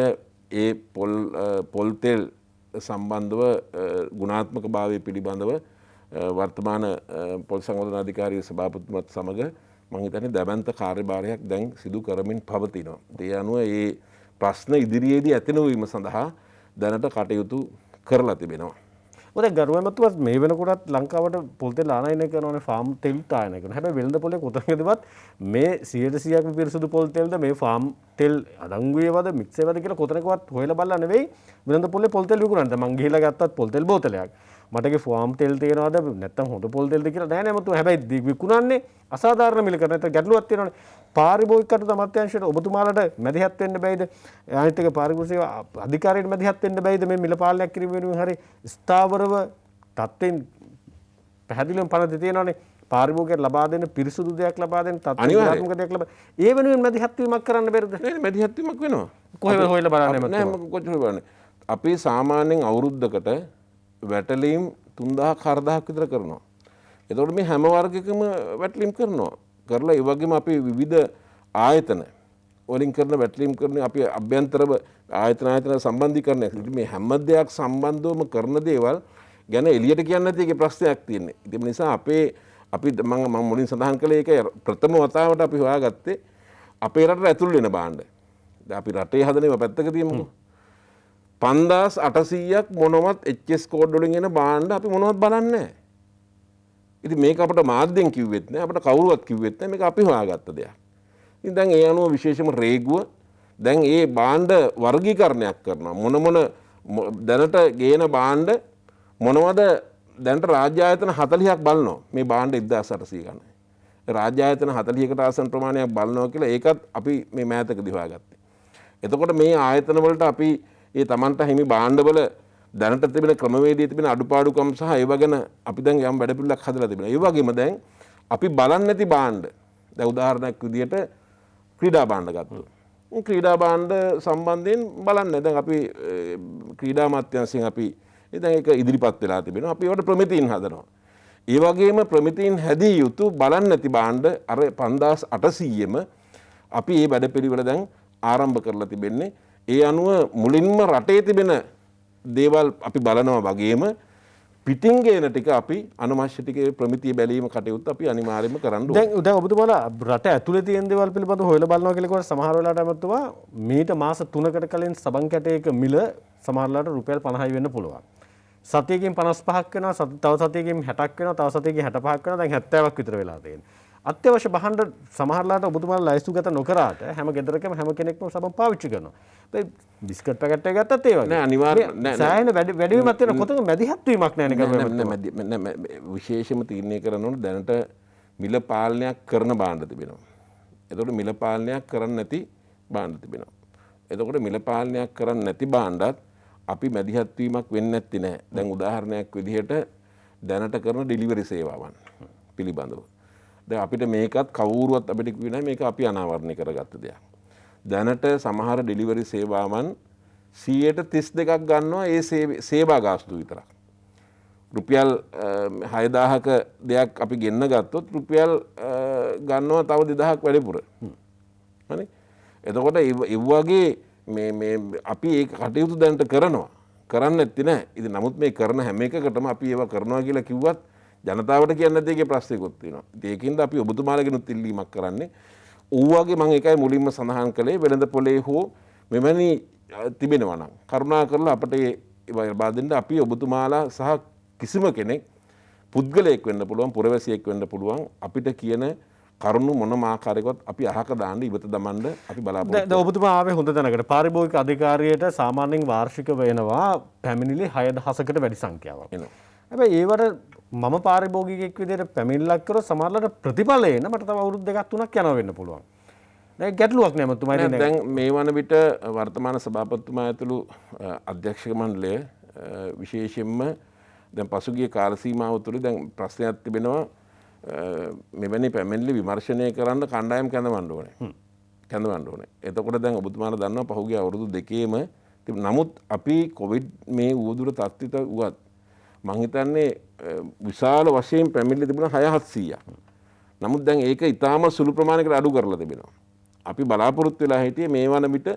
ඒ පොල් තෙල් සම්බන්ධව ගුණාත්මක භාවය පිළිබඳව වර්තමාන පොල් සංවර්ධන අධිකාරිය සභාපතිතුමත් සමග මම හිතන්නේ දැවැන්ත කාර්යභාරයක් දැන් සිදු කරමින් පවතිනවා. ඒ අනුව ඒ ප්‍රශ්න ඉදිරියේදී ඇති නොවීම සඳහා දැනට කටයුතු කරලා තිබෙනවා. ඔය ගරුවමතුවත් මේ වෙනකොටත් ලංකාවට පොල් තෙල් ආනයනය කරනවානේ ෆාම් තෙල් ආනයනය කරනවා. හැබැයි වෙළඳ පොලේ කොතනකදවත් මේ 100%ක්ම පිරිසුදු පොල් තෙල්ද මේ ෆාම් තෙල් අඩංගුවේවද මික්සේවද කියලා කොතනකවත් හොයලා බලලා නෙවෙයි වෙළඳ පොලේ පොල් තෙල් විකුණන්නේ. මං ගිහිල්ලා ගත්තත් පොල් තෙල් බෝතලයක්. මටගේ ෆාම් තෙල් තියෙනවද නැත්නම් හොඳ පොල් තෙල්ද කියලා නෑ නෑ මතු. හැබැයි විකුණන්නේ අසාධාරණ මිලකට. නැත්නම් ගැටලුවක් තියෙනවනේ. පාරිභෝගික කටයුතු අමාත්‍යාංශයට ඔබතුමාලට මැදිහත් වෙන්න බැයිද? අනිත් එක පාරිභෝගික සේවා අධිකාරියට මැදිහත් වෙන්න බැයිද මේ මිල පාලනයක් කිරීම වෙනුවෙන් හරි ස්ථාවරව තත්ත්වෙන් පැහැදිලිවම පනත තියෙනවනේ. පාරිභෝගිකයට ලබා දෙන්න පිරිසුදු දෙයක් ලබා දෙන්න තත්ත්වාත්මක දෙයක් ලබා ඒ වෙනුවෙන් මැදිහත් වීමක් කරන්න බැරිද? නෑ මැදිහත් වීමක් වෙනවා. කොහෙද හොයලා බලන්නේ මම? නෑ මම කොච්චර බලන්නේ. අපි සාමාන්‍යයෙන් අවුරුද්දකට වැටලීම් 3000 4000ක් විතර කරනවා. එතකොට මේ හැම වර්ගයකම වැටලීම් කරනවා. කරලා ඒ වගේම අපි විවිධ ආයතන වලින් කරන වැටලීම් කරන අපි අභ්‍යන්තරව ආයතන සම්බන්ධීකරණයක්. ඉතින් මේ හැම දෙයක් සම්බන්ධවම කරන දේවල් ගැන එළියට කියන්න නැති එකේ ප්‍රශ්නයක් තියෙන්නේ. ඒ නිසා අපි මම මුලින් සඳහන් කළේ ඒක ප්‍රථම වතාවට අපි හොයාගත්තේ අපේ රටට ඇතුල් වෙන භාණ්ඩ. දැන් අපි රටේ හදන ඒවා පැත්තක තියමුකෝ. 5800ක් මොනවත් HS කෝඩ් වලින් එන භාණ්ඩ අපි මොනවත් බලන්නේ නැහැ. ඉතින් මේක අපිට මාධ්‍යෙන් කිව්වෙත් නැහැ අපිට කවුරුවත් කිව්වෙත් නැහැ මේක අපි හොයාගත්ත දෙයක්. ඉතින් දැන් ඒ අනුව විශේෂම රේගුව දැන් ඒ භාණ්ඩ වර්ගීකරණයක් කරනවා මොන දැනට ගේන භාණ්ඩ මොනවද දැනට රාජ්‍ය ආයතන 40ක් බලනවා මේ භාණ්ඩ 1800 ගන්න. රාජ්‍ය ආයතන 40කට ආසන්න ප්‍රමාණයක් බලනවා කියලා ඒකත් අපි මේ මෑතකදී හොයාගත්තේ. එතකොට මේ ආයතන වලට අපි ඒ Tamanta හිමි භාණ්ඩවල දැනට තිබෙන ක්‍රමවේදයේ තිබෙන අඩුපාඩුකම් සහ ඒව ගැන අපි දැන් යම් වැඩපිළිවෙලක් හදලා තිබෙනවා. ඒ වගේම දැන් අපි බලන්නේ නැති භාණ්ඩ. දැන් උදාහරණයක් විදියට ක්‍රීඩා භාණ්ඩ ගත්තොත්. ක්‍රීඩා භාණ්ඩ සම්බන්ධයෙන් බලන්නේ දැන් අපි ක්‍රීඩා මාත්‍යාංශයෙන් අපි දැන් ඒක ඉදිරිපත් වෙලා තිබෙනවා. අපි ඒවට ප්‍රමිතීන් හදනවා. ඒ වගේම ප්‍රමිතීන් හැදී යුතු බලන්නේ නැති භාණ්ඩ අර 5800ෙම අපි මේ වැඩපිළිවෙල දැන් ආරම්භ කරලා තිබෙන්නේ. ඒ අනුව මුලින්ම රටේ තිබෙන දේවල් අපි බලනවා වගේම පිටින් ගේන ටික අපි අනවශ්‍ය ටිකේ ප්‍රමිතිය බැලීම කටයුත්ත අපි අනිවාර්යයෙන්ම කරන්න ඕනේ. දැන් ඔබතුමාලා රට ඇතුලේ තියෙන දේවල් පිළිබඳව හොයලා බලනවා කියලා කිව්වට සමහර වෙලාවට අමතුමා මීට මාස 3කට කලින් සබන් කැටයක මිල සමහර වෙලාවට රුපියල් 50යි වෙන්න පුළුවන්. සතියකින් 55ක් වෙනවා, තව සතියකින් 60ක් වෙනවා, තව සතියකින් 65ක් වෙනවා, දැන් 70ක් විතර වෙලා තියෙනවා. අත්‍යවශ්‍ය භාණ්ඩ සමහරලාට ඔබතුමාලා ලයිස්තුගත නොකරාට හැම ගෙදරකම හැම කෙනෙක්ම සබන් පාවිච්චි කරනවා. ඒ බිස්කට් පැකට් එක ගත්තත් ඒ වගේ. නෑ අනිවාර්යයෙන් නෑ. සෑහෙන වැඩිවීමක් තියෙන කොතන මැදිහත් වීමක් නෑනේ කරුවේ. නෑ විශේෂම තීරණය කරන්න ඕනේ දැනට මිල පාලනයක් කරන භාණ්ඩ තිබෙනවා. එතකොට මිල පාලනයක් කරන්නේ නැති භාණ්ඩ තිබෙනවා. එතකොට මිල පාලනයක් කරන්නේ නැති භාණ්ඩත් අපි මැදිහත් වීමක් වෙන්නේ නැති නෑ. දැන් උදාහරණයක් විදිහට දැනට කරන ඩෙලිවරි සේවාවන් පිළිබඳව දැන් අපිට මේකත් කවුරුවත් අපිට කිව්වේ නැහැ මේක අපි අනාවරණය කරගත්ත දෙයක්. දැනට සමහර ඩෙලිවරි සේවාවන් 32%ක් ගන්නවා ඒ සේවා ගාස්තු විතරක්. රුපියල් 6000ක දෙයක් අපි ගෙන්න ගත්තොත් රුපියල් ගන්නවා තව 2000ක් වැඩිපුර. හරි? එතකොට ඒ වගේ මේ අපි ඒ කටයුතු දැනට කරනවා. කරන්නේ නැති නෑ. ඉතින් නමුත් මේ කරන හැම එකකටම අපි ඒවා කරනවා කියලා කිව්වත් ජනතාවට කියන්න නැති එකේ ප්‍රශ්නයක්වත් තියෙනවා. ඒකින්ද අපි ඔබතුමාලගෙනුත් ඉල්ලීමක් කරන්නේ. ඌවගේ මම ඒකයි මුලින්ම සඳහන් කළේ වෙළඳ පොලේ හෝ මෙවැනි තිබෙනවා නම් කරුණා කරලා අපට ඒවා ලබා දෙන්න අපි ඔබතුමාලා සහ කිසිම කෙනෙක් පුද්ගලයෙක් වෙන්න පුළුවන් පුරවැසියෙක් වෙන්න පුළුවන් අපිට කියන කරුණු මොනම ආකාරයකවත් අපි අහක දාන්න ඉවත දමන්න අපි බලාපොරොත්තු වෙනවා. දැන් ඔබතුමා ආවේ හොඳ තැනකට. පාරිභෝගික අධිකාරියට සාමාන්‍යයෙන් වාර්ෂික වෙනවා පැමිණිලි 6000කට වැඩි සංඛ්‍යාවක්. එනවා. හැබැයි ඒවට මම පාරිභෝගිකයෙක් විදිහට පැමිණිල්ලක් කරොත් සමහරවිට ප්‍රතිඵල එන මට තව අවුරුදු 2ක් 3ක් යනවා වෙන්න පුළුවන්. දැන් ගැටලුවක් නෑ මතුමා ඉතින් දැන් මේ වන විට වර්තමාන සභාපතිතුමා ඇතුළු අධ්‍යක්ෂක මණ්ඩලය විශේෂයෙන්ම දැන් පසුගිය කාල සීමාව තුළ දැන් ප්‍රශ්නයක් තිබෙනවා මෙවැනි පැමිණිලි විමර්ශනය කරන්න කණ්ඩායම් කැඳවන්න ඕනේ. එතකොට දැන් ඔබතුමාලා දන්නවා පහුගිය අවුරුදු දෙකේම නමුත් අපි කොවිඩ් මේ උවදුර තත්ත්විත වුවත් මං හිතන්නේ විශාල වශයෙන් පැමිණිලි තිබුණා 6-700ක්. නමුත් දැන් ඒක ඉතාම සුළු ප්‍රමාණයකට අඩු කරලා තිබෙනවා. අපි බලාපොරොත්තු වෙලා හිටියේ මේ වන විට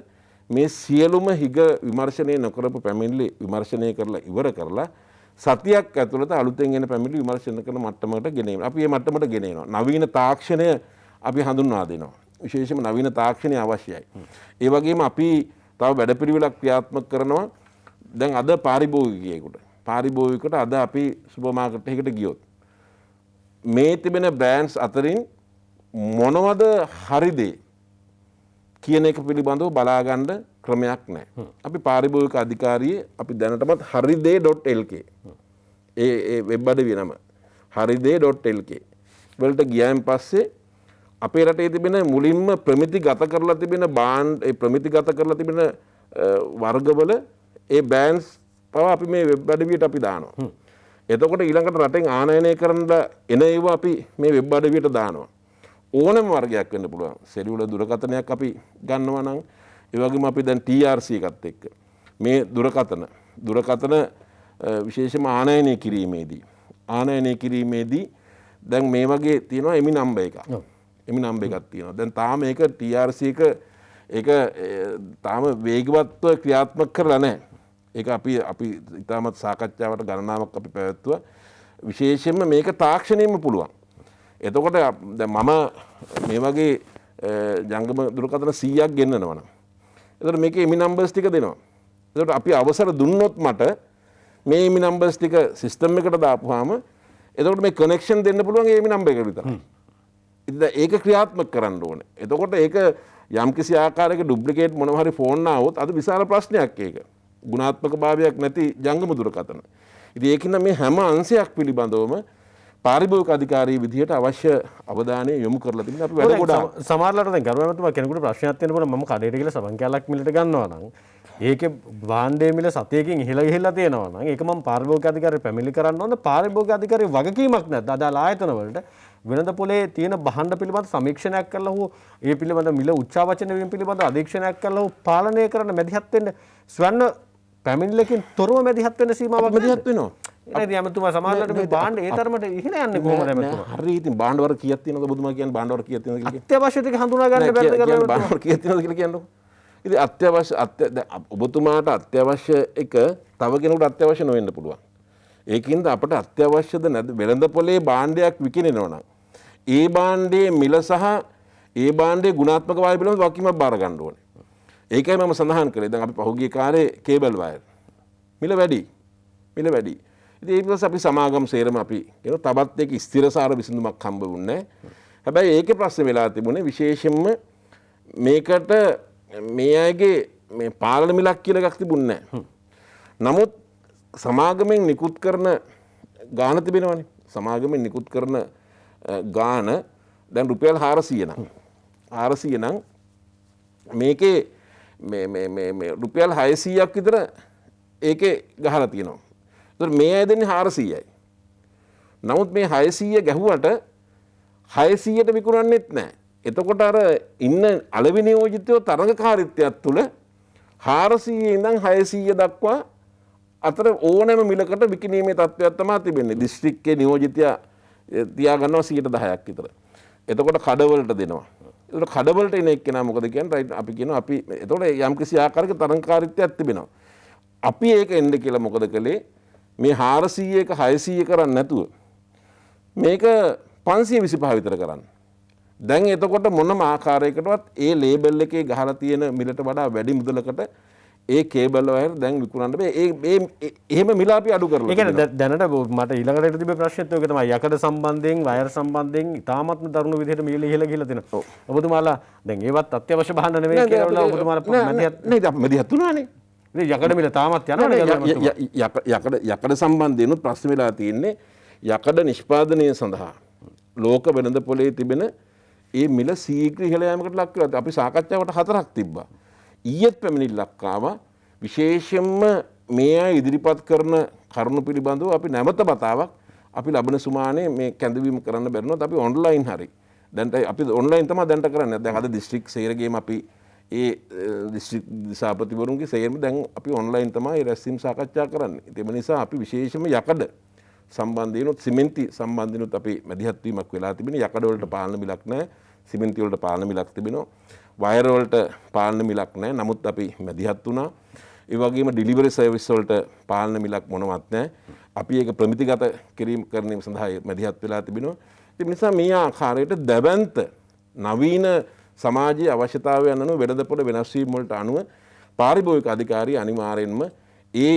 මේ සියලුම හිග විමර්ශනය නොකරපු පැමිණිලි විමර්ශනය කරලා ඉවර කරලා සතියක් ඇතුළත අලුතෙන් එන පැමිණිලි විමර්ශන කරන මට්ටමකට ගෙනෙනවා. අපි මේ මට්ටමට ගෙනෙනවා. නවීන තාක්ෂණය අපි හඳුන්වා දෙනවා. විශේෂයෙන්ම නවීන තාක්ෂණය අවශ්‍යයි. ඒ වගේම අපි තව වැඩපිළිවෙලක් ක්‍රියාත්මක කරනවා. දැන් අද පාරිභෝගිකයෙකුට අද අපි සුපර් මාකට් එකකට ගියොත් මේ තිබෙන බ්‍රෑන්ඩ්ස් අතරින් මොනවද හරි දේ කියන එක පිළිබඳව බලා ගන්න ක්‍රමයක් නැහැ. අපි පාරිභෝගික අධිකාරියේ අපි දැනටමත් haridey.lk ඒ වෙබ් අඩවිය නම haridey.lk වලට ගියාන් පස්සේ අපේ රටේ තිබෙන මුලින්ම ප්‍රමිතිගත කරලා තිබෙන ප්‍රමිතිගත කරලා තිබෙන වර්ගවල ඒ බෑන්ඩ්ස් පව අපි මේ වෙබ් අඩවියට අපි දානවා. එතකොට ඊළඟට රටෙන් ආනයනය කරන්න එන ඒවා අපි මේ වෙබ් අඩවියට දානවා. ඕනම වර්ගයක් වෙන්න පුළුවන්. සෙලියුලර් දුරකථනයක් අපි ගන්නවා නම් ඒ වගේම අපි දැන් TRC එකත් එක්ක මේ දුරකථන විශේෂයෙන්ම ආනයනය කිරීමේදී දැන් මේ වගේ තියෙනවා එමි නම්බර් එකක්. එමි නම්බර් එකක් තියෙනවා. දැන් තාම ඒක TRC එක තාම වේගවත්ව ක්‍රියාත්මක කරලා නැහැ. ඒක අපි ඉතාමත් සාකච්ඡාවට ගණනාවක් අපි පැවැත්තුවා. විශේෂයෙන්ම මේක තාක්ෂණයෙන්ම පුළුවන්. එතකොට දැන් මම මේ වගේ ජංගම දුරකථන 100ක් ගෙන්නනවා නම් එතකොට මේකේ එමි නම්බර්ස් ටික දෙනවා. එතකොට අපි අවසර දුන්නොත් මට මේ එමි නම්බර්ස් ටික සිස්ටම් එකට දාපුවාම එතකොට මේ කනෙක්ෂන් දෙන්න පුළුවන් ඒ එමි නම්බර් එකට විතරයි. ඉතින් ඒක ක්‍රියාත්මක කරන්න ඕනේ. එතකොට ඒක යම්කිසි ආකාරයක ඩුප්ලිකේට් මොනවා හරි ෆෝන් ආවොත් අද විශාල ප්‍රශ්නයක් ඒක. ගුණාත්මක භාවයක් නැති ජංගම දුරකථන. ඉතින් ඒකින්ද මේ හැම අංශයක් පිළිබඳවම පාරිභෝගික අධිකාරී විදිහට අවශ්‍ය අවධානය යොමු කරලා තිබෙනවා. අපි වැඩ ගොඩාක් සමහරවිට දැන් ගරුමැතිතුමා කෙනෙකුට ප්‍රශ්නයක් තියෙනකොට මම කඩේට ගිහලා සබන් කැලක් මිලට ගන්නවා නම් ඒකේ භාණ්ඩයේ මිල සතියකින් ඉහළ ගිහිල්ලා තියෙනවා නම් ඒක මම පාරිභෝගික අධිකාරිය පැමිණිලි කරන්න ඕන. පාරිභෝගික අධිකාරිය වගකීමක් නැද්ද අදාළ ආයතන වලට වෙළඳ පොලේ තියෙන භාණ්ඩ පිළිබඳ සමීක්ෂණයක් කරලා හෝ ඒ පිළිබඳ මිල උච්චාවචන වීම පිළිබඳ අධීක්ෂණයක් කරලා හෝ පාලනය කරන්න මැදිහත් වෙන්න ස්වර්ණ පැමිණිල්ලකින් තොරව මැදිහත් වෙන්න සීමාවක් මැදිහත් වෙනවා. එනදී ඇමතුමා සමහරවිට මේ භාණ්ඩ ඒ තරමට ඉහළ යන්නේ කොහොමද ඇමතුමා? හරි ඉතින් භාණ්ඩ වර්ග කීයක් තියෙනවද ඔබතුමා කියන්නේ භාණ්ඩ වර්ග කීයක් තියෙනවද කියලා? අත්‍යවශ්‍ය ටික හඳුනා ගන්න බැරිද කියලා භාණ්ඩ වර්ග කීයක් තියෙනවද කියලා කියන්නකො. ඉතින් ඔබතුමාට අත්‍යවශ්‍ය එක තව කෙනෙකුට අත්‍යවශ්‍ය නොවෙන්න පුළුවන්. ඒකින්ද අපට අත්‍යවශ්‍යද නැද්ද වෙළඳ පොලේ භාණ්ඩයක් විකිනෙනවා නම් ඒ භාණ්ඩයේ මිල සහ ඒ භාණ්ඩයේ ගුණාත්මක වායු පිළිබඳව වගකීමක් බාර ගන්න ඕනේ. ඒකයි මම සඳහන් කළේ. දැන් අපි පහුගිය කාලේ කේබල් වයර් මිල වැඩි. ඉතින් ඒක නිසා අපි සමාගම් සේරම අපි කියන තවත් එක ස්ථිරසාර විසඳුමක් හම්බ වුණේ නැහැ. හැබැයි ඒකේ ප්‍රශ්නේ වෙලා තිබුණේ විශේෂයෙන්ම මේකට මේ අයගේ මේ පාලන මිලක් කියලා එකක් තිබුණේ නැහැ. නමුත් සමාගමෙන් නිකුත් කරන ගාණ තිබෙනවනේ. සමාගමෙන් නිකුත් කරන ගාණ දැන් රුපියල් 400 නම් 400 නම් මේකේ මේ රුපියල් 600ක් විතර ඒකේ ගහලා තියෙනවා. ඒතර මේ අය දෙන්නේ 400යි. නමුත් මේ 600 ගැහුවට 600ට විකුණන්නෙත් නැහැ. එතකොට අර ඉන්න අලෙවි නියෝජිතයෝ තරඟකාරීත්වයක් තුළ 400 ඉඳන් 600 දක්වා අතර ඕනෑම මිලකට විකිණීමේ තත්ත්වයක් තමයි තිබෙන්නේ. දිස්ත්‍රික්කයේ නියෝජිතයා තියා ගන්නවා 10%ක් විතර. එතකොට කඩවලට දෙනවා. එතකොට කඩවලට එන එක්කෙනා මොකද කියන්නේ? අපි කියනවා අපි එතකොට යම්කිසි ආකාරයක තරඟකාරීත්වයක් තිබෙනවා. අපි ඒක එන්න කියලා මොකද කළේ? මේ 400 එක 600 කරන්නේ නැතුව මේක 525 විතර කරන්න. දැන් එතකොට මොනම ආකාරයකටවත් ඒ ලේබල් එකේ ගහලා තියෙන මිලට වඩා වැඩි මුදලකට ඒ කේබල් වයර් දැන් විකුණන්න බෑ. එහෙම මිල අපි අඩු කරලා. ඒ කියන්නේ දැනට මට ඊළඟට තිබෙන ප්‍රශ්නෙත් ඔක තමයි. යකඩ සම්බන්ධයෙන් වයර් සම්බන්ධයෙන් ඉතාමත්ම දරුණු විදිහට මිල ඉහළ ගිහලා තියෙනවා. ඔබතුමාලා දැන් ඒවත් අත්‍යවශ්‍ය බහන්න නෙවෙයි කියලා ඔබතුමාලා මැදිහත් වුණානේ. යකඩ මිල තාමත් යනවා. යකඩ සම්බන්ධයෙන්ුත් ප්‍රශ්න වෙලා තියෙන්නේ යකඩ නිෂ්පාදනය සඳහා ලෝක වෙළඳ පොලේ තිබෙන ඒ මිල සීඝ්‍ර ඉහළ යාමකට ලක් වෙලා අපි සාකච්ඡාවට 4ක් තිබ්බා. ඊයේත් පැමිණිල්ලක් ආවා. විශේෂයෙන්ම මේ අය ඉදිරිපත් කරන කරුණු පිළිබඳව අපි නැවත වතාවක් අපි ලබන සුමානේ මේ කැඳවීම කරන්න බැරිනොත් අපි ඔන්ලයින් හරි දැන් අපි ඔන්ලයින් තමයි දැන්ට කරන්නේ. දැන් අද දිස්ත්‍රික් සේරගේම අපි ඒ දිස්ත්‍රික් දිසාපතිවරුන්ගේ සේරම දැන් අපි ඔන්ලයින් තමයි රැස්වීම් සාකච්ඡා කරන්නේ. ඒ නිසා අපි විශේෂයෙන්ම යකඩ සම්බන්ධයෙන්ුත් සිමෙන්ති සම්බන්ධයෙන්ුත් අපි මැදිහත් වීමක් වෙලා තිබෙනවා. යකඩ වලට පාලන මිලක් නැහැ. සිමෙන්ති වලට පාලන මිලක් තිබෙනවා. වයර් වලට පාලන මිලක් නැහැ. නමුත් අපි මැදිහත් වුණා. ඒ වගේම ඩිලිවරි සර්විස් වලට පාලන මිලක් මොනවත් නැහැ. අපි ඒක ප්‍රමිතිගත කිරීම කරනීම සඳහා මැදිහත් වෙලා තිබෙනවා. ඒ නිසා මේ ආකාරයට දැවැන්ත නවීන සමාජයේ අවශ්‍යතාවයන් අනුව වෙළඳපොළ වෙනස් වීම වලට අනුව පාරිභෝගික අධිකාරිය අනිවාර්යෙන්ම ඒ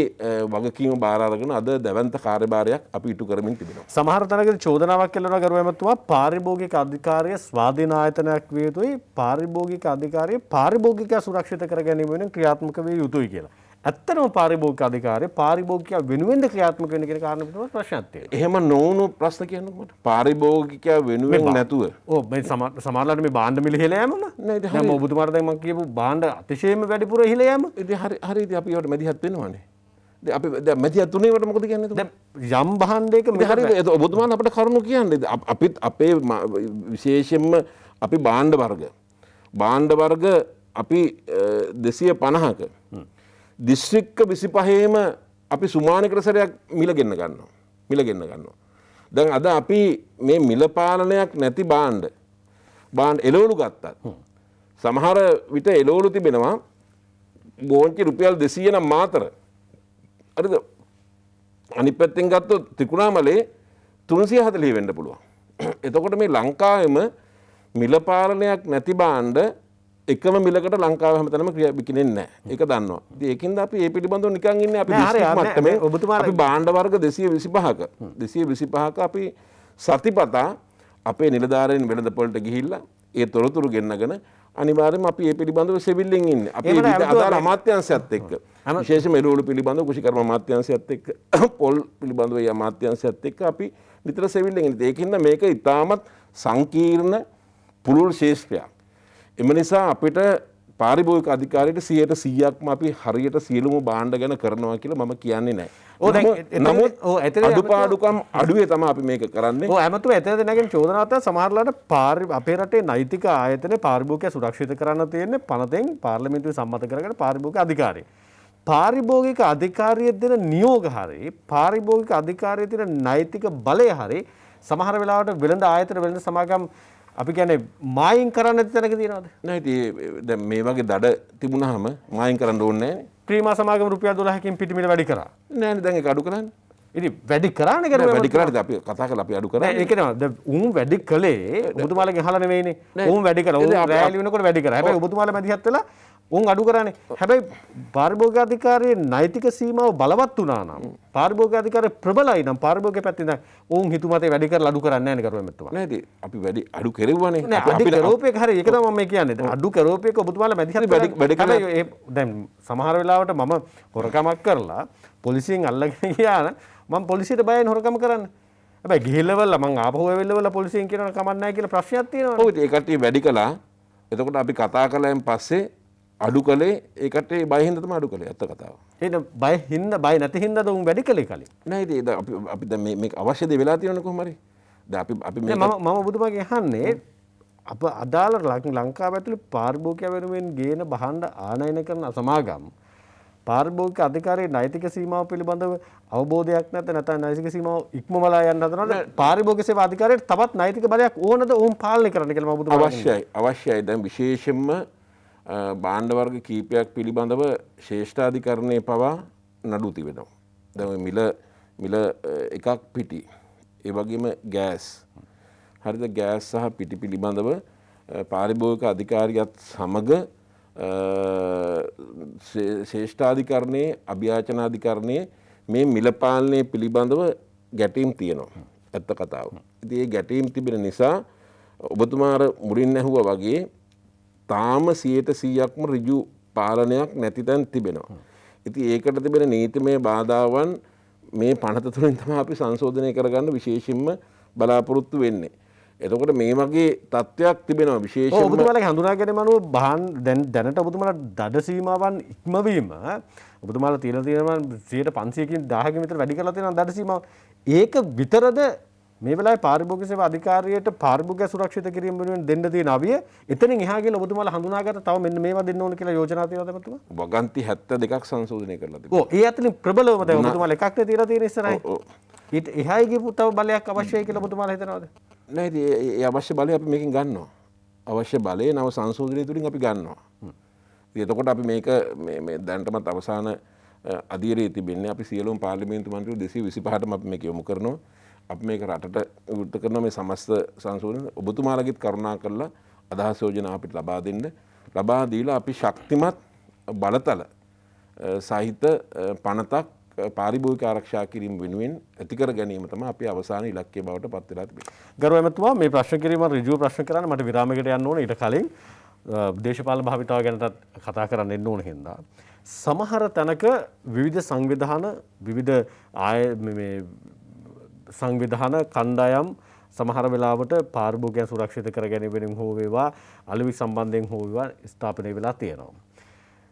වගකීම බාර අරගෙන අද දැවැන්ත කාර්යභාරයක් අපි ඉටු කරමින් තිබෙනවා. සමහර තැනකදී චෝදනාවක් කෙලවනවා ගරු ඇමතුමා පාරිභෝගික අධිකාරිය ස්වාධීන ආයතනයක් විය යුතුයි පාරිභෝගික අධිකාරිය පාරිභෝගිකයා සුරක්ෂිත කර ගැනීම වෙනුවෙන් ක්‍රියාත්මක විය යුතුයි කියලා. ඇත්තටම පාරිභෝගික අධිකාරිය පාරිභෝගිකයා වෙනුවෙන්ද ක්‍රියාත්මක වෙන්න කියන කාරණේ පිටුම ප්‍රශ්නයක් තියෙනවා. එහෙම නොවුණු ප්‍රශ්න කියන්නකො මට. පාරිභෝගිකයා වෙනුවෙන් නැතුව. ඔව් මේ සමහරලාට මේ භාණ්ඩ මිල ඉහළ යෑමම නේද? දැන් මම ඔබතුමාට දැන් මම කියපු භාණ්ඩ අතිශයින්ම වැඩිපුර ඉහළ යෑම. ඉතින් හරි ඉතින් අපි ඒවට මැදිහත් වෙනවනේ. දැන් අපි දැන් මැදිහත් උනේ වට මොකද කියන්නේ එතකොට? දැන් යම් භාණ්ඩයක හරි ඔබතුමාලා අපිට කරුණු කියන්නේ. අපිත් අපේ විශේෂයෙන්ම අපි භාණ්ඩ වර්ග අපි 250ක දිස්ත්‍රික්ක 25ේම අපි සුමානිකර සැරයක් මිල ගෙන්න ගන්නවා. දැන් අද අපි මේ මිල පාලනයක් නැති භාණ්ඩ එළවලු ගත්තත් සමහර විට එළවලු තිබෙනවා බෝංචි රුපියල් 200 නම් මාතර. හරිද? අනිත් පැත්තෙන් ගත්තොත් ත්‍රිකුණාමලේ 340 වෙන්න පුළුවන්. එතකොට මේ ලංකාවෙම මිල පාලනයක් නැති භාණ්ඩ එකම මිලකට ලංකාව හැමතැනම විකිණෙන්නේ නැහැ. ඒක දන්නවා. ඉතින් ඒකින්ද අපි මේ පිළිබඳව නිකන් ඉන්නේ අපි මට්ටමේ අපි භාණ්ඩ වර්ග 225ක අපි සතිපතා අපේ නිලධාරීන් වෙළඳපොළට ගිහිල්ලා ඒ තොරතුරු ගෙන්නගෙන අනිවාර්යයෙන්ම අපි මේ පිළිබඳව සෙවිල්ලෙන් ඉන්නේ. අපි අදාළ අමාත්‍යාංශයත් එක්ක විශේෂයෙන්ම එළවලු පිළිබඳව කුෂිකර්ම අමාත්‍යාංශයත් එක්ක පොල් පිළිබඳව ඒ අමාත්‍යාංශයත් එක්ක අපි නිතර සෙවිල්ලෙන් ඉන්නේ. ඒකින්ද මේක ඉතාමත් සංකීර්ණ පුළුල් ශේෂ්ත්‍රයක්. එම නිසා අපිට පාරිභෝගික අධිකාරියට 100%ක්ම අපි හරියට සියලුම භාණ්ඩ ගැන කරනවා කියලා මම කියන්නේ නැහැ. නමුත් අඩුපාඩුකම් අඩුවේ තමයි අපි මේක කරන්නේ. ඔව් ඇමතුම එතනදී නැගෙන චෝදනාවත් සමහරලාට අපේ රටේ නෛතික ආයතන පාරිභෝගිකය සුරක්ෂිත කරන්න තියෙන්නේ පනතෙන් පාර්ලිමේන්තුවේ සම්මත කරගෙන පාරිභෝගික අධිකාරිය. පාරිභෝගික අධිකාරිය දෙන නියෝග හරි පාරිභෝගික අධිකාරිය දෙන නෛතික බලය හරි සමහර වෙලාවට වෙළඳ ආයතන වෙළඳ සමාගම් අපි කියන්නේ මායින් කරන්න නැති තැනක තියෙනවද? නෑ ඉතින් දැන් මේ වගේ දඩ තිබුණාම මායින් කරන්න ඕනේ නෑනේ. ක්‍රීමා සමාගම රුපියල් 12කින් පිටිමිල වැඩි කරා. නෑනේ දැන් ඒක අඩු කරන්නේ. ඉතින් වැඩි කරානේ කරුවා. වැඩි කරාද අපි කතා කරලා අපි අඩු කරා. නෑ ඒක නෙමෙයි. දැන් උන් වැඩි කළේ ඔබතුමාලගෙන් අහලා නෙවෙයිනේ. උන් වැඩි කරා. උන් රෑලි වෙනකොට වැඩි කරා. හැබැයි ඔබතුමාලා මැදිහත් වෙලා උන් අඩු කරානේ. හැබැයි පාරිභෝගික අධිකාරියේ නෛතික සීමාව බලවත් වුණා නම් පාරිභෝගික අධිකාරිය ප්‍රබලයි නම් පාරිභෝගික පැත්තෙන් දැන් උන් හිතුමතේ වැඩි කරලා අඩු කරන්නේ නැහැ නේ කරුවා මෙතුමා. නෑ ඉතින් අපි වැඩි අඩු කෙරෙව්වනේ. නෑ අඩු කරෝපේක හරි ඒක තමයි මම කියන්නේ. අඩු කරෝපේක ඔබතුමාලා මැදිහත් වැඩි කරලා හැබැයි දැන් සමහර වෙලාවට මම හොරකමක් කරලා පොලිසියෙන් අල්ලගෙන ගියා නම් මම පොලිසියට බයයින් හොරකම කරන්න. හැබැයි ගිහිල්ලවල මං ආපහු ඇවිල්ලවල පොලිසියෙන් කියනවා කමක් නැහැ කියලා ප්‍රශ්නයක් තියෙනවා. ඔව් ඒ කට්ටිය වැඩි කළා. එතකොට අපි කතා කළායින් පස්සේ අඩු කළේ ඒ කට්ටිය බය හින්දා තමයි අඩු කළේ අත්ත කතාව. එහෙනම් බය නැති හින්දාද උන් වැඩි කළේ කලින්? නෑ ඉතින් අපි දැන් මේක අවශ්‍ය දේ වෙලා තියෙනවනේ කොහොම හරි. දැන් අපි මේක මම ඔබතුමාගෙන් අහන්නේ අප අදාළ ලංකාව ඇතුළේ පාරිභෝගිකය වෙනුවෙන් ගේන භාණ්ඩ ආනයන කරන සමාගම් පාරිභෝගික අධිකාරියේ නෛතික සීමාව පිළිබඳව අවබෝධයක් නැත්නම් නෛතික සීමාව ඉක්මවලා යන්න හදනවද? පාරිභෝගික සේවා අධිකාරියට තවත් නෛතික බලයක් ඕනද උන් පාලනය කරන්න කියලා මම ඔබතුමාගෙන් අවශ්‍යයි. දැන් විශේෂයෙන්ම භාණ්ඩ වර්ග කීපයක් පිළිබඳව ශ්‍රේෂ්ඨාධිකරණයේ පවා නඩු තිබෙනවා. දැන් මිල එකක් පිටි. ඒ වගේම ගෑස්. හරිද? ගෑස් සහ පිටි පිළිබඳව පාරිභෝගික අධිකාරියත් සමග ශ්‍රේෂ්ඨාධිකරණයේ අභියාචනාධිකරණයේ මේ මිල පාලනය පිළිබඳව ගැටීම් තියෙනවා. ඇත්ත කතාව. ඉතින් මේ ගැටීම් තිබෙන නිසා ඔබතුමා අර මුලින් ඇහුවා වගේ තාම 100%ක්ම ඍජු පාලනයක් නැති තැන් තිබෙනවා. ඉතින් ඒකට තිබෙන නීතිමය බාධාවන් මේ පනත තුළින් තමයි අපි සංශෝධනය කරගන්න විශේෂයෙන්ම බලාපොරොත්තු වෙන්නේ. එතකොට මේ වගේ තත්ත්වයක් තිබෙනවා විශේෂයෙන්ම ඔබතුමාලගේ හඳුනා ගැනීම අනුව දැනට ඔබතුමාලා දඩ සීමාවන් ඉක්මවීම ඔබතුමාලා තියෙනවා 500කින් 1000කින් විතර වැඩි කරලා තියෙනවා දඩ සීමාව. ඒක විතරද මේ වෙලාවේ පාරිභෝගික සේවා අධිකාරියට පාරිභෝගික සුරක්ෂිත කිරීම වෙනුවෙන් දෙන්න තියෙන අවිය එතනින් එහා ගිහලා ඔබතුමාලා හඳුනාගත්ත තව මෙන්න මේවා දෙන්න ඕන කියලා යෝජනා තියෙනවද ඔබතුමා? වගන්ති 72ක් සංශෝධනය කරලා තිබුණා. ඔව් ඒ අතරින් ප්‍රබලවම දැන් ඔබතුමාලා එකක් නේ තියලා තියෙන ඉස්සරහින්. ඊට එහා ගියපු තව බලයක් අවශ්‍යයි කියලා ඔබතුමාලා හිතනවද? නෑ ඉතින් ඒ අවශ්‍ය බලය අපි මේකෙන් ගන්නවා. අවශ්‍ය බලය නව සංශෝධනය තුලින් අපි ගන්නවා. ඉතින් එතකොට අපි මේක මේ දැනටමත් අවසාන අධීරයේ තිබෙන්නේ අපි සියලුම පාර්ලිමේන්තු මන්ත්‍රීවරු 225ටම අපි මේක යොමු කරනවා. අපි මේක රටට විවෘත කරනවා මේ සමස්ත සංශෝධන. ඔබතුමාලගෙත් කරුණා කරලා අදහස් යෝජනා අපිට ලබා දෙන්න. ලබා දීලා අපි ශක්තිමත් බලතල සහිත පනතක් පාරිභෝගික ආරක්ෂා කිරීම වෙනුවෙන් ඇති කර ගැනීම තමයි අපි අවසාන ඉලක්කය බවට පත් වෙලා තිබෙන්නේ. ගරු ඇමතුමා මේ ප්‍රශ්න කිරීම ඍජුව ප්‍රශ්න කරන්න මට විරාමයකට යන්න ඕනේ. ඊට කලින් දේශපාලන භාවිතාව ගැනත් කතා කරන්න එන්න ඕන හින්දා සමහර තැනක විවිධ සංවිධාන විවිධ සංවිධාන කණ්ඩායම් සමහර වෙලාවට පාරිභෝගිකයන් සුරක්ෂිත කර ගැනීමෙන් හෝ වේවා අලෙවි සම්බන්ධයෙන් හෝ වේවා ස්ථාපනය වෙලා තියෙනවා.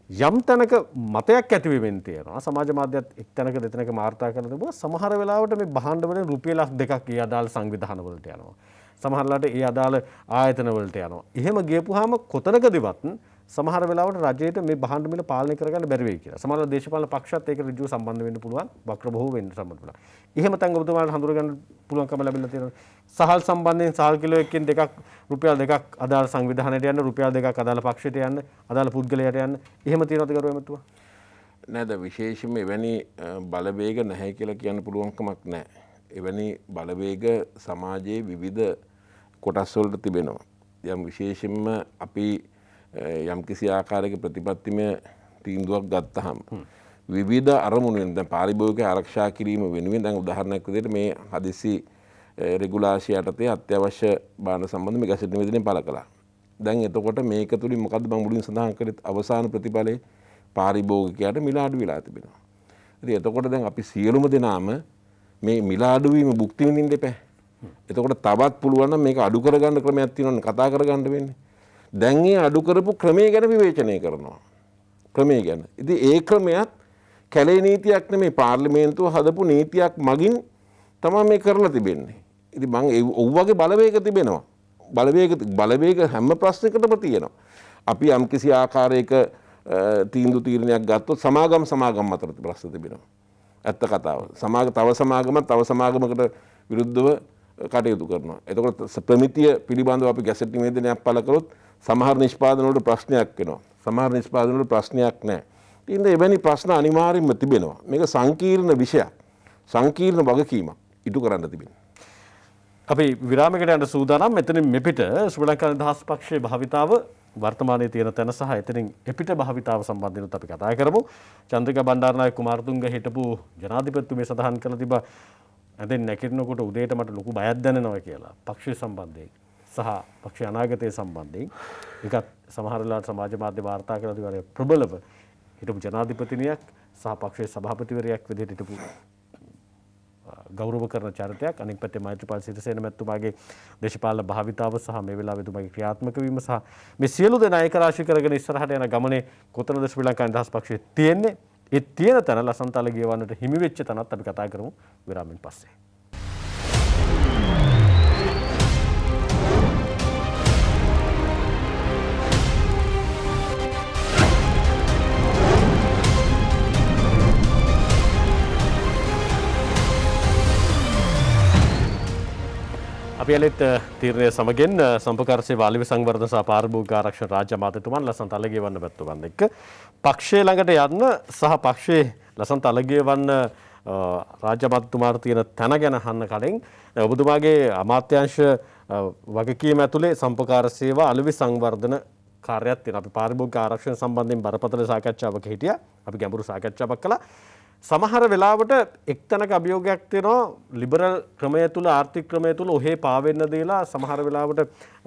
යම් තැනක මතයක් ඇතිවෙමින් තියෙනවා. සමාජ මාධ්‍යත් එක් තැනක දෙතැනක වාර්තා කරන තිබුණා. සමහර වෙලාවට මේ භාණ්ඩ වලින් රුපියල් 2ක් ඒ අදාළ සංවිධාන වලට යනවා. සමහරලාට ඒ අදාළ ආයතන වලට යනවා. එහෙම ගියපුවාම කොතනකදවත් සමහර වෙලාවට රජයට මේ භාණ්ඩ මිල පාලනය කරගන්න බැරි වෙයි කියලා. සමහර දේශපාලන පක්ෂත් ඒක ඍජුව සම්බන්ධ වෙන්න පුළුවන්. වක්‍ර බහුව වෙන්න සම්බන්ධ පුළුවන්. එහෙම තැන් ඔබතුමාට හඳුනගන්න පුළුවන්කම ලැබිලා තියෙනවා. සහල් සම්බන්ධයෙන් සහල් කිලෝ එකකින් දෙකක් රුපියල් 2ක් අදාළ සංවිධානයට යන්න, රුපියල් 2ක් අදාළ පක්ෂයට යන්න, අදාළ පුද්ගලයාට යන්න. එහෙම තියෙනවද ගරු එමතුමා? නේද විශේෂයෙන්ම එවැනි බලවේග නැහැ කියලා කියන්න පුළුවන් කමක් නැහැ. එවැනි බලවේග සමාජයේ විවිධ කොටස් වලට තිබෙනවා. යම් විශේෂයෙන්ම අපි යම් කිසි ආකාරයක ප්‍රතිපත්තිමය තීන්දුවක් ගත්තාම විවිධ අරමුණුෙන් දැන් පාරිභෝගික ආරක්ෂා කිරීම වෙනුවෙන් දැන් උදාහරණයක් විදිහට මේ හදිසි රෙගුලාසිය යටතේ අත්‍යවශ්‍ය භාණ්ඩ සම්බන්ධ මේ ගැසට් නිවේදනය පළ කළා. දැන් එතකොට මේක තුලින් මොකද්ද මම මුලින් සඳහන් කළේ අවසාන ප්‍රතිඵලයේ පාරිභෝගිකයාට මිල අඩු වෙලා තිබෙනවා. ඉතින් එතකොට දැන් අපි සියලුම දෙනාම මේ මිල අඩු වීම භුක්ති විඳින්න දෙපෑ. එතකොට තවත් පුළුවන් නම් මේක අඩු කරගන්න ක්‍රමයක් තියෙනවනේ කතා කරගන්න වෙන්නේ. දැන් මේ අඩු කරපු ක්‍රමය ගැන විවේචනය කරනවා. ක්‍රමය ගැන. ඉතින් ඒ ක්‍රමයක් කැලේ නීතියක් නෙමෙයි පාර්ලිමේන්තුව හදපු නීතියක් මගින් තමයි මේ කරලා තිබෙන්නේ. ඉතින් මම ඒ වගේ බලවේග තිබෙනවා. බලවේග හැම ප්‍රශ්නයකටම තියෙනවා. අපි යම් කිසි ආකාරයක තීන්දුවක් ගත්තොත් සමාගම් අතර ප්‍රශ්න තිබෙනවා. ඇත්ත කතාව. තව සමාගමකට විරුද්ධව කටයුතු කරනවා. එතකොට ප්‍රමිතිය පිළිබඳව අපි ගැසට් නිවේදනයක් පළ කරොත් සමහර නිෂ්පාදන වලට ප්‍රශ්නයක් වෙනවා. සමහර නිෂ්පාදන වලට ප්‍රශ්නයක් නැහැ. ඉතින් එවැනි ප්‍රශ්න අනිවාර්යයෙන්ම තිබෙනවා. මේක සංකීර්ණ විෂයක්. සංකීර්ණ වගකීමක් ඉටු කරන්න තිබෙනවා. අපි විරාමයකට යන සූදානම්. මෙතනින් මෙපිට ශ්‍රී ලංකා නිදහස් පක්ෂයේ භාවිතාව වර්තමානයේ තියෙන තැන සහ එතනින් එපිට භාවිතාව සම්බන්ධව අපි කතා කරමු. චන්ද්‍රිකා බණ්ඩාරනායක කුමාරතුංග හිටපු ජනාධිපතිතුමිය සඳහන් කළ තිබා ඇඳෙන් නැගිටිනකොට උදේට මට ලොකු බයක් දැනෙනවා කියලා. පක්ෂය සම්බන්ධයෙන් සහ පක්ෂ අනාගතය සම්බන්ධයෙන් ඒකත් සමහර වෙලාවට සමාජ මාධ්‍ය වාර්තා කරලා තිබුණා ප්‍රබලව හිටපු ජනාධිපතිනියක් සහ පක්ෂයේ සභාපතිවරයෙක් විදිහට හිටපු ගෞරව කරන චරිතයක්. අනිත් පැත්තේ මෛත්‍රීපාල සිරිසේන මැතිතුමාගේ දේශපාලන භාවිතාව සහ මේ වෙලාවේ එතුමාගේ ක්‍රියාත්මක වීම සහ මේ සියලු දෙනා ඒක රාශී කරගෙන ඉස්සරහට යන ගමනේ කොතනද ශ්‍රී ලංකා නිදහස් පක්ෂය තියෙන්නේ? ඒ තියෙන තැන ලසන්තල ගියවන්නට හිමි වෙච්ච තැනත් අපි කතා කරමු විරාමෙන් පස්සේ. අපි අලෙත් තීරණය සමගින් සම්පකාර සේවා අලෙවි සංවර්ධන සහ පාරිභෝගික ආරක්ෂණ රාජ්‍ය අමාත්‍යතුමන් ලසන්ත අලගියවන්න පැතුමන් එක්ක පක්ෂයේ ළඟට යන්න සහ පක්ෂයේ ලසන්ත අලගියවන්න රාජ්‍ය අමාත්‍යතුමාට තියෙන තැන ගැන අහන්න කලින් ඔබතුමාගේ අමාත්‍යාංශ වගකීම ඇතුලේ සම්පකාර සේවා අලෙවි සංවර්ධන කාර්යයක් තියෙනවා. අපි පාරිභෝගික ආරක්ෂණ සම්බන්ධයෙන් බරපතල සාකච්ඡාවක හිටියා. අපි ගැඹුරු සාකච්ඡාවක් කළා. සමහර වෙලාවට එක්තැනක අභියෝගයක් තියෙනවා ලිබරල් ක්‍රමය තුල ආර්ථික ක්‍රමය තුල ඔහේ පාවෙන්න දීලා සමහර වෙලාවට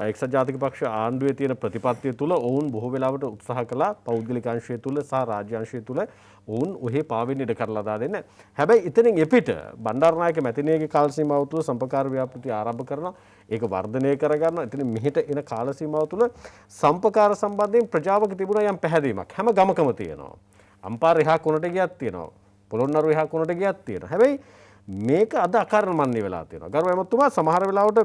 එක්සත් ජාතික පක්ෂ ආණ්ඩුවේ තියෙන ප්‍රතිපත්තිය තුල ඔවුන් බොහෝ වෙලාවට උත්සාහ කළා පෞද්ගලික අංශය තුල සහ රාජ්‍ය අංශය තුල ඔවුන් ඔහේ පාවෙන්න ඉඩ කරලා දාන්න. හැබැයි ඉතින් එපිට බණ්ඩාරනායක මැතිණියගේ කාල සීමාව තුල සම්පකාර ව්‍යාපෘති ආරම්භ කරනවා. ඒක වර්ධනය කරගන්නවා. ඉතින් මෙහෙට එන කාල සීමාව තුල සම්පකාර සම්බන්ධයෙන් ප්‍රජාවක තිබුණා යම් පැහැදීමක් හැම ගමකම තියෙනවා. අම්පාර එහා කොනට ගියත් තියෙනවා. පොළොන්නරුව එහා කොනට ගියත් තියෙනවා. හැබැයි මේක අද අකර්මණ්‍ය වෙලා තියෙනවා. ගරු එමතුමා සමහර වෙලාවට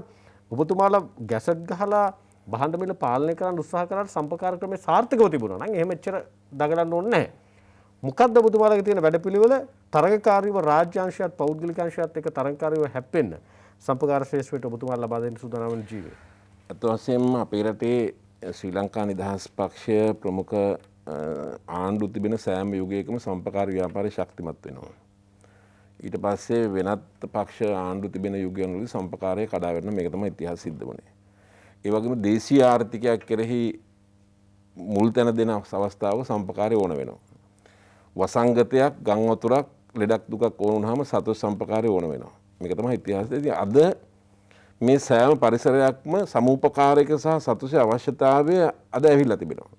ඔබතුමාලා ගැසට් ගහලා භාණ්ඩ මිල පාලනය කරන්න උත්සාහ කරාට සම්පකාර ක්‍රමේ සාර්ථකව තිබුණා නම් එහෙම එච්චර දඟලන්න ඕනේ නැහැ. මොකක්ද ඔබතුමාලගේ තියෙන වැඩපිළිවෙල තරගකාරීව රාජ්‍ය අංශයත් පෞද්ගලික අංශයත් එක්ක තරගකාරීව හැප්පෙන්න සම්පකාර ශ්‍රේෂ්ඨයට ඔබතුමාලා ලබා දෙන්න සූදානම් වන ජීවය? අත වශයෙන්ම අපේ රටේ ශ්‍රී ලංකා නිදහස් පක්ෂය ප්‍රමුඛ ආණ්ඩු තිබෙන සෑම යුගයකම සම්පකාර ව්‍යාපාරය ශක්තිමත් වෙනවා. ඊට පස්සේ වෙනත් පක්ෂ ආණ්ඩු තිබෙන යුගයන්වලදී සම්පකාරය කඩා වැටෙන මේක තමයි ඉතිහාසය සිද්ධ වුණේ. ඒ වගේම දේශීය ආර්ථිකයක් කෙරෙහි මුල් තැන දෙන අවස්ථාවක සම්පකාරය ඕන වෙනවා. වසංගතයක්, ගම් වතුරක්, ලෙඩක් දුකක් ඕන වුණාම සතොස් සම්පකාරය ඕන වෙනවා. මේක තමයි ඉතිහාසය. ඉතින් අද මේ සෑම පරිසරයක්ම සමූපකාරයක සහ සතුසේ අවශ්‍යතාවය අද ඇවිල්ලා තිබෙනවා.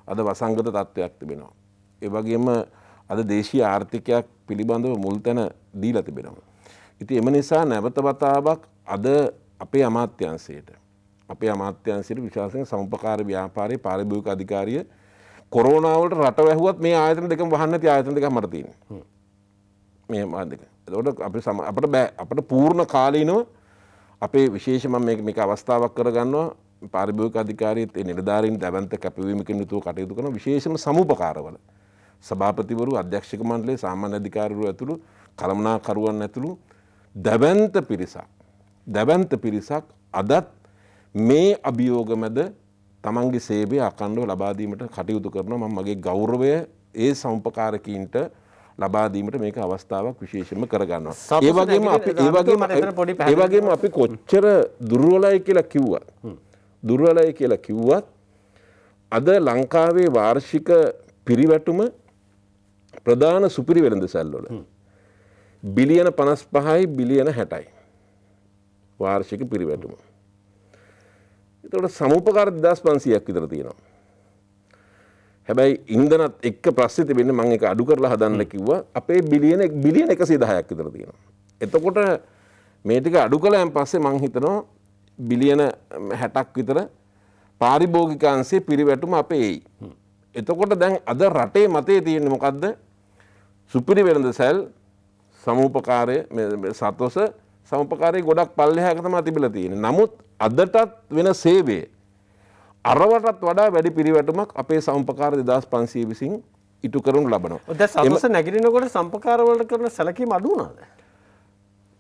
අද වසංගත තත්ත්වයක් තිබෙනවා. ඒ වගේම අද දේශීය ආර්ථිකයක් පිළිබඳව මුල් තැන දීලා තිබෙනවා. ඉතින් එම නිසා නැවත වතාවක් අද අපේ අමාත්‍යාංශයට විශාසයෙන් සමුපකාර ව්‍යාපාරයේ පාරිභෝගික අධිකාරිය කොරෝනා වලට රට වැහුවත් මේ ආයතන දෙකම වහන්න නැති ආයතන දෙකක් මට තියෙනවා. මේ මාධ්‍යක. ඒකට අපිට බෑ අපිට පූර්ණ කාලීනව අපේ විශේෂ මම මේක අවස්ථාවක් කරගන්නවා පාරිභෝගික අධිකාරියත් ඒ නිලධාරීන් දැවන්ත කැපවීමකින් යුතුව කටයුතු කරන විශේෂම සමුපකාරවල සභාපතිවරු අධ්‍යක්ෂක මණ්ඩලයේ සාමාන්‍ය අධිකාරීවරු ඇතුළු කළමනාකරුවන් ඇතුළු දැවන්ත පිරිසක් අදත් මේ අභියෝග මැද තමන්ගේ සේවය අඛණ්ඩව ලබා දීමට කටයුතු කරනවා. මම මගේ ගෞරවය ඒ සම්පකාරකීන්ට ලබා දීමට මේක අවස්ථාවක් විශේෂයෙන්ම කරගන්නවා. ඒ වගේම අපි කොච්චර දුර්වලයි කියලා කිව්වත් අද ලංකාවේ වාර්ෂික පිරිවැටුම ප්‍රධාන සුපිරි වෙළඳසැල්වල බිලියන 55යි බිලියන 60යි වාර්ෂික පිරිවැටුම. එතකොට සමුපකාර 2500ක් විතර තියෙනවා. හැබැයි ඉන්ධනත් එක්ක ප්‍රශ්නේ තිබෙන්නේ මම ඒක අඩු කරලා හදන්න කිව්වා. අපේ බිලියන 110ක් විතර තියෙනවා. එතකොට මේ ටික අඩු කළාන් පස්සේ මම හිතනවා බිලියන 60ක් විතර පාරිභෝගිකාංශයේ පිරිවැටුම අපේ එයි. එතකොට දැන් අද රටේ මතේ තියෙන්නේ මොකද්ද? සුපිරි වෙළඳසැල් සමුපකාරය සතොස සමුපකාරයේ ගොඩක් පල්ලෙහාක තමයි තිබිලා තියෙන්නේ. නමුත් අදටත් වෙන සේවය අරවටත් වඩා වැඩි පිරිවැටුමක් අපේ සම්පකාර 2500 විසින් ඉටු කරනු ලබනවා. දැන් සතොස නැගිටිනකොට සම්පකාර වලට කරන සැලකීම අඩු වුණාද?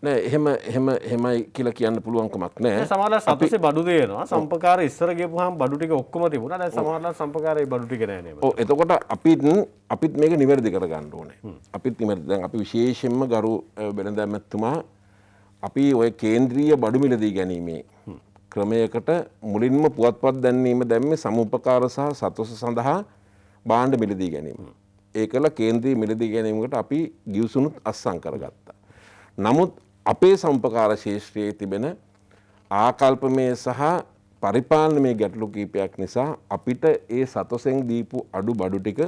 නෑ එහෙමයි කියලා කියන්න පුළුවන් කමක් නෑ. සමහරවල් සතොසේ බඩු දෙනවා. සම්පකාර ඉස්සර ගියපුවාම බඩු ටික ඔක්කොම තිබුණා. දැන් සමහරවල් සම්පකාරයේ බඩු ටික නෑ නේද? ඔව් එතකොට අපිත් මේක නිවැරදි කරගන්න ඕනේ. දැන් අපි විශේෂයෙන්ම ගරු වෙළඳාමතුමා අපි ඔය කේන්ද්‍රීය බඩු මිලදී ගැනීමේ ක්‍රමයකට මුලින්ම පුවත්පත් දැන්වීම දැම්මේ සමුපකාර සහ සතොස සඳහා භාණ්ඩ මිලදී ගැනීම. ඒකල කේන්ද්‍රීය මිලදී ගැනීමකට අපි ගිවිසුමුත් අත්සන් කරගත්තා. නමුත් අපේ සම්පකාර ශේෂ්ත්‍රයේ තිබෙන ආකල්පමය සහ පරිපාලනමය ගැටලු කීපයක් නිසා අපිට ඒ සතොසෙන් දීපු අඩු බඩු ටික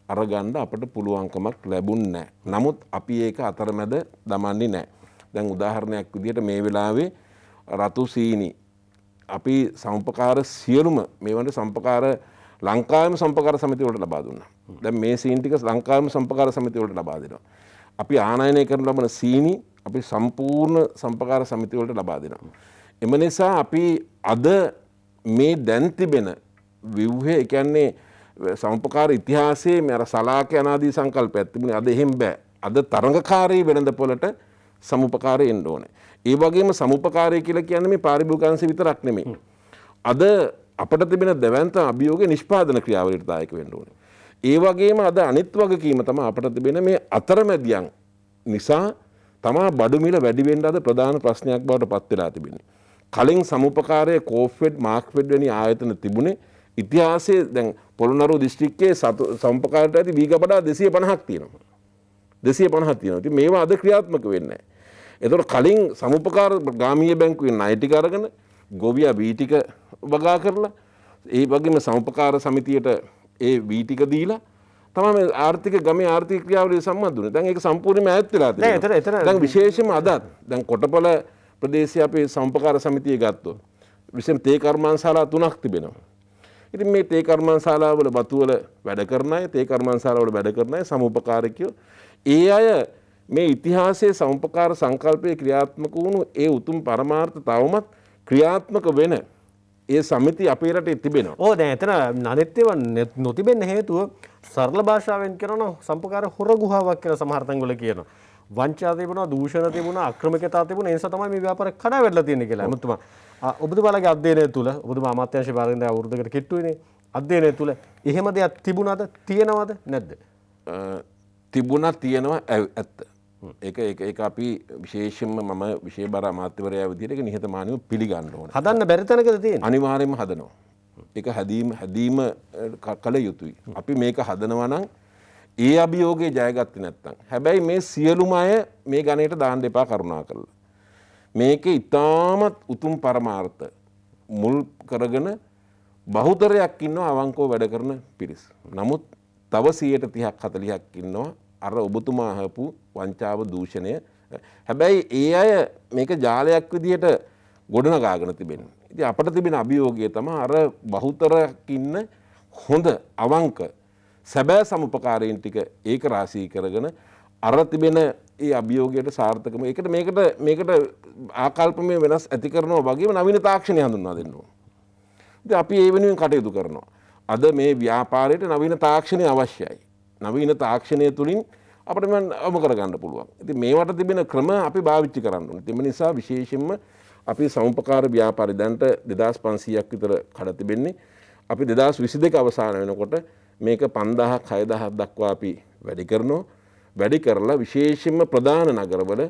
අරගන්න අපට පුළුවන්කමක් ලැබුණේ නැහැ. නමුත් අපි ඒක අතරමැද දමන්නේ නැහැ. දැන් උදාහරණයක් විදිහට මේ වෙලාවේ රතු සීනි අපි සම්පකාර සියලුම මේවට සම්පකාර ලංකාවේම සම්පකාර සමිතිය වලට ලබා දුන්නා. දැන් මේ සීනි ටික ලංකාවේම සම්පකාර සමිතිය වලට ලබා දෙනවා. අපි ආනයනය කරන ලබන සීනි අපි සම්පූර්ණ සම්පකාර සමිතිය වලට ලබා දෙනවා. එම නිසා අපි අද මේ දැන් තිබෙන ව්‍යුහය කියන්නේ සම්පකාර ඉතිහාසයේ මේ අර සලාක අනාදී සංකල්පයක් තිබුණේ අද එහෙම බෑ. අද තරඟකාරී වෙළඳපොළට සමුපකාරය එන්න ඕනේ. ඒ වගේම සමුපකාරය කියලා කියන්නේ මේ පාරිභෝගිකාංශ විතරක් නෙමෙයි. අද අපට තිබෙන දැවැන්ත අභියෝග නිෂ්පාදන ක්‍රියාවලියට දායක වෙන්න ඕනේ. ඒ වගේම අද අනිත් වගකීම තමයි අපට තිබෙන මේ අතරමැදියන් නිසා තමයි බඩු මිල වැඩි වෙන්න අද ප්‍රධාන ප්‍රශ්නයක් බවට පත් වෙලා තිබෙන්නේ. කලින් සමුපකාරයේ කෝෆෙඩ් මාක්ෆෙඩ් වැනි ආයතන තිබුණේ ඉතිහාසයේ දැන් පොළොන්නරුව දිස්ත්‍රික්කයේ සමුපකාරයට ඇති වීගබඩා 250ක් තියෙනවා. 250ක් තියෙනවා. ඉතින් මේවා අද ක්‍රියාත්මක වෙන්නේ නැහැ. එතකොට කලින් සමුපකාර ගාමීය බැංකුවේ ණය ටික අරගෙන ගොවියා වී ටික වගා කරලා ඒ වගේම සමුපකාර සමිතියට ඒ වී ටික දීලා තමයි මේ ආර්ථික ගමේ ආර්ථික ක්‍රියාවලිය සම්බන්ධ වුණේ. දැන් ඒක සම්පූර්ණයෙන්ම ඈත් වෙලා තියෙනවා. දැන් විශේෂයෙන්ම අදත් දැන් කොටපල ප්‍රදේශයේ අපේ සමුපකාර සමිතිය ගත්තොත් විශේෂ තේ කර්මාන්තශාලා 3ක් තිබෙනවා. ඉතින් මේ තේ කර්මාන්තශාලාවල බතු වල වැඩ කරන අය, තේ කර්මාන්තශාලාවල වැඩ කරන අය සමුපකාරකයෝ ඒ අය මේ ඉතිහාසයේ සමුපකාර සංකල්පයේ ක්‍රියාත්මක වුණු ඒ උතුම් පරමාර්ථ තවමත් ක්‍රියාත්මක වෙන ඒ සමිති අපේ රටේ තිබෙනවා. ඕ දැන් එතන නනිත්‍යව නොතිබෙන්න හේතුව සරල භාෂාවෙන් කරන සම්පකාර හොර ගුහාවක් කියලා සමහර තැන්වල කියනවා. වංචා තිබුණා, දූෂණ තිබුණා, අක්‍රමිකතා තිබුණා. ඒ නිසා තමයි මේ ව්‍යාපාරේ කඩා වැටලා තියෙන්නේ කියලා. එමුතුමා ඔබතුමාලගේ අධ්‍යයනය තුළ ඔබතුමා අමාත්‍යාංශයේ බාරගෙන අවුරුද්දකට කිට්ටුයිනේ. අධ්‍යයනය තුළ එහෙම දෙයක් තිබුණාද, තියෙනවද නැද්ද? තිබුණා, තියෙනවා, ඇත්ත. ඒක අපි විශේෂයෙන්ම මම විශේෂ බර අමාත්‍යවරයා විදිහට ඒක නිහතමානීව පිළිගන්න ඕනේ. හදන්න බැරි තැනකද තියෙන්නේ? අනිවාර්යයෙන්ම හදනවා. ඒක හැදීම කළ යුතුයි. අපි මේක හදනවා නම් ඒ අභියෝගය ජයගත්තේ නැත්නම්. හැබැයි මේ සියලුම අය මේ ගණයට දාන්න එපා කරුණාකරලා. මේකේ ඉතාමත් උතුම් පරමාර්ථ මුල් කරගෙන බහුතරයක් ඉන්නවා අවංකව වැඩ කරන පිරිස්. නමුත් තව 30%ක් 40ක් ඉන්නවා අර ඔබතුමා අහපු වංචාව දූෂණය. හැබැයි ඒ අය මේක ජාලයක් විදියට ගොඩනගාගෙන තිබෙනවා. ඉතින් අපිට තිබෙන අභියෝගය තමයි අර බහුතරයක් ඉන්න හොඳ අවංක සැබෑ සමුපකාරීන් ටික ඒක රාශී කරගෙන අර තිබෙන ඒ අභියෝගයට සාර්ථකම මේකට ආකල්පමය වෙනස් ඇති කරනවා වගේම නවීන තාක්ෂණය හඳුන්වා දෙන්න ඕන. ඉතින් අපි ඒ වෙනුවෙන් කටයුතු කරනවා. අද මේ ව්‍යාපාරයට නවීන තාක්ෂණය අවශ්‍යයි. නවීන තාක්ෂණය තුළින් අපිට අවම කරගන්න පුළුවන්. ඉතින් මේවට තිබෙන ක්‍රම අපි භාවිතා කරන්න ඕනේ. ඒ නිසා විශේෂයෙන්ම අපි සමුපකාර ව්‍යාපාරය දැන්ට 2500ක් විතර කඩ තිබෙන්නේ. අපි 2022 අවසාන වෙනකොට මේක 5000ක් 6000ක් දක්වා අපි වැඩි කරනවා. වැඩි කරලා විශේෂයෙන්ම ප්‍රධාන නගරවල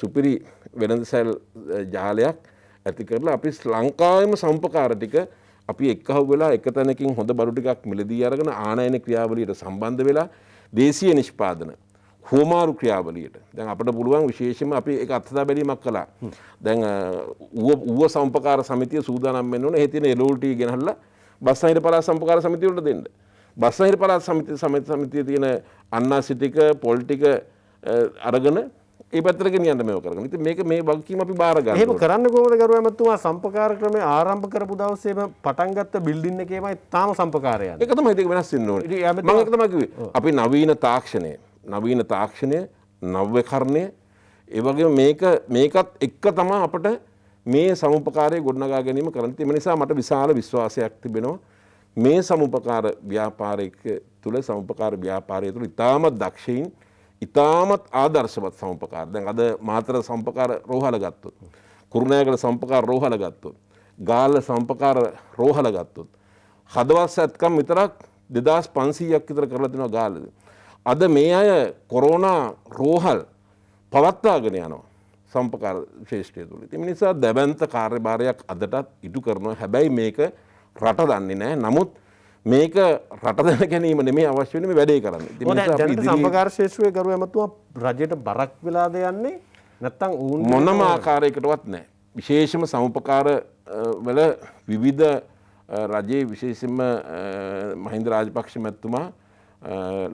සුපිරි වෙළඳසැල් ජාලයක් ඇති කරලා අපි ලංකාවේම සම්පකාර ටික අපි එක්කහුව වෙලා එක තැනකින් හොඳ බඩු ටිකක් මිලදී අරගෙන ආනයන ක්‍රියාවලියට සම්බන්ධ වෙලා දේශීය නිෂ්පාදන හෝමාරු ක්‍රියාවලියට දැන් අපිට පුළුවන් විශේෂයෙන්ම අපි ඒක අත්දැක බැලීමක් කළා. දැන් ඌව සම්පකාර සමිතිය සූදානම් වෙන්න ඕනේ. ඒ තියෙන එලෝල්ටි ගෙනහල්ලා බස්සහිර පළාත් සම්පකාර සමිතිය වලට දෙන්න. බස්සහිර පළාත් සමිතිය තියෙන අන්නාසි ටික පොල් ටික අරගෙන ඒ පැත්තට ගෙනියන්න මේව කරගෙන. ඉතින් මේක මේ වගකීම අපි බාර ගන්න. එහෙම කරන්න කොහොමද ගරුව ඇමතුමා? සම්පකාර ක්‍රමය ආරම්භ කරපු දවසේම පටන් ගත්ත බිල්ඩින් එකේමයි තාම සම්පකාරය යන්නේ. ඒක තමයි ඒක වෙනස් වෙන්න ඕනේ. මම ඒක තමයි කිව්වේ. අපි නවීන තාක්ෂණය, නව්‍යකරණය, ඒ වගේම මේකත් එක්ක තමයි අපිට මේ සමුපකාරය ගොඩනගා ගැනීම කරන්න. ඒ නිසා මට විශාල විශ්වාසයක් තිබෙනවා. මේ සමුපකාර ව්‍යාපාරයක තුල සමුපකාර ව්‍යාපාරය තුල ඉතාමත් දක්ෂයින් ඉතාමත් ආදර්ශවත් සම්පකාර. දැන් අද මාතර සම්පකාර රෝහල ගත්තොත්, කුරුණෑගල සම්පකාර රෝහල ගත්තොත්, ගාල්ල සම්පකාර රෝහල ගත්තොත්, හදවත් සැත්කම් විතරක් 2500ක් විතර කරලා දෙනවා ගාල්ලද. අද මේ අය කොරෝනා රෝහල් පවත්වාගෙන යනවා සම්පකාර ශේෂ්ත්‍රය තුළ. ඒ නිසා දැවැන්ත කාර්යභාරයක් අදටත් ඉටු කරනවා. හැබැයි මේක රට දන්නේ නැහැ. නමුත් මේක රට දැන ගැනීම නෙමෙයි අවශ්‍ය වෙන්නේ මේ වැඩේ කරන්න. ඉතින් සම්පකාර ශේෂ්ත්‍රයේ ගරු ඇමතුමා රජයට බරක් වෙලාද යන්නේ නැත්නම් ඌන් මොනම ආකාරයකටවත් නැහැ. විශේෂම සමුපකාර වල විවිධ රජයේ විශේෂයෙන්ම මහින්ද රාජපක්ෂ මැතිතුමා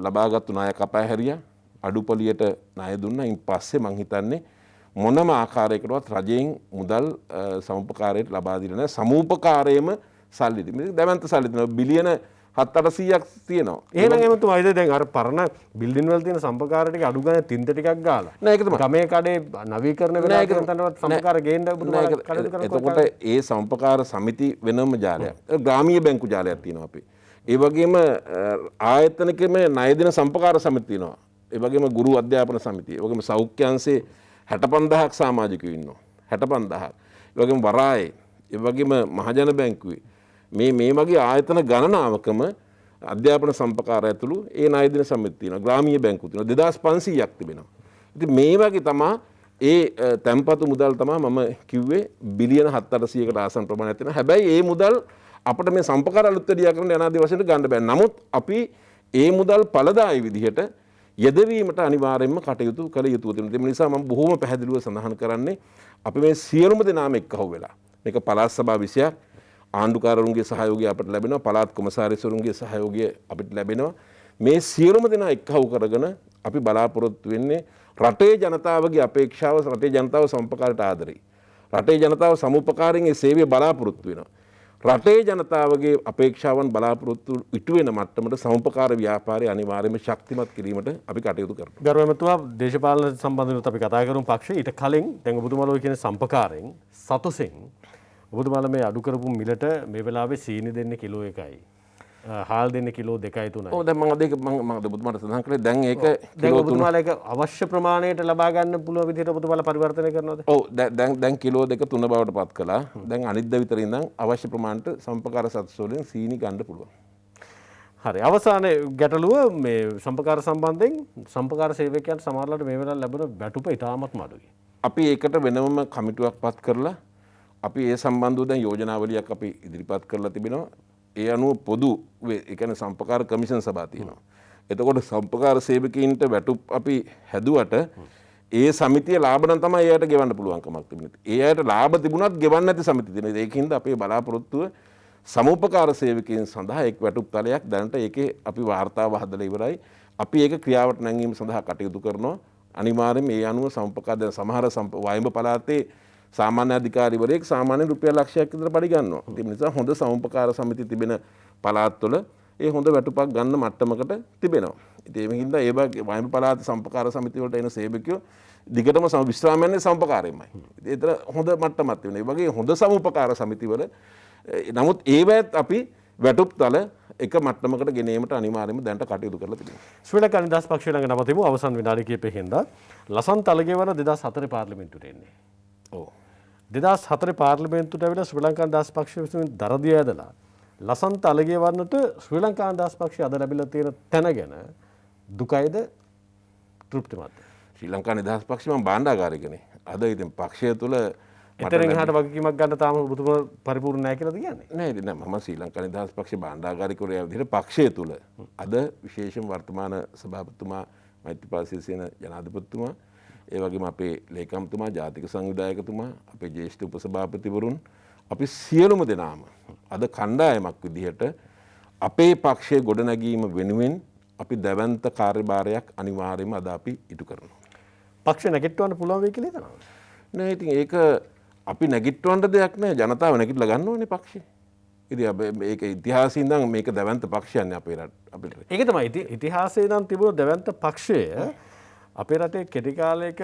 ලබාගත්තු ණය කපා හැරියා. අඩුපොලියට ණය දුන්නා. ඉන් පස්සේ මං හිතන්නේ මොනම ආකාරයකටවත් රජයෙන් මුදල් සමුපකාරයට ලබා දෙන්නේ නැහැ. සමුපකාරයේම සල්ලි දැවන්ත සල්ලි බිලියන 7-800ක් තියෙනවා. එහෙනම් එමුතුමා ඉතින් දැන් අර පරණ බිල්ඩින් වල තියෙන සම්පකාර ටික අඩු ගානේ තින්ත ටිකක් ගාලා. නෑ ඒක තමයි. ගමේ කඩේ නවීකරණ වෙලා තියෙන තැනවත් සම්පකාර ගේන්න ඔබතුමා කටයුතු කරනකොට එතකොට ඒ සම්පකාර සමිති වෙනම ජාලයක්. ග්‍රාමීය බැංකු ජාලයක් තියෙනවා අපි. ඒ වගේම ආයතනිකම ණය දෙන සම්පකාර සමිති තියෙනවා. ඒ වගේම ගුරු අධ්‍යාපන සමිතිය. ඒ වගේම සෞඛ්‍ය අංශේ 65000ක් සමාජිකයෝ ඉන්නවා. 65000ක්. ඒ වගේම වරායේ, ඒ වගේම මහජන බැංකුවේ මේ වගේ ආයතන ගණනාවකම අධ්‍යාපන සම්පකාර ඇතුළු ඒ ණය දෙන සමිති තියෙනවා. ග්‍රාමීය බැංකු තියෙනවා. 2500ක් තිබෙනවා. ඉතින් මේ වගේ තමයි ඒ තැන්පතු මුදල් තමයි මම කිව්වේ බිලියන 7-800කට ආසන්න ප්‍රමාණයක් තියෙනවා. හැබැයි ඒ මුදල් අපිට මේ සම්පකාර අලුත් වැඩියා කරන යනාදී වශයෙන් ගන්න බෑ. නමුත් අපි ඒ මුදල් ඵලදායී විදිහට යෙදවීමට අනිවාර්යයෙන්ම කටයුතු කළ යුතු වෙනවා. ඒ නිසා මම බොහොම පැහැදිලිව සඳහන් කරන්නේ අපි මේ සියලුම දෙනාම එක්කහුව වෙලා මේක පළාත් සභා විෂයක් ආණ්ඩුකාරවරුන්ගේ සහයෝගය අපිට ලැබෙනවා. පළාත් කොමසාරිස්වරුන්ගේ සහයෝගය අපිට ලැබෙනවා. මේ සියලුම දෙනා එක්කහුව කරගෙන අපි බලාපොරොත්තු වෙන්නේ රටේ ජනතාවගේ අපේක්ෂාව, රටේ ජනතාව සම්පකාරයට ආදරෙයි. රටේ ජනතාව සමුපකාරයෙන් ඒ සේවය බලාපොරොත්තු වෙනවා. රටේ ජනතාවගේ අපේක්ෂාවන් බලාපොරොත්තු ඉටු වෙන මට්ටමට සමුපකාර ව්‍යාපාරය අනිවාර්යයෙන්ම ශක්තිමත් කිරීමට අපි කටයුතු කරනවා. ගරු ඇමතුමා දේශපාලන සම්බන්ධව අපි කතා කරමු පක්ෂේ ඊට කලින් දැන් ඔබතුමාලෝ කියන සම්පකාරයෙන් සතුසෙන් ඔබතුමාලා මේ අඩු කරපු මිලට මේ වෙලාවේ සීනි දෙන්නේ කිලෝ 1යි. හාල් දෙන්නේ කිලෝ 2යි 3යි. ඔව් දැන් මම අද ඒක මම ඔබතුමාට සඳහන් කළේ දැන් ඒක දැන් ඔබතුමාලා ඒක අවශ්‍ය ප්‍රමාණයට ලබා ගන්න පුළුවන් විදිහට ඔබතුමාලා පරිවර්තනය කරනවද? ඔව් දැන් කිලෝ 2 3 බවට පත් කළා. දැන් අනිද්දා විතර ඉඳන් අවශ්‍ය ප්‍රමාණයට සම්පකාර සත්ස් වලින් සීනි ගන්න පුළුවන්. හරි අවසානයේ ගැටලුව මේ සම්පකාර සම්බන්ධයෙන් සම්පකාර සේවකයන්ට සමහරවිට මේ වෙලාවට ලැබෙන වැටුප ඉතාමත්ම අඩුයි. අපි ඒකට වෙනම කමිටුවක් පත් කරලා අපි ඒ සම්බන්ධව දැන් යෝජනාවලියක් අපි ඉදිරිපත් කරලා තිබෙනවා. ඒ අනුව පොදු ඒ කියන්නේ සම්පකාර කමිෂන් සභාව තියෙනවා. එතකොට සම්පකාර සේවකීන්ට වැටුප් අපි හැදුවට ඒ සමිතිය ලාභ නම් තමයි එයාට ගෙවන්න පුළුවන්කමක් තිබුණේ. ඒ අයට ලාභ තිබුණත් ගෙවන්න නැති සමිතිය තියෙනවා. ඒකින්ද අපේ බලාපොරොත්තුව සමුපකාර සේවකයන් සඳහා එක් වැටුප් තලයක් දැනට ඒකේ අපි වාර්තාව හදලා ඉවරයි. අපි ඒක ක්‍රියාවට නැංවීම සඳහා කටයුතු කරනවා. අනිවාර්යයෙන් මේ අනුව සම්පකාර දැන් සමහර වයඹ පළාතේ සාමාන්‍ය අධිකාරිවරයෙක් සාමාන්‍ය රුපියල් ලක්ෂයක් විතර පඩි ගන්නවා. ඒ නිසා හොඳ සමුපකාර සමිති තිබෙන පළාත්වල ඒ හොඳ වැටුපක් ගන්න මට්ටමකට තිබෙනවා. ඉතින් ඒ හින්දා ඒ වගේ වයඹ පළාත් සම්පකාර සමිති වලට එන සේවකයෝ දිගටම විශ්‍රාම යන්නේ සම්පකාරයෙන්මයි. ඒතර හොඳ මට්ටමක් තියෙනවා. ඒ වගේ හොඳ සමුපකාර සමිතිවල නමුත් ඒවත් අපි වැටුප් තල එක මට්ටමකට ගෙනීමට අනිවාර්යයෙන්ම දැනට කටයුතු කරලා තිබෙනවා. ශ්‍රී ලංකා නිදහස් පක්ෂය ළඟ නවතිමු අවසන් විනාඩි කිහිපෙක හින්දා ලසන්ත අලගේවන 2004 පාර්ලිමේන්තුවට එන්නේ. ඔව්. 2004 පාර්ලිමේන්තුවට ඇවිල්ලා ශ්‍රී ලංකා නිදහස් පක්ෂය විසින් දරදිය ඇදලා ලසන්ත අලගේවන්නට ශ්‍රී ලංකා නිදහස් පක්ෂය අද ලැබිලා තියෙන තැන ගැන දුකයිද තෘප්තිමත්ද? ශ්‍රී ලංකා නිදහස් පක්ෂය මම භාණ්ඩාගාරිකනේ. අද ඉතින් පක්ෂය තුල එතරින් එහාට වගකීමක් ගන්න තාම ඔබතුමා පරිපූර්ණ නැහැ කියලාද කියන්නේ? නෑ ඉතින් නෑ මම ශ්‍රී ලංකා නිදහස් පක්ෂ භාණ්ඩාගාරිකවරයා විදිහට පක්ෂය තුල අද විශේෂම වර්තමාන සභාපතිතුමා මෛත්‍රීපාල සිරිසේන ජනාධිපතිතුමා ඒ වගේම අපේ ලේකම්තුමා ජාතික සංවිධායකතුමා අපේ ජ්‍යෙෂ්ඨ උපසභාපතිවරුන් අපි සියලුම දෙනාම අද කණ්ඩායමක් විදිහට අපේ පක්ෂයේ ගොඩනැගීම වෙනුවෙන් අපි දැවැන්ත කාර්යභාරයක් අනිවාර්යයෙන්ම අද අපි ඉටු කරනවා. පක්ෂ නැගිටවන්න පුළුවන් වෙයි කියලා හිතනවා. නෑ ඉතින් ඒක අපි නැගිටවන්න දෙයක් නෑ ජනතාව නැගිටලා ගන්න ඕනේ පක්ෂේ. ඉතින් මේක ඉතිහාසයේ ඉඳන් මේක දැවැන්ත පක්ෂයන්නේ අපේ රට අපිට. ඒක තමයි ඉතිහාසයේ ඉඳන් තිබුණු දැවැන්ත පක්ෂය අපේ රටේ කෙටි කාලයක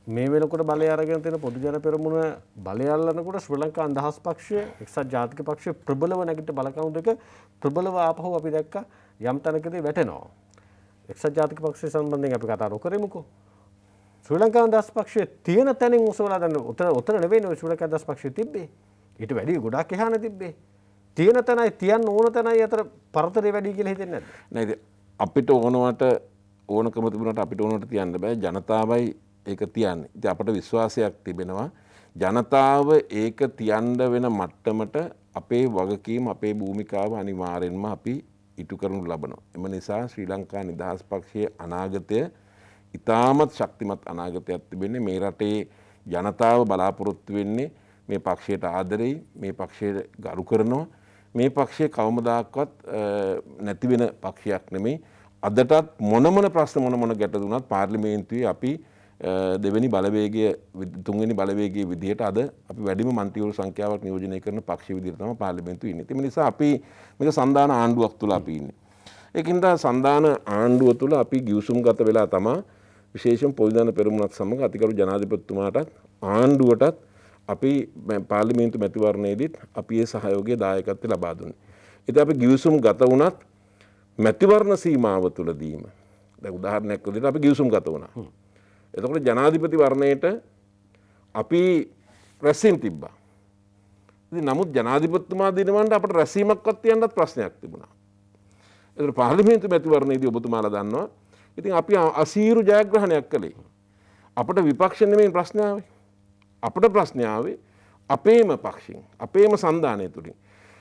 මේ වෙනකොට බලය අරගෙන තියෙන පොදු ජන පෙරමුණ බලය අල්ලනකොට ශ්‍රී ලංකා නිදහස් පක්ෂය එක්සත් ජාතික පක්ෂය ප්‍රබලව නැගිට බලකණු දෙක ප්‍රබලව ආපහු අපි දැක්කා යම් තැනකදී වැටෙනවා. එක්සත් ජාතික පක්ෂය සම්බන්ධයෙන් අපි කතා නොකරමුකෝ. ශ්‍රී ලංකා නිදහස් පක්ෂයේ තියෙන තැනින් උසවලා දැන් උතර නෙවෙයි ශ්‍රී ලංකා නිදහස් පක්ෂයේ තිබ්බේ. ඊට වැඩි ගොඩක් එහානේ තිබ්බේ. තියෙන තැනයි තියන්න ඕන තැනයි අතර පරතරය වැඩි කියලා හිතෙන්නේ නැද්ද? නෑ ඉතින් අපිට ඕනවට ඕනකම තිබුණාට අපිට ඕනවට තියන්න බෑ ජනතාවයි ඒක තියන්නේ. ඉතින් අපට විශ්වාසයක් තිබෙනවා ජනතාව ඒක තියන්න වෙන මට්ටමට අපේ වගකීම අපේ භූමිකාව අනිවාර්යෙන්ම අපි ඉටු කරනු ලබනවා. එම නිසා ශ්‍රී ලංකා නිදහස් පක්ෂයේ අනාගතය ඉතාමත් ශක්තිමත් අනාගතයක් තිබෙන්නේ. මේ රටේ ජනතාව බලාපොරොත්තු වෙන්නේ මේ පක්ෂයට ආදරෙයි, මේ පක්ෂයට ගරු කරනවා. මේ පක්ෂය කවමදාකවත් නැති වෙන පක්ෂයක් නෙමෙයි. අදටත් මොන ප්‍රශ්න මොන ගැටලුණත් පාර්ලිමේන්තුවේ අපි දෙවෙනි බලවේගය තුන්වෙනි බලවේගයේ විදිහට අද අපි වැඩිම මන්ත්‍රීවරු සංඛ්‍යාවක් නියෝජනය කරන පක්ෂ විදිහට තමයි පාර්ලිමේන්තුවේ ඉන්නේ. ඒ නිසා අපි මේක සන්දාන ආණ්ඩුවක් තුල අපි ඉන්නේ. ඒකින්ද සන්දාන ආණ්ඩුව තුල අපි ගිවිසුම්ගත වෙලා තමයි විශේෂයෙන් පොදු ජන පෙරමුණත් සමග අතිගරු ජනාධිපතිතුමාටත් ආණ්ඩුවටත් අපි පාර්ලිමේන්තු මැතිවරණයේදීත් අපි ඒ සහයෝගය දායකත්වය ලබා දුන්නේ. ඉතින් අපි ගිවිසුම් ගත වුණත් මැතිවරණ සීමාව තුලදීම දැන් උදාහරණයක් විදිහට අපි ගිවිසුම් ගත වුණා. එතකොට ජනාධිපති වර්ණයට අපි රැස්වීම තිබ්බා. ඉතින් නමුත් ජනාධිපතිතුමා දිනවන්න අපට රැස්වීමක්වත් තියන්නත් ප්‍රශ්නයක් තිබුණා. ඒතර පාර්ලිමේන්තු මැතිවරණයේදී ඔබතුමාලා දන්නවා. ඉතින් අපි අසීරු ජයග්‍රහණයක් කළේ. අපට විපක්ෂ නෙමෙයි ප්‍රශ්න ආවේ. අපට ප්‍රශ්න ආවේ අපේම පක්ෂින්, අපේම සන්දානය තුලින්.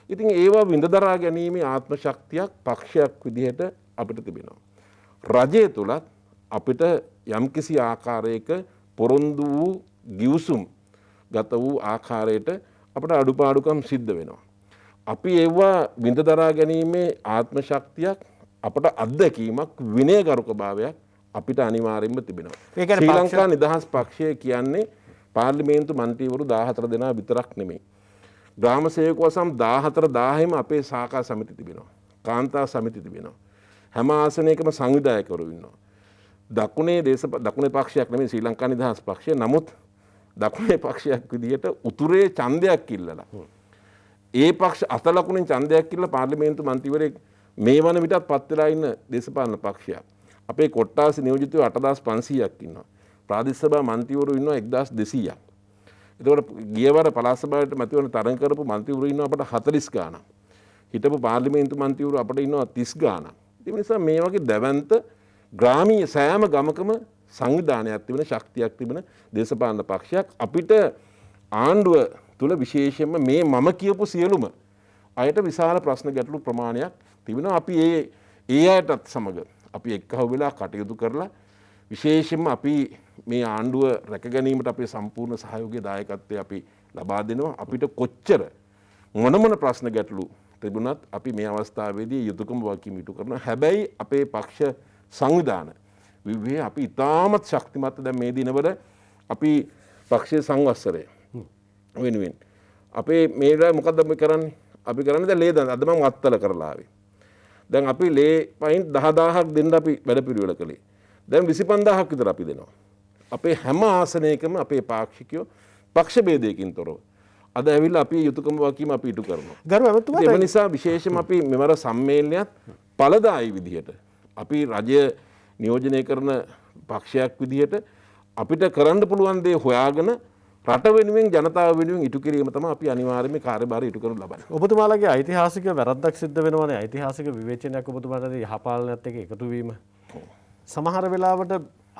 ඉතින් ඒවා විඳදරා ගැනීමේ ආත්ම ශක්තියක් පක්ෂයක් විදිහට අපිට තිබෙනවා. රජය තුලත් අපිට යම්කිසි ආකාරයක පොරොන්දු වූ ගිවිසුම් ගත වූ ආකාරයට අපට අඩුපාඩුකම් සිද්ධ වෙනවා. අපි ඒවා විඳදරා ගැනීමේ ආත්ම ශක්තියක් අපට අත්දැකීමක් විනයගරුක භාවයක් අපිට අනිවාර්යෙන්ම තිබෙනවා. ශ්‍රී ලංකා නිදහස් පක්ෂය කියන්නේ පාර්ලිමේන්තු මන්ත්‍රීවරු 14 දෙනා විතරක් නෙමෙයි. ග්‍රාම සේවකව සම් 14000ම අපේ ශාඛා සමිති තිබෙනවා. කාන්තා සමිති තිබෙනවා. හැම ආසනයකම සංවිධායකවරු ඉන්නවා. දකුණේ පක්ෂයක් නෙමෙයි ශ්‍රී ලංකා නිදහස් පක්ෂය. නමුත් දකුණේ පක්ෂයක් විදිහට උතුරේ ඡන්දයක් ඉල්ලලා ඒ පක්ෂ අත ලකුණෙන් ඡන්දයක් ඉල්ලලා පාර්ලිමේන්තු මන්ත්‍රීවරයෙක් මේ වන විටත් පත් වෙලා ඉන්න දේශපාලන පක්ෂයක්. අපේ කොට්ටාස නියෝජිතයෝ 8500ක් ඉන්නවා. ප්‍රාදේශ සභා මන්ත්‍රීවරු ඉන්නවා 1200ක්. එතකොට ගියවර පළාත් සභාවට මැතිවරණ තරඟ කරපු මන්ත්‍රීවරු ඉන්නවා අපට 40 ගාණක්. හිටපු පාර්ලිමේන්තු මන්ත්‍රීවරු අපට ඉන්නවා 30 ගාණක්. ඒ නිසා මේ වගේ දැවැන්ත ග්‍රාමීය සෑම ගමකම සංවිධානයක් තිබෙන ශක්තියක් තිබෙන දේශපාලන පක්ෂයක් අපිට ආණ්ඩුව තුල විශේෂයෙන්ම මේ මම කියපු සියලුම අයට විශාල ප්‍රශ්න ගැටලු ප්‍රමාණයක් තිබෙනවා. අපි ඒ අයටත් සමග අපි එක්කහුව වෙලා කටයුතු කරලා විශේෂයෙන්ම අපි මේ ආණ්ඩුව රැක ගැනීමට අපේ සම්පූර්ණ සහයෝගය දායකත්වය අපි ලබා දෙනවා. අපිට කොච්චර මොන ප්‍රශ්න ගැටලු තිබුණත් අපි මේ අවස්ථාවේදී යුතුයකම වගකීම ඉටු කරනවා. හැබැයි අපේ පක්ෂ සංවිධාන විවිධ අපි ඉතාමත් ශක්තිමත් දැන් මේ දිනවල අපි පක්ෂයේ සංවත්සරය වෙනුවෙන් අපේ මේ වෙලාවේ මොකද්ද අපි කරන්නේ? අපි කරන්නේ දැන් ලේ දන් අද මම වත්තල කරලා ආවේ. දැන් අපි ලේ පයින් 10000ක් දෙන්න අපි වැඩ පිළිවෙල කළේ. දැන් 25000ක් විතර අපි දෙනවා. අපේ හැම ආසනයකම අපේ පාක්ෂිකයෝ පක්ෂ ભેදයකින් තොරව අද ඇවිල්ලා අපි යුතුයකම වගකීම අපි ඉටු කරනවා. ගරු ඇමතුමා ඒ නිසා විශේෂයෙන්ම අපි මෙවර සම්මේලනයත් ඵලදායී විදිහට අපි රජය නියෝජනය කරන පක්ෂයක් විදිහට අපිට කරන්න පුළුවන් දේ හොයාගෙන රට වෙනුවෙන් ජනතාව වෙනුවෙන් ඉටු කිරීම තමයි අපි අනිවාර්යයෙන්ම කාර්යභාරය ඉටු කරනු ලබන්නේ. ඔබතුමාලගේ ඓතිහාසික වැරද්දක් සිද්ධ වෙනවානේ. ඓතිහාසික විවේචනයක් ඔබතුමාට යහපාලනයත් එක්ක එකතු වීම. සමහර වෙලාවට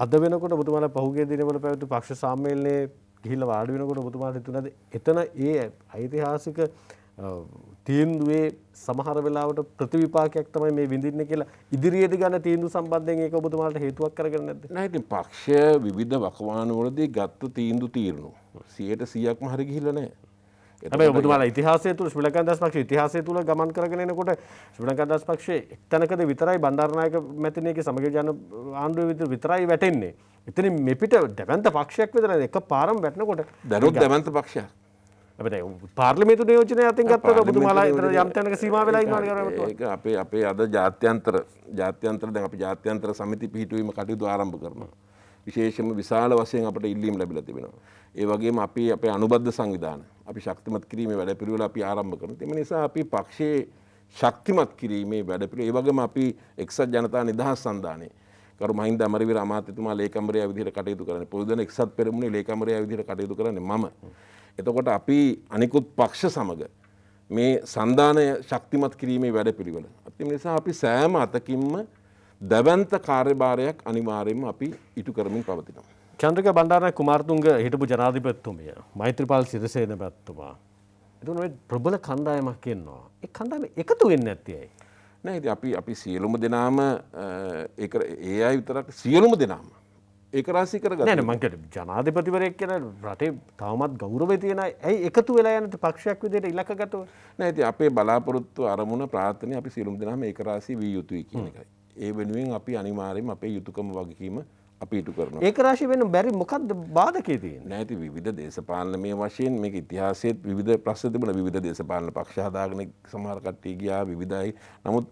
අද වෙනකොට ඔබතුමාලා පහුගිය දිනවල පැවති පක්ෂ සම්මේලනයේ ගිහිල්ලා වාඩි වෙනකොට ඔබතුමාට හිතුණාද එතන ඒ ඓතිහාසික තීන්දුවේ සමහර වෙලාවට ප්‍රතිවිපාකයක් තමයි මේ විඳින්නේ කියලා ඉදිරියේදී ගන්න තීන්දුව සම්බන්ධයෙන් ඒක ඔබතුමාලට හේතුවක් කරගෙන නැද්ද? නෑ ඉතින් පක්ෂය විවිධ වකවාණු වලදී ගත්ත තීන්දුව తీරනු 100%ක්ම හරි ගිහිල්ලා නෑ. හැබැයි ඔබතුමාලා ඉතිහාසය තුල ශ්‍රී ලංකා දාස් පක්ෂයේ ඉතිහාසය තුල ගමන් කරගෙන එනකොට ශ්‍රී ලංකා දාස් පක්ෂයේ එක්තැනකද විතරයි බණ්ඩාරනායක මැතිණියගේ සමගි ජන ආණ්ඩුවේ විතරයි වැටෙන්නේ. එතනින් මෙපිට දැවැන්ත පක්ෂයක් විතර එකපාරම වැටෙනකොට දැනුත් දැවැන්ත පක්ෂයක්. අපිට පාර්ලිමේන්තු නියෝජනය අතින් ගත්තොත් ඔබතුමාලා එතන යම් තැනක සීමා වෙලා ඉන්නවා. ඒක අපේ අද ජාත්‍යන්තර දැන් අපි ජාත්‍යන්තර සමිති පිහිටුවීම කටයුතු ආරම්භ කරනවා. විශේෂයෙන්ම විශාල වශයෙන් අපිට ඉල්ලීම් ලැබිලා තිබෙනවා. ඒ වගේම අපි අපේ අනුබද්ධ සංවිධාන අපි ශක්තිමත් කිරීමේ වැඩපිළිවෙල අපි ආරම්භ කරනවා. ඒ නිසා අපි පක්ෂයේ ශක්තිමත් කිරීමේ වැඩපිළිවෙල ඒ වගේම අපි එක්සත් ජනතා නිදහස් සන්ධානයේ කරු මහින්ද අමරවීර අමාත්‍යතුමා ලේකම්වරයා විදිහට කටයුතු කරන්නේ. පොදුදෙන එක්සත් පෙරමුණේ ලේකම්වරයා විදිහට කටයුතු කරන්නේ මම. එතකොට අපි අනිකුත් පක්ෂ සමග මේ සන්ධානය ශක්තිමත් කිරීමේ වැඩපිළිවෙල. ඒ නිසා අපි සෑම අතකින්ම දැවැන්ත කාර්යභාරයක් අනිවාර්යයෙන්ම අපි ඉටු කරමින් පවතිනවා. චන්ද්‍රිකා බණ්ඩාරනායක කුමාරතුංග හිටපු ජනාධිපතිතුමිය මෛත්‍රීපාල සිරිසේන මැතිතුමා. එතකොට මේ ප්‍රබල කණ්ඩායමක් ඉන්නවා. ඒ කණ්ඩායම එකතු වෙන්නේ නැත්තේ ඇයි? නෑ ඉතින් අපි සියලුම දෙනාම ඒක ඒ අය විතරක් සියලුම දෙනාම ඒක රාශී කරගත්තා. නෑ නෑ මං කියන්නේ ජනාධිපතිවරයෙක් කියන රටේ තවමත් ගෞරවය තියෙන අය ඇයි එකතු වෙලා යන පක්ෂයක් විදිහට ඉලක්කගතව? නෑ ඉතින් අපේ බලාපොරොත්තු අරමුණ ප්‍රාර්ථනාව අපි සියලුම දෙනාම ඒක රාශී විය යුතුයි කියන එකයි. ඒ වෙනුවෙන් අපි අනිවාර්යයෙන්ම අපේ යුතුයකම වගකීම අපි ඉටු කරනවා. ඒක රාශී වෙන්න බැරි මොකද්ද බාධකේ තියෙන්නේ? නෑ ඉතින් විවිධ දේශපාලනමය වශයෙන් මේක ඉතිහාසයේත් විවිධ ප්‍රශ්න තිබුණා. විවිධ දේශපාලන පක්ෂ හදාගෙන සමහර කට්ටිය ගියා විවිධයි. නමුත්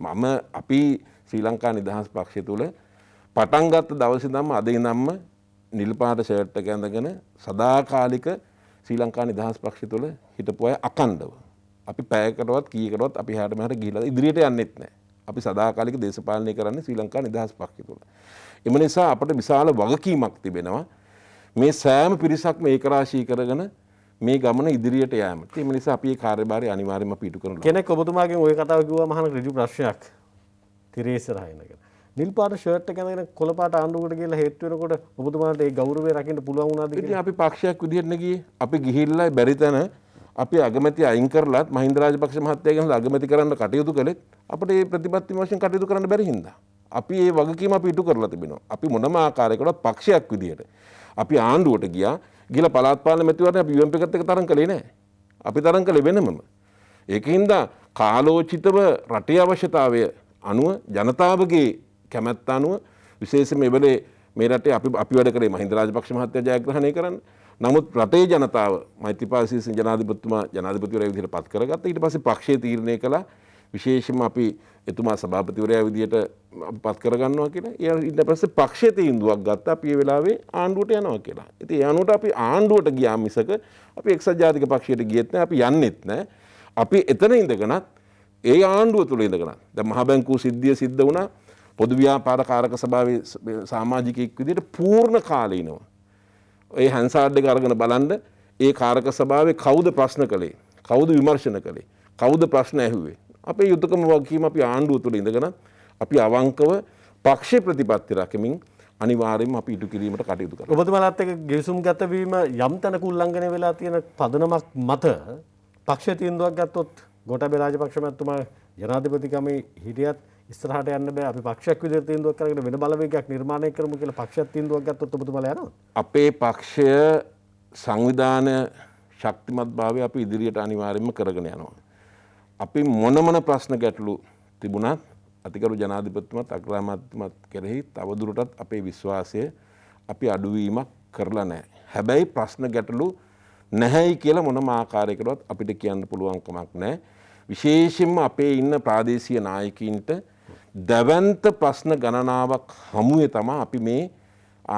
අපි ශ්‍රී ලංකා නිදහස් පක්ෂය තුල පටන් ගත්ත දවසේ ඉඳන්ම අද ඉඳන්ම නිල් පාට ෂර්ට් එක ඇඳගෙන සදාකාලික ශ්‍රී ලංකා නිදහස් පක්ෂය තුල හිටපු අය අකණ්ඩව. අපි පැයකටවත් කීයකටවත් අපි එහාට මෙහාට ගිහිලා ඉදිරියට යන්නෙත් නැහැ. අපි සදාකාලික දේශපාලනය කරන්නේ ශ්‍රී ලංකා නිදහස් පක්ෂය තුල. එම නිසා අපට විශාල වගකීමක් තිබෙනවා මේ සෑම පිරිසක්ම ඒකරාශී කරගෙන මේ ගමන ඉදිරියට යෑමට. ඒ නිසා අපි මේ කාර්යභාරය අනිවාර්යයෙන්ම අපි ඉටු කරනවා. කෙනෙක් ඔබතුමාගෙන් ওই කතාව කිව්වම අහන ඍජු ප්‍රශ්නයක්. තිරේ ඉස්සරහා ඉඳගෙන. නිල් පාට ෂර්ට් එක ඇඳගෙන කොළ පාට ආණ්ඩුවකට ගිහලා හේතු වෙනකොට ඔබතුමාට ඒ ගෞරවය රකින්න පුළුවන් වුණාද කියලා? ඉතින් අපි පක්ෂයක් විදිහට නෙගියේ. අපි ගිහිල්ලා බැරි තැන අපි අගමැති අයින් කරලත් මහින්ද රාජපක්ෂ මහත්තයාගෙන් අගමැති කරන්න කටයුතු කළෙත් අපිට මේ ප්‍රතිපත්ති වශයෙන් කටයුතු කරන්න බැරි හින්දා අපි මේ වගකීම අපි ඉටු කරලා තිබෙනවා. අපි මොනම ආකාරයකටවත් පක්ෂයක් විදිහට අපි ආණ්ඩුවට ගිහිලා පළාත් පාලන මැතිවරණය අපි UMP එකත් එක්ක තරම් කළේ නැහැ. අපි තරම් කළේ වෙනමම. ඒකින්ද කාලෝචිතව රටේ අවශ්‍යතාවය අනුව ජනතාවගේ කැමැත්ත අනුව විශේෂයෙන් මේ වෙලේ මේ රටේ අපි වැඩ කරේ මහින්ද රාජපක්ෂ මහත්තයා ජයග්‍රහණය කරන්න. නමුත් රටේ ජනතාව මෛත්‍රීපාල සිරිසේන ජනාධිපතිතුමා ජනාධිපතිවරයා විදිහට පත් කරගත්තා. ඊට පස්සේ පක්ෂයේ තීරණය කළා විශේෂයෙන්ම අපි එතුමා සභාපතිවරයා විදියට පත් කරගන්නවා කියලා. ඊට පස්සේ පක්ෂයේ තීන්දුවක් ගත්තා අපි ඒ වෙලාවේ ආණ්ඩුවට යනවා කියලා. ඉතින් ඒ අනුවට අපි ආණ්ඩුවට ගියා මිසක අපි එක්සත් ජාතික පක්ෂයට ගියෙත් නැහැ. අපි යන්නෙත් නැහැ. අපි එතන ඉඳගෙනත් ඒ ආණ්ඩුව තුල ඉඳගෙනත් දැන් මහ බැංකුව සිද්ධිය සිද්ධ වුණා. පොදු ව්‍යාපාර කාරක සභාවේ සමාජිකයෙක් විදියට පූර්ණ කාලීනව ඒ හැන්සාඩ් එක අරගෙන බලන්න ඒ කාරක සභාවේ කවුද ප්‍රශ්න කළේ? කවුද විමර්ශන කළේ? කවුද ප්‍රශ්න ඇහුවේ? අපේ යුතුයකම වගකීම අපි ආණ්ඩුව තුළ ඉඳගෙන අපි අවංකව පක්ෂ ප්‍රතිපත්ති රැකමින් අනිවාර්යයෙන්ම අපි ඉටු කිරීමට කටයුතු කරනවා. ඔබතුමාලත් එක්ක ගිවිසුම් ගතවීම යම් තැනක උල්ලංඝනය වෙලා තියෙන පදනමක් මත පක්ෂ තීන්දුවක් ගත්තොත් ගෝඨාභය රාජපක්ෂ මහත්මයා ජනාධිපතිකමේ හිටියත් ඉස්සරහට යන්න බෑ අපි පක්ෂයක් විදිහට තීන්දුවක් කරගෙන වෙන බලවේගයක් නිර්මාණය කරමු කියලා පක්ෂයක් තීන්දුවක් ගත්තොත් ඔබතුමාලා යනවා. අපේ පක්ෂය සංවිධාන ශක්තිමත් භාවය අපි ඉදිරියට අනිවාර්යයෙන්ම කරගෙන යනවා. අපි මොන ප්‍රශ්න ගැටලු තිබුණත් අතිගරු ජනාධිපතිතුමත් අග්‍රාමාත්‍යතුමත් කෙරෙහි තවදුරටත් අපේ විශ්වාසය අපි අඩුවීමක් කරලා නැහැ. හැබැයි ප්‍රශ්න ගැටලු නැහැයි කියලා මොනම ආකාරයකටවත් අපිට කියන්න පුළුවන් කමක් නැහැ. විශේෂයෙන්ම අපේ ඉන්න ප්‍රාදේශීය නායකයින්ට දැවැන්ත ප්‍රශ්න ගණනාවක් හමුවේ තමයි අපි මේ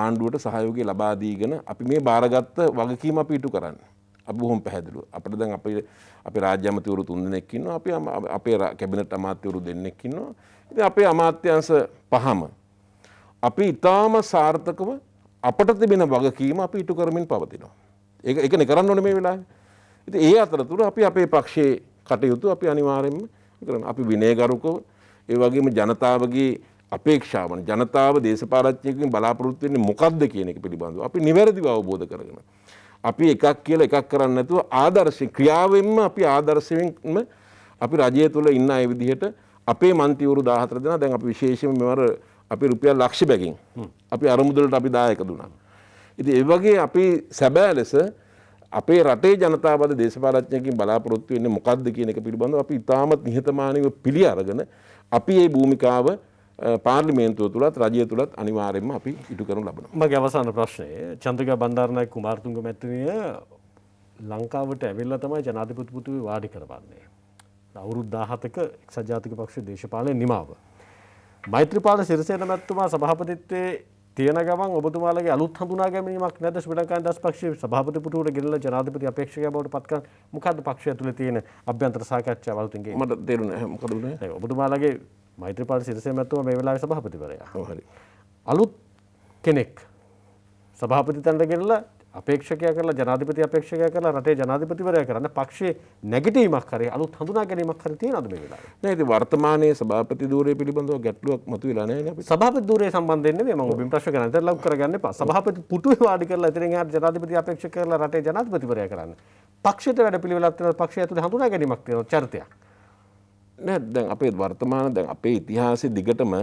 ආණ්ඩුවට සහයෝගය ලබා දීගෙන අපි මේ බාරගත්ත වගකීම අපි ඉටු කරන්නේ. අපි බොහොම පැහැදිලිව අපිට දැන් අපේ රාජ්‍ය අමාත්‍යවරු 3 දෙනෙක් ඉන්නවා. අපේ කැබිනට් අමාත්‍යවරු 2 දෙනෙක් ඉන්නවා. ඉතින් අපේ අමාත්‍යාංශ පහම අපි ඊටාම සාර්ථකව අපට තිබෙන වගකීම අපි ඉටු කරමින් පවතිනවා. ඒකනේ කරන්න ඕනේ මේ වෙලාවේ. ඉතින් ඒ අතරතුර අපි අපේ පක්ෂයේ කටයුතු අපි අනිවාර්යයෙන්ම කරනවා. අපි විනයගරුකව ඒ වගේම ජනතාවගේ අපේක්ෂාවන් ජනතාව දේශපාලඥයෙකුගෙන් බලාපොරොත්තු වෙන්නේ මොකක්ද කියන එක පිළිබඳව අපි නිවැරදිව අවබෝධ කරගෙන අපි එකක් කියලා එකක් කරන්නේ නැතුව ආදර්ශ ක්‍රියාවෙන්ම අපි ආදර්ශයෙන්ම අපි රජය තුල ඉන්න අය විදිහට අපේ මන්ත්‍රීවරු 14 දෙනා දැන් අපි විශේෂයෙන්ම මෙවර අපි රුපියල් ලක්ෂ බැගින් අපි අරමුදලට අපි දායක දුන්නා. ඉතින් ඒ වගේ අපි සැබෑ ලෙස අපේ රටේ ජනතාව අද දේශපාලඥයෙක්ගෙන් බලාපොරොත්තු වෙන්නේ මොකක්ද කියන එක පිළිබඳව අපි ඉතාමත් නිහතමානීව පිළි අරගෙන අපි මේ භූමිකාව පාර්ලිමේන්තුව තුලත් රජය තුලත් අනිවාර්යයෙන්ම අපි ඉටු කරනු ලබනවා. මගේ අවසාන ප්‍රශ්නය චන්ද්‍රිකා බණ්ඩාරනායක කුමාරතුංග මැතිණිය ලංකාවට ඇවිල්ලා තමයි ජනාධිපති පුටුවේ වාඩි කරවන්නේ. අවුරුදු 17ක එක්සත් ජාතික පක්ෂ දේශපාලන නිමාව. මෛත්‍රීපාල සිරිසේන මැතිතුමා සභාපතිත්වයේ තියෙන ගමන් ඔබතුමාලගේ අලුත් හඳුනා ගැනීමක් නැද්ද ශ්‍රී ලංකා නිදහස් පක්ෂයේ සභාපති පුටුවට ගෙනලා ජනාධිපති අපේක්ෂකයා බවට පත් කරන මොකද්ද පක්ෂය තුළ තියෙන අභ්‍යන්තර සාකච්ඡාව අලුතින් ගේ මට තේරුණේ නැහැ මොකද උනේ? ඔබතුමාලගේ මෛත්‍රීපාල සිරිසේන මැතිතුමා මේ වෙලාවේ සභාපතිවරයා. ඔව් හරි. අලුත් කෙනෙක් සභාපති තැනට ගෙනලා අපේක්ෂකයා කරලා ජනාධිපති අපේක්ෂකයා කරලා රටේ ජනාධිපතිවරයා කරන්න පක්ෂයේ නැගිටීමක් හරි අලුත් හඳුනා ගැනීමක් හරි තියෙනවද මේ වෙලාවේ? නෑ ඉතින් වර්තමානයේ සභාපති ධූරය පිළිබඳව ගැටලුවක් මතුවලා නැහැ නේ අපිට. සභාපති ධූරය සම්බන්ධයෙන් නෙවෙයි මම ඔබෙන් ප්‍රශ්න කරන්නේ. ඒතර ලව් කරගන්න එපා. සභාපති පුටුවේ වාඩි කරලා ඉතින් එහාට ජනාධිපති අපේක්ෂක කරලා රටේ ජනාධිපතිවරයා කරන්න. පක්ෂයට වැඩ පිළිවෙලක් තියෙනවා පක්ෂය ඇතුලේ හඳුනා ගැනීමක් තියෙනවා චරිතයක්. නෑ දැන් අපේ වර්තමාන දැන් අපේ ඉතිහාසයේ දිගටම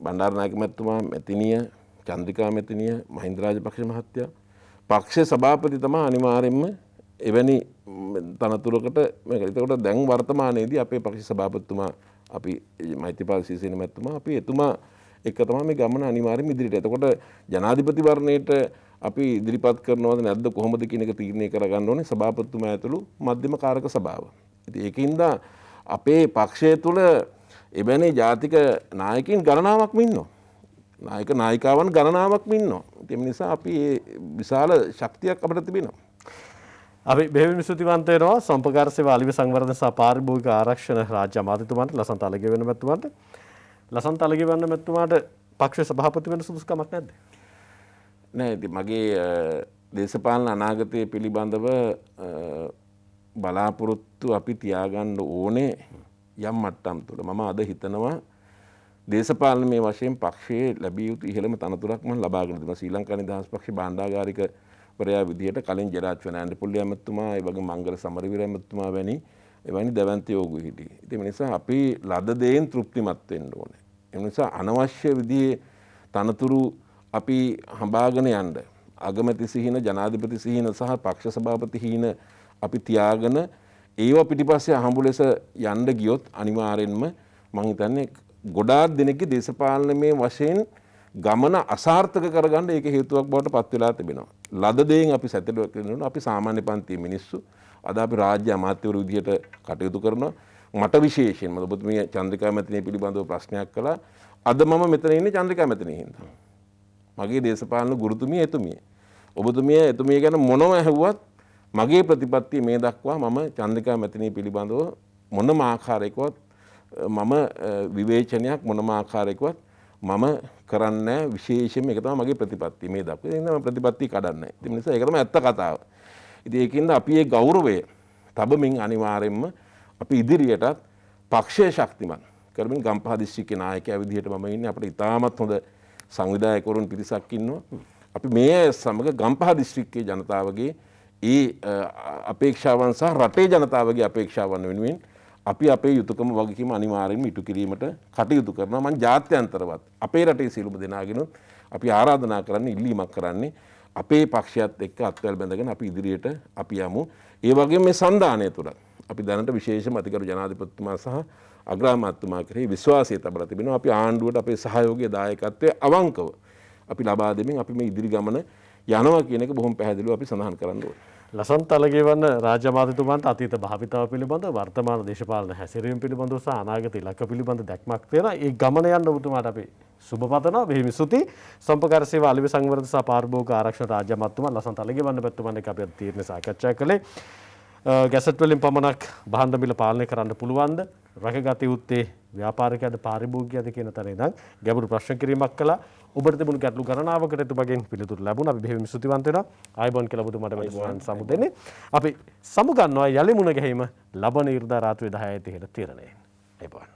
බණ්ඩාරනායක මැතිතුමා මැතිණිය චන්ද්‍රිකා මැතිණිය මහින්ද රාජපක්ෂ මහත්තයා පක්ෂ සභාපති තමයි අනිවාර්යයෙන්ම එවැනි තනතුරකට මේක. ඒකට දැන් වර්තමානයේදී අපේ පක්ෂ සභාපතිතුමා අපි මෛත්‍රීපාල සිරිසේන මැතිතුමා අපි එතුමා එක තමයි මේ ගමන අනිවාර්යයෙන්ම ඉදිරියට. එතකොට ජනාධිපති වර්ණයට අපි ඉදිරිපත් කරනවද නැද්ද කොහොමද කියන එක තීරණය කරගන්න ඕනේ සභාපතිතුමා ඇතුළු මධ්‍යම කාරක සභාව. ඉතින් ඒකින්ද අපේ පක්ෂය තුළ එවැනි ජාතික නායකයින් ගණනාවක්ම ඉන්නවා. නායිකාවන් ගණනාවක්ම ඉන්නවා. ඒ නිසා අපි විශාල ශක්තියක් අපිට තිබෙනවා. අපි බෙහෙවින් ස්තුතිවන්ත වෙනවා සම්පකාර සේවා අලිව සංවර්ධන සහ පාරිභෝගික ආරක්ෂණ රාජ්‍ය අමාත්‍යතුමාට ලසන්ත අලගිවෙන මැතිතුමාට ලසන්ත අලගිවෙන මැතිතුමාට පක්ෂ සභාපති වෙන සුදුසුකමක් නැද්ද? නෑ ඉතින් මගේ දේශපාලන අනාගතය පිළිබඳව බලාපොරොත්තු අපි තියාගන්න ඕනේ යම් මට්ටම් තුළ. මම අද හිතනවා දේශපාලනමය වශයෙන් පක්ෂයේ ලැබිය යුතු ඉහළම තනතුරක් මම ලබාගෙන තිබෙනවා. ශ්‍රී ලංකා නිදහස් පක්ෂ භාණ්ඩාගාරිකවරයා විදිහට කලින් ජෙරාජ් ෆර්නෑන්ඩෝ පොල්ලේ ඇමතුමා, ඒ වගේ මංගල සමරවීර ඇමතුමා වැනි එවැනි දැවැන්ත යෝගු හිටියේ. ඒ නිසා අපි ලද දෙයින් තෘප්තිමත් වෙන්න ඕනේ. ඒ නිසා අනවශ්‍ය විදිහේ තනතුරු අපි හඹාගෙන යන්න අගමැති සිහින, ජනාධිපති සිහින සහ පක්ෂ සභාපති හිින අපි තියාගෙන ඒව පිටිපස්සේ අහඹු ලෙස යන්න ගියොත් අනිවාර්යෙන්ම මම හිතන්නේ ගොඩාක් දෙනෙක්ගේ දේශපාලනමය වශයෙන් ගමන අසාර්ථක කරගන්න ඒක හේතුවක් බවට පත් වෙලා තිබෙනවා. ලද දෙයින් අපි සැතලුවක් කරනවා. අපි සාමාන්‍ය පන්තියේ මිනිස්සු. අද අපි රාජ්‍ය අමාත්‍යවරු විදිහට කටයුතු කරනවා. මට විශේෂයෙන්ම ඔබතුමිය චන්ද්‍රිකා මැතිණිය පිළිබඳව ප්‍රශ්නයක් කළා. අද මම මෙතන ඉන්නේ චන්ද්‍රිකා මැතිණිය හින්දා. මගේ දේශපාලන ගුරුතුමිය එතුමිය. ඔබතුමිය එතුමිය ගැන මොනම ඇහුවත් මගේ ප්‍රතිපත්තිය මේ දක්වා මම චන්ද්‍රිකා මැතිණිය පිළිබඳව මොනම ආකාරයකවත් මම විවේචනයක් මොනම ආකාරයකවත් මම කරන්නේ විශේෂයෙන්ම ඒක තමයි මගේ ප්‍රතිපත්තිය මේ දක්වා. ඒ නිසා මම ප්‍රතිපත්තිය කඩන්නේ නැහැ. ඒ නිසා ඒක තමයි ඇත්ත කතාව. ඉතින් ඒකින්ද අපි මේ ගෞරවය තබමින් අනිවාර්යෙන්ම අපි ඉදිරියටත් පක්ෂය ශක්තිමත් කරමින් ගම්පහ දිස්ත්‍රික්කයේ නායකයා විදිහට මම ඉන්නේ. අපිට ඉතාමත් හොඳ සංවිධායකවරුන් පිරිසක් ඉන්නවා. අපි මේ සමග ගම්පහ දිස්ත්‍රික්කයේ ජනතාවගේ ඒ අපේක්ෂාවන් සහ රටේ ජනතාවගේ අපේක්ෂාවන් වෙනුවෙන් අපි අපේ යුතුයකම වගකීම අනිවාර්යෙන්ම ඉටු කිරීමට කටයුතු කරනවා. මම ජාත්‍යන්තරවත් අපේ රටේ සියලුම දෙනාගෙනුත් අපි ආරාධනා කරන්නේ ඉල්ලීමක් කරන්නේ අපේ පක්ෂයත් එක්ක අත්වැල් බැඳගෙන අපි ඉදිරියට අපි යමු. ඒ වගේම මේ සන්ධානය තුළ අපි දැනට විශේෂම අතිගරු ජනාධිපතිතුමා සහ අග්‍රාමාත්‍යතුමා කෙරෙහි විශ්වාසය තබලා තිබෙනවා. අපි ආණ්ඩුවට අපේ සහයෝගය දායකත්වය අවංකව අපි ලබා දෙමින් අපි මේ ඉදිරි ගමන යනවා කියන එක බොහොම පැහැදිලිව අපි සඳහන් කරන්න ඕනේ. ලසන්ත අලගේවන්න රාජ්‍ය අමාත්‍යතුමාන්ට අතීත භාවිතාව පිළිබඳව වර්තමාන දේශපාලන හැසිරීම පිළිබඳව සහ අනාගත ඉලක්ක පිළිබඳ දැක්මක් තියෙනවා. ඒ ගමන යන්න ඔබතුමාට අපි සුබ පතනවා. බෙහෙම ස්තුතියි. සම්පකාර සේවා අලෙවි සංවර්ධන සහ පාරිභෝගික ආරක්ෂණ රාජ්‍ය අමාත්‍යතුමා ලසන්ත අලගේවන්න පැතුමන් එක්ක අපි අද තීරණ සාකච්ඡා කළේ. ගැසට් වලින් පමණක් භාණ්ඩ මිල පාලනය කරන්න පුළුවන්ද? රැකගත යුත්තේ ව්‍යාපාරිකයද පාරිභෝගිකයද කියන තැන ඉඳන් ගැඹුරු ප්‍රශ්න කිරීමක් කළා. ඔබට තිබුණු ගැටලු ගණනාවකට එතුමගෙන් පිළිතුරු ලැබුණා. අපි බෙහෙවින් ස්තුතිවන්ත වෙනවා. ආයුබෝවන් කියලා ඔබතුමාට වැඩසටහන සමුදෙන්නේ. අපි සමුගන්නවා යලි මුණ ගැහිම ලබන ඉරිදා රාත්‍රී 10:30 තීරණයෙන්. ආයුබෝවන්.